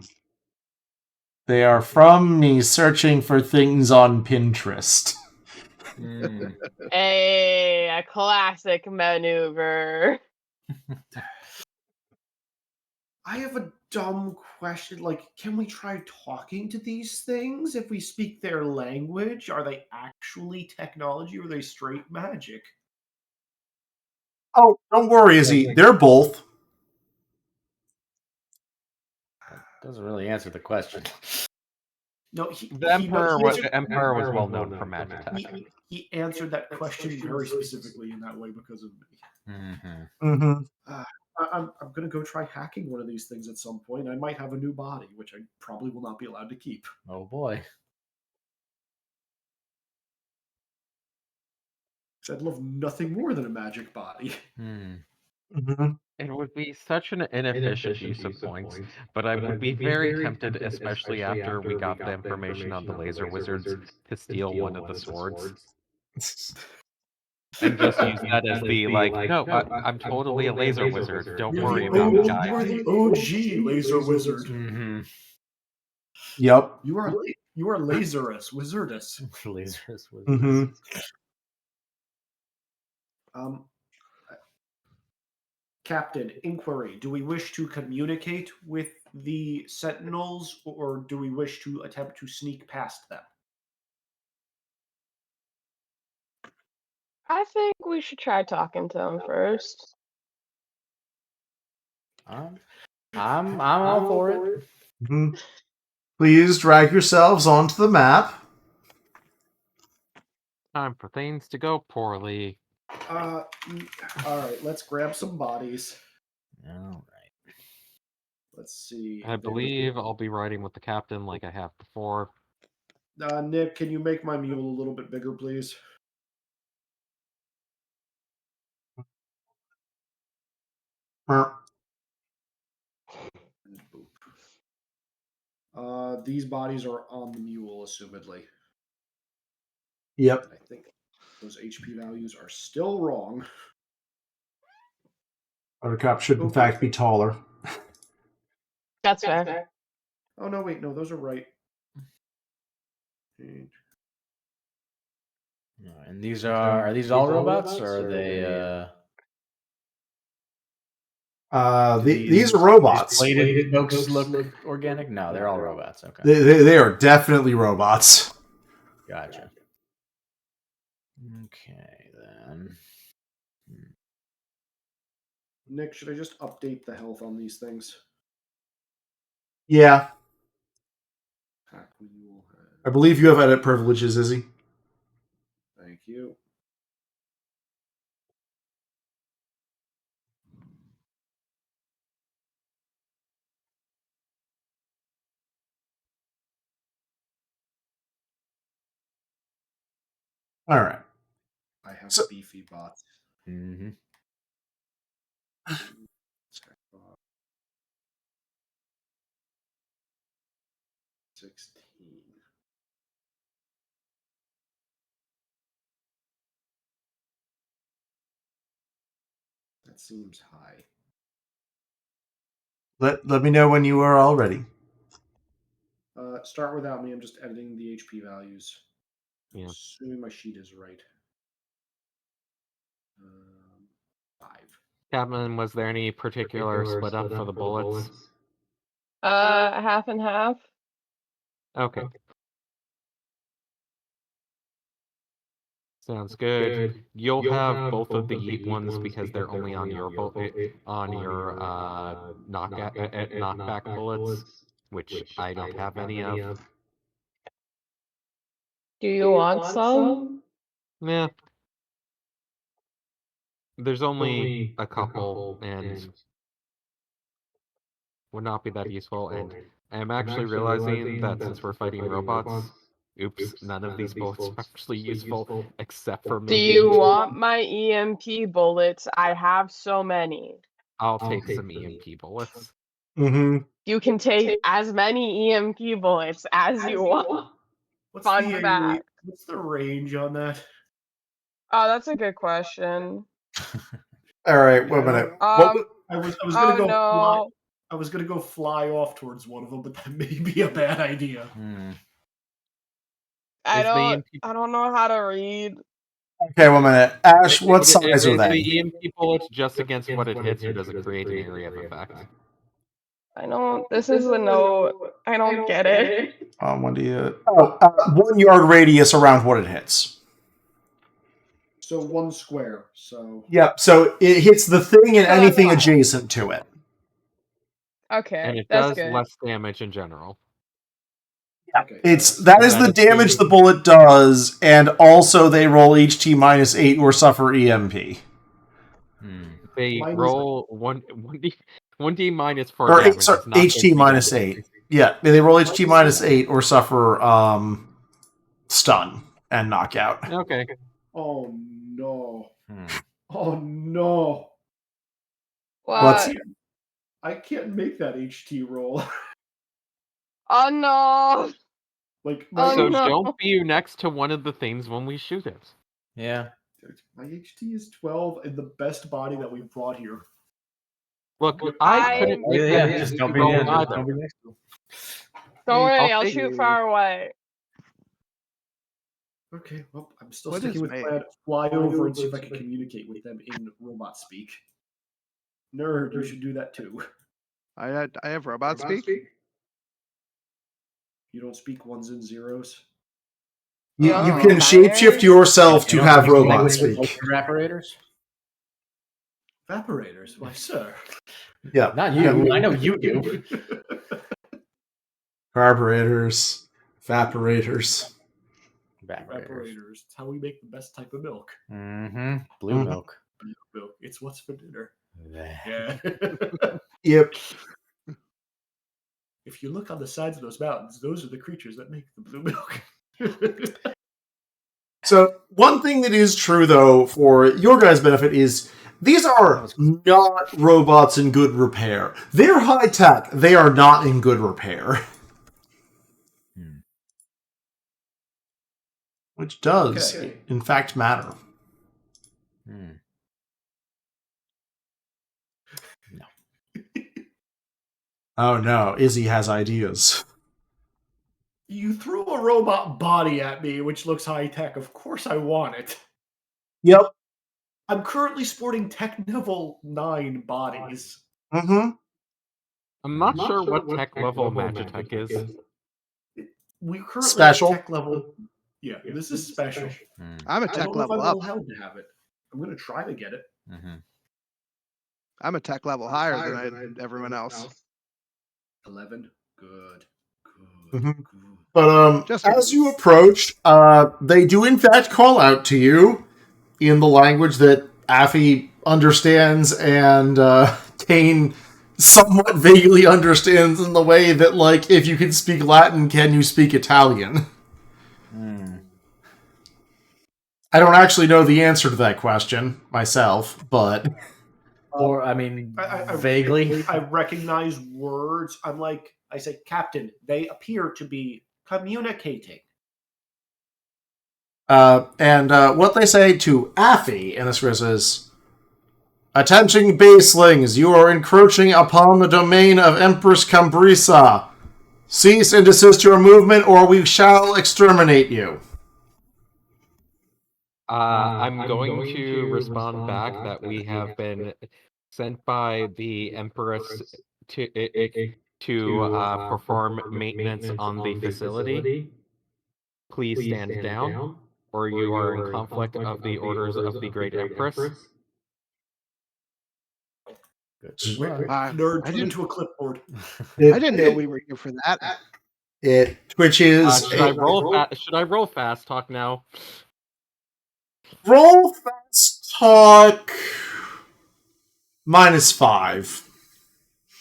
They are from me searching for things on Pinterest. Hey, a classic maneuver. I have a dumb question. Like, can we try talking to these things if we speak their language? Are they actually technology or are they straight magic? Oh, don't worry, Izzy. They're both. Doesn't really answer the question. No, The Emperor was well known for magic attack. he answered that question very specifically in that way because of me. Mm-hmm. I'm going to go try hacking one of these things at some point. I might have a new body, which I probably will not be allowed to keep. Oh boy. I'd love nothing more than a magic body. Mm-hmm. It would be such an inefficient use of points, but I would be very tempted, especially after we got the information on the laser wizards, to steal one of the swords. And just use that as the, no, I'm totally a laser wizard. Don't worry about me, guys. You are the OG laser wizard. Yep. You are Lazarus, Wizardus. Lasers. Mm-hmm. Captain, inquiry. Do we wish to communicate with the Sentinels, or do we wish to attempt to sneak past them? I think we should try talking to them first. I'm all for it. Mm-hmm. Please drag yourselves onto the map. Time for things to go poorly. All right, let's grab some bodies. All right. Let's see. I believe I'll be riding with the captain like I have before. Nick, can you make my mule a little bit bigger, please? These bodies are on the mule, assumedly. Yep. I think those HP values are still wrong. Buttercup should, in fact, be taller. That's fair. Oh, no, wait. No, those are right. And these are these all robots, or are they? These are robots. These bladed folks look organic. No, they're all robots. Okay. They are definitely robots. Gotcha. Okay, then. Nick, should I just update the health on these things? Yeah. Hack mule. I believe you have edit privileges, Izzy. Thank you. All right. I have So- beefy bots. 16. That seems high. Let me know when you are all ready. Start without me. I'm just editing the HP values. Yeah. Assuming my sheet is right. 5. Captain, was there any particular split up for the bullets? Half and half. Okay. Sounds good. You'll have both of the yeet ones because they're only on your knockback bullets, which I don't have any of. Do you want some? Yeah. There's only a couple and would not be that useful, and I'm actually realizing that since we're fighting robots, oops, none of these bullets are actually useful except for Do maybe. you want my EMP bullets? I have so many. I'll take some EMP bullets. Mm-hmm. You can take as many EMP bullets as you want. Fun fact. What's the range on that? Oh, that's a good question. All right, wait a minute. I was gonna Oh go fly. no. I was gonna go fly off towards one of them, but that may be a bad idea. I Is the don't EMP I don't know how to read. Okay, 1 minute. Ash, what size are Is they? the EMP bullets just against what it hits, or does it create an area of effect? I don't this is the note. I don't get it. When do you? 1 yard radius around what it hits. So 1 square. So Yep. So it hits the thing and So that's anything fine. adjacent to it. Okay, And it that's does good. less damage in general. okay. That is the damage the bullet does, and also they roll HT -8 or suffer EMP. They Minus- roll 1d minus 4 Or damage. sorry, It's not HT against -8. Yeah, they roll HT -8 or suffer stun and knockout. Okay. Oh no! Oh no! What's I can't make that HT roll. Oh no. Like Oh So no. don't be next to one of the things when we shoot it. Yeah. my HT is 12 in the best body that we've brought here. Look, I couldn't make Yeah, that just HT don't be roll near. Just either. don't be next to him. Don't worry, I'll take- shoot far away. Okay, well, I'm still What sticking is with made? plan. Fly over and see if I can communicate with them in robot speak. Nerd, you should do that too. I have robot speak. You don't speak ones and zeros. You Oh. can shapeshift yourself to have robot speak. Evaporators? Evaporators? Why, sir. Yeah, Not you. I know you do. Carburetors, evaporators. Evaporators. It's how we make the best type of milk. Mm-hmm. Blue milk. Blue milk. It's what's for dinner. Yeah. Yep. If you look on the sides of those mountains, those are the creatures that make the blue milk. So one thing that is true, though, for your guys' benefit is these are not robots in good repair. They're high tech. They are not in good repair. Which does, in fact, matter. Oh no, Izzy has ideas. You threw a robot body at me, which looks high tech. Of course I want it. Yep. I'm currently sporting tech level 9 bodies. Mm-hmm. I'm not sure what tech level Magitech is. We currently Special. Tech level. Yeah, this is special. I'm a I tech don't know if level I'm up. allowed to have it. I'm going to try to get it. I'm a tech level higher than everyone else. 11. Good. Mhm. Good. But Just as you approach, they do in fact call out to you in the language that Affy understands and Kane somewhat vaguely understands in the way that, like, if you can speak Latin, can you speak Italian? I don't actually know the answer to that question myself, but... Or, I mean, I vaguely. I recognize words. I'm like, I say, Captain, they appear to be communicating. And what they say to Affy in this verse is, "Attention baselings, you are encroaching upon the domain of Empress Cambrisa. Cease and desist your movement, or we shall exterminate you." I'm going to respond back that we have been sent by the Empress to perform maintenance on the facility. Please stand down, or you are in conflict of the orders of the Great Empress. Nerd, put into a clipboard. I didn't know we were here for that. It twitches. Should I roll fast talk now? Roll fast talk -5.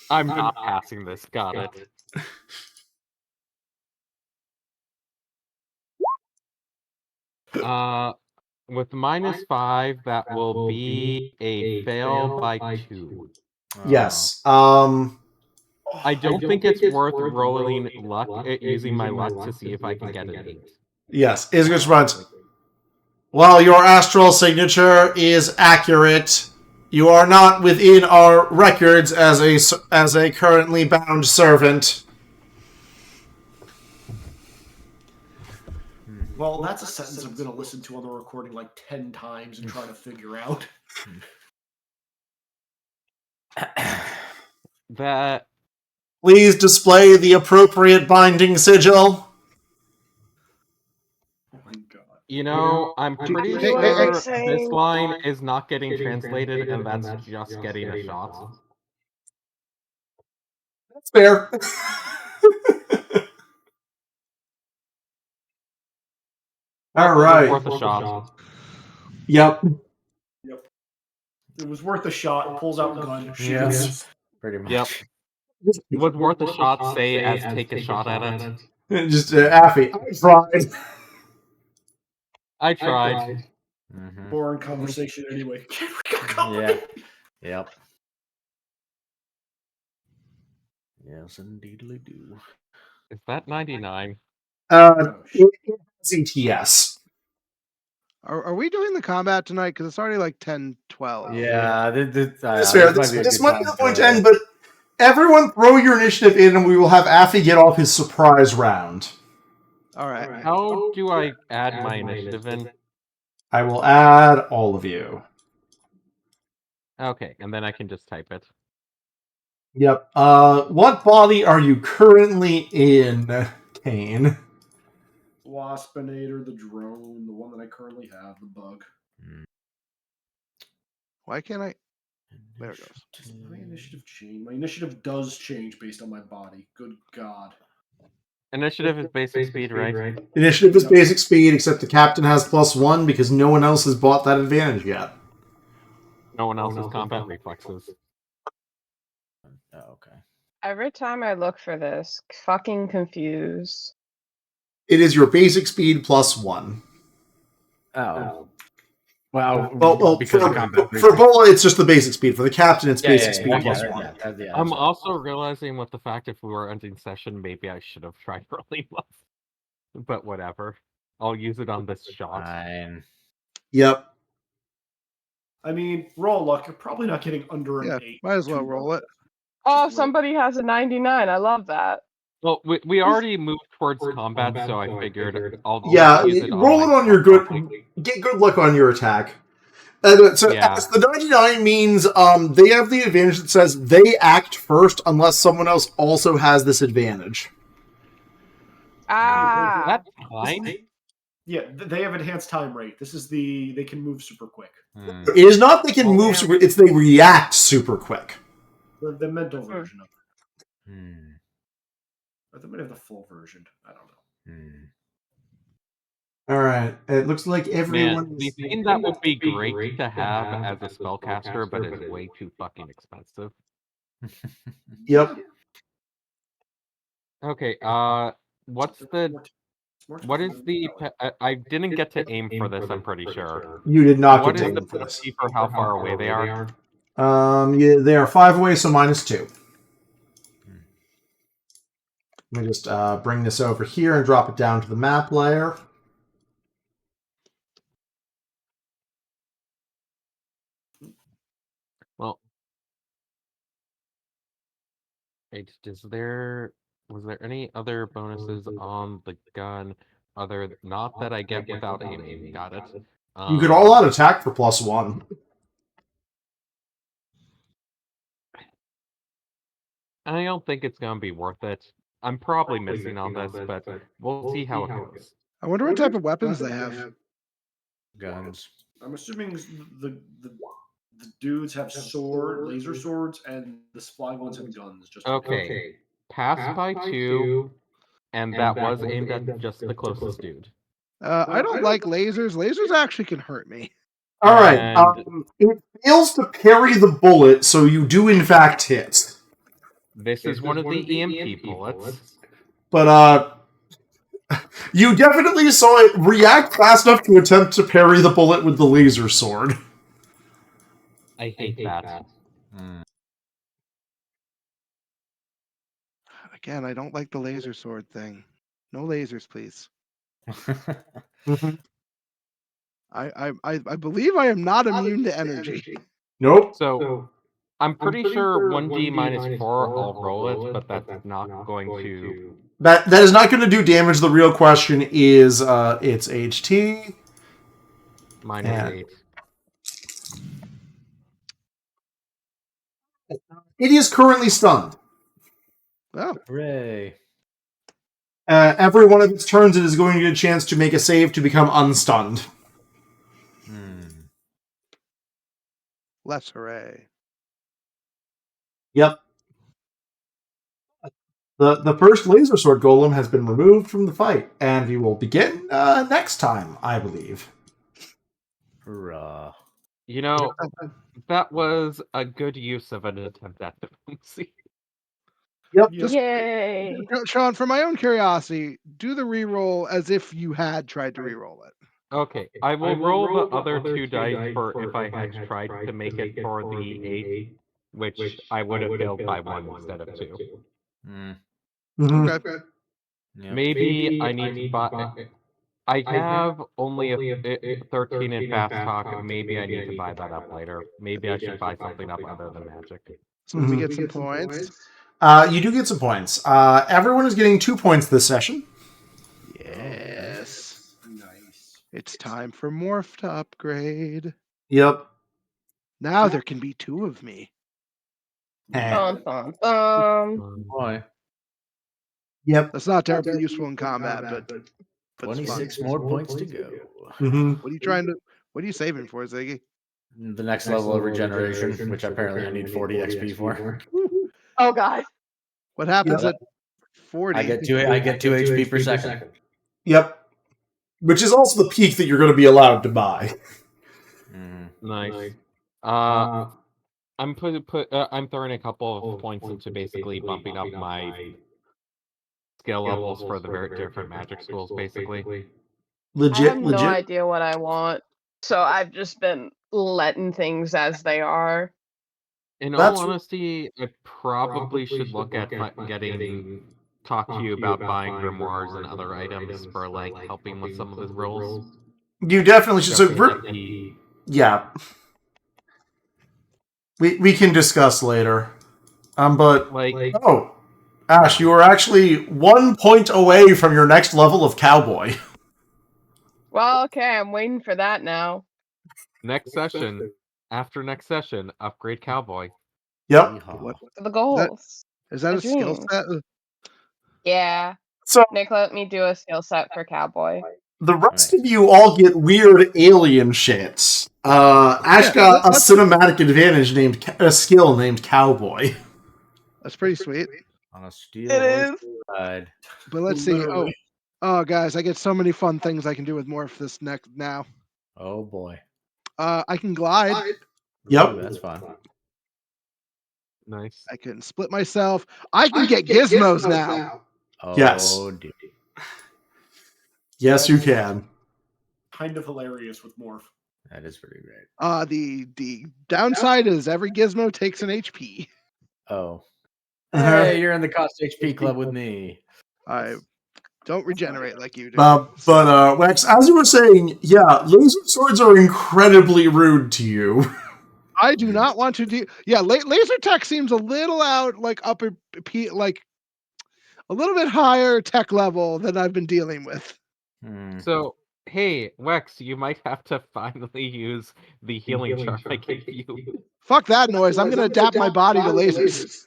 I'm not passing this. Got it. With -5, that will be a fail by 2. Yes. I don't think it's worth rolling luck using my luck to see if I can get an 8. Yes. Is a good response. While your astral signature is accurate, you are not within our records as a currently bound servant. Well, that's a sentence I'm going to listen to on the recording like 10 times and try to figure out. That. Please display the appropriate binding sigil. Oh my god. You know, I'm pretty Hey, sure hey, this line is not getting translated, and that's just getting a shot. That's fair. All right. Worth a shot. Yep. It was worth a shot. Pulls out the gun. Shoots. Yes. Pretty much. Yep. Was worth a shot, say as take a shot at it. Just Affy. I tried. I tried. Boring conversation anyway. Yeah. Yep. Yes, indeedly do. Is that 99? It has ETS. Are we doing the combat tonight? Because it's already like 10:12. Yeah, That's fair. This might be the point to end, but everyone throw your initiative in and we will have Affy get off his surprise round. All right. How do I add my initiative in? I will add all of you. Okay, and then I can just type it. Yep. What body are you currently in, Kane? Waspinator, the drone, the one that I currently have, the bug. Why can't I? There it goes. Does my initiative change? My initiative does change based on my body. Good God. Initiative is basic speed, right? Initiative is basic speed, except the captain has +1 because no one else has bought that advantage yet. No one else has combat reflexes. Oh, okay. Every time I look for this, fucking confused. It is your basic speed +1. Oh. Well, Well, because of combat. for Bola, it's just the basic speed. For the captain, it's basic speed +1. I'm also realizing with the fact if we were ending session, maybe I should have tried rolling less. But whatever. I'll use it on this shot. Fine. Yep. I mean, roll luck. You're probably not getting under an 8. Might as well roll it. Oh, somebody has a 99. I love that. Well, we already moved towards combat, so I figured I'll use it roll it on your good. Get good luck on your attack. So as the 99 means they have the advantage that says they act first unless someone else also has this advantage. Ah. That's fine. Yeah, they have enhanced time rate. This is they can move super quick. It is not they can move super. It's they react super quick. The mental version of it. Or they might have the full version. I don't know. All right. It looks like everyone. Man, the thing that would be great to have as a spellcaster, but is way too fucking expensive. Yep. Okay. What is the? I didn't get to aim for this. I'm pretty sure. You did not What get to is the aim for this. penalty for how far away they are? Yeah, they are 5 away, so -2. Let me just bring this over here and drop it down to the map layer. Well, wait, was there any other bonuses on the gun other not that I get without aiming? Got it. You could all out attack for +1. I don't think it's gonna be worth it. I'm probably missing on this, but we'll see how it goes. I wonder what type of weapons they have. Guns. I'm assuming the dudes have laser swords, and the flying ones have guns. Just Okay. Pass by 2, and that was aimed at just the closest dude. I don't like lasers. Lasers actually can hurt me. All right. And It fails to parry the bullet, so you do in fact hit. this is one of the EMP bullets. But you definitely saw it react fast enough to attempt to parry the bullet with the laser sword. I hate that. Again, I don't like the laser sword thing. No lasers, please. I believe I am not immune to energy. Nope. So I'm pretty sure 1d -4 I'll roll it, but that's not going to. That is not going to do damage. The real question is its HT. -8. It is currently stunned. Oh, Hooray. Every one of its turns, it is going to get a chance to make a save to become unstunned. less hooray. Yep. The first laser sword golem has been removed from the fight, and we will begin next time, I believe. Hurrah. You know, that was a good use of an attempt at diplomacy. Yep. Yay! Sean, for my own curiosity, do the reroll as if you had tried to reroll it. Okay, I will roll the other 2 dice for if I had tried to make it for the 8, which I would have failed by 1 instead of 2. Mm-hmm. Okay. Yep. Maybe I need to buy. I have only a 13 in fast talk. Maybe I need to buy that up later. Maybe I should buy something up other than magic. So we get some points. You do get some points. Everyone is getting 2 points this session. Yes. Nice. It's time for Morph to upgrade. Yep. Now there can be 2 of me. Bum, bum, bum. Boy. Yep. That's not terribly useful in combat, but it's fun. 26 more points to go. Mm-hmm. What are you saving for, Ziggy? The next level of regeneration, which apparently I need 40 XP for. Oh god. What happens Yep. at 40? I get 2 HP per second. Yep. Which is also the peak that you're going to be allowed to buy. Nice. I'm I'm throwing a couple of points into basically bumping up my skill levels for the very different magic schools, basically. I have no idea what I want, so I've just been letting things as they are. In all honesty, I probably should look at talk to you about buying grimoires and other items for like helping with some of the rolls. You definitely should. So, yeah, we can discuss later. But like, Ash, you are actually 1 point away from your next level of cowboy. Well, okay, I'm waiting for that now. Next session, after next session, upgrade cowboy. Yep. What The goals. is that The a skill dreams. set? Yeah. So Nick, let me do a skill set for cowboy. the rest of you all get weird alien shit. Ash got a cinematic advantage a skill named cowboy. That's pretty sweet. On a steel It horse is. ride. But let's see. Oh, guys, I get so many fun things I can do with Morph this now. Oh boy. I can glide. Yep. Ooh, that's fun. Nice. I can split myself. I can get gizmos now. Oh, Yes. dude. Yes, you can. Kind of hilarious with Morph. That is pretty great. The downside is every gizmo takes an HP. Oh. Hey, you're in the cost HP club with me. I don't regenerate like you do. But Wex, as you were saying, yeah, laser swords are incredibly rude to you. I do not want to do. Yeah, laser tech seems a little out, like like a little bit higher tech level than I've been dealing with. So, hey, Wex, you might have to finally use the healing charm I gave you. Fuck that noise. I'm going to adapt my body to lasers.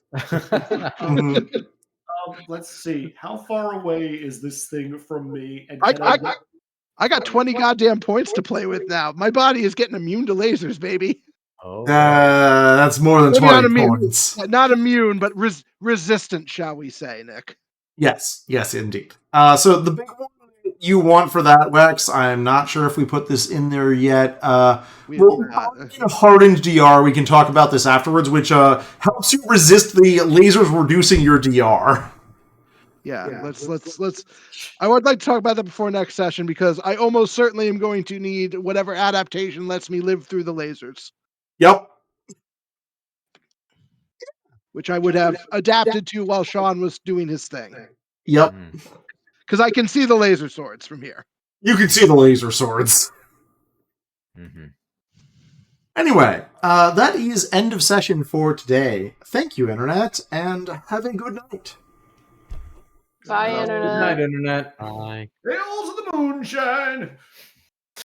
Let's see. How far away is this thing from me? And I got 20 goddamn points to play with now. My body is getting immune to lasers, baby. Oh, that's more than Maybe 20 immune. points. Not immune, but resistant, shall we say, Nick? Yes, indeed. So the big one you want for that, Wex, I'm not sure if we put this in there yet. Well, in a hardened DR, we can talk about this afterwards, which helps you resist the lasers reducing your DR. Yeah, let's. I would like to talk about that before next session because I almost certainly am going to need whatever adaptation lets me live through the lasers. Yep. Which I would have adapted to while Sean was doing his thing. Yep. Because I can see the laser swords from here. You can see the laser swords. Anyway, that is end of session for today. Thank you, Internet, and have a good night. Bye, Internet. Good night, Internet. Bye. Hail to the moonshine!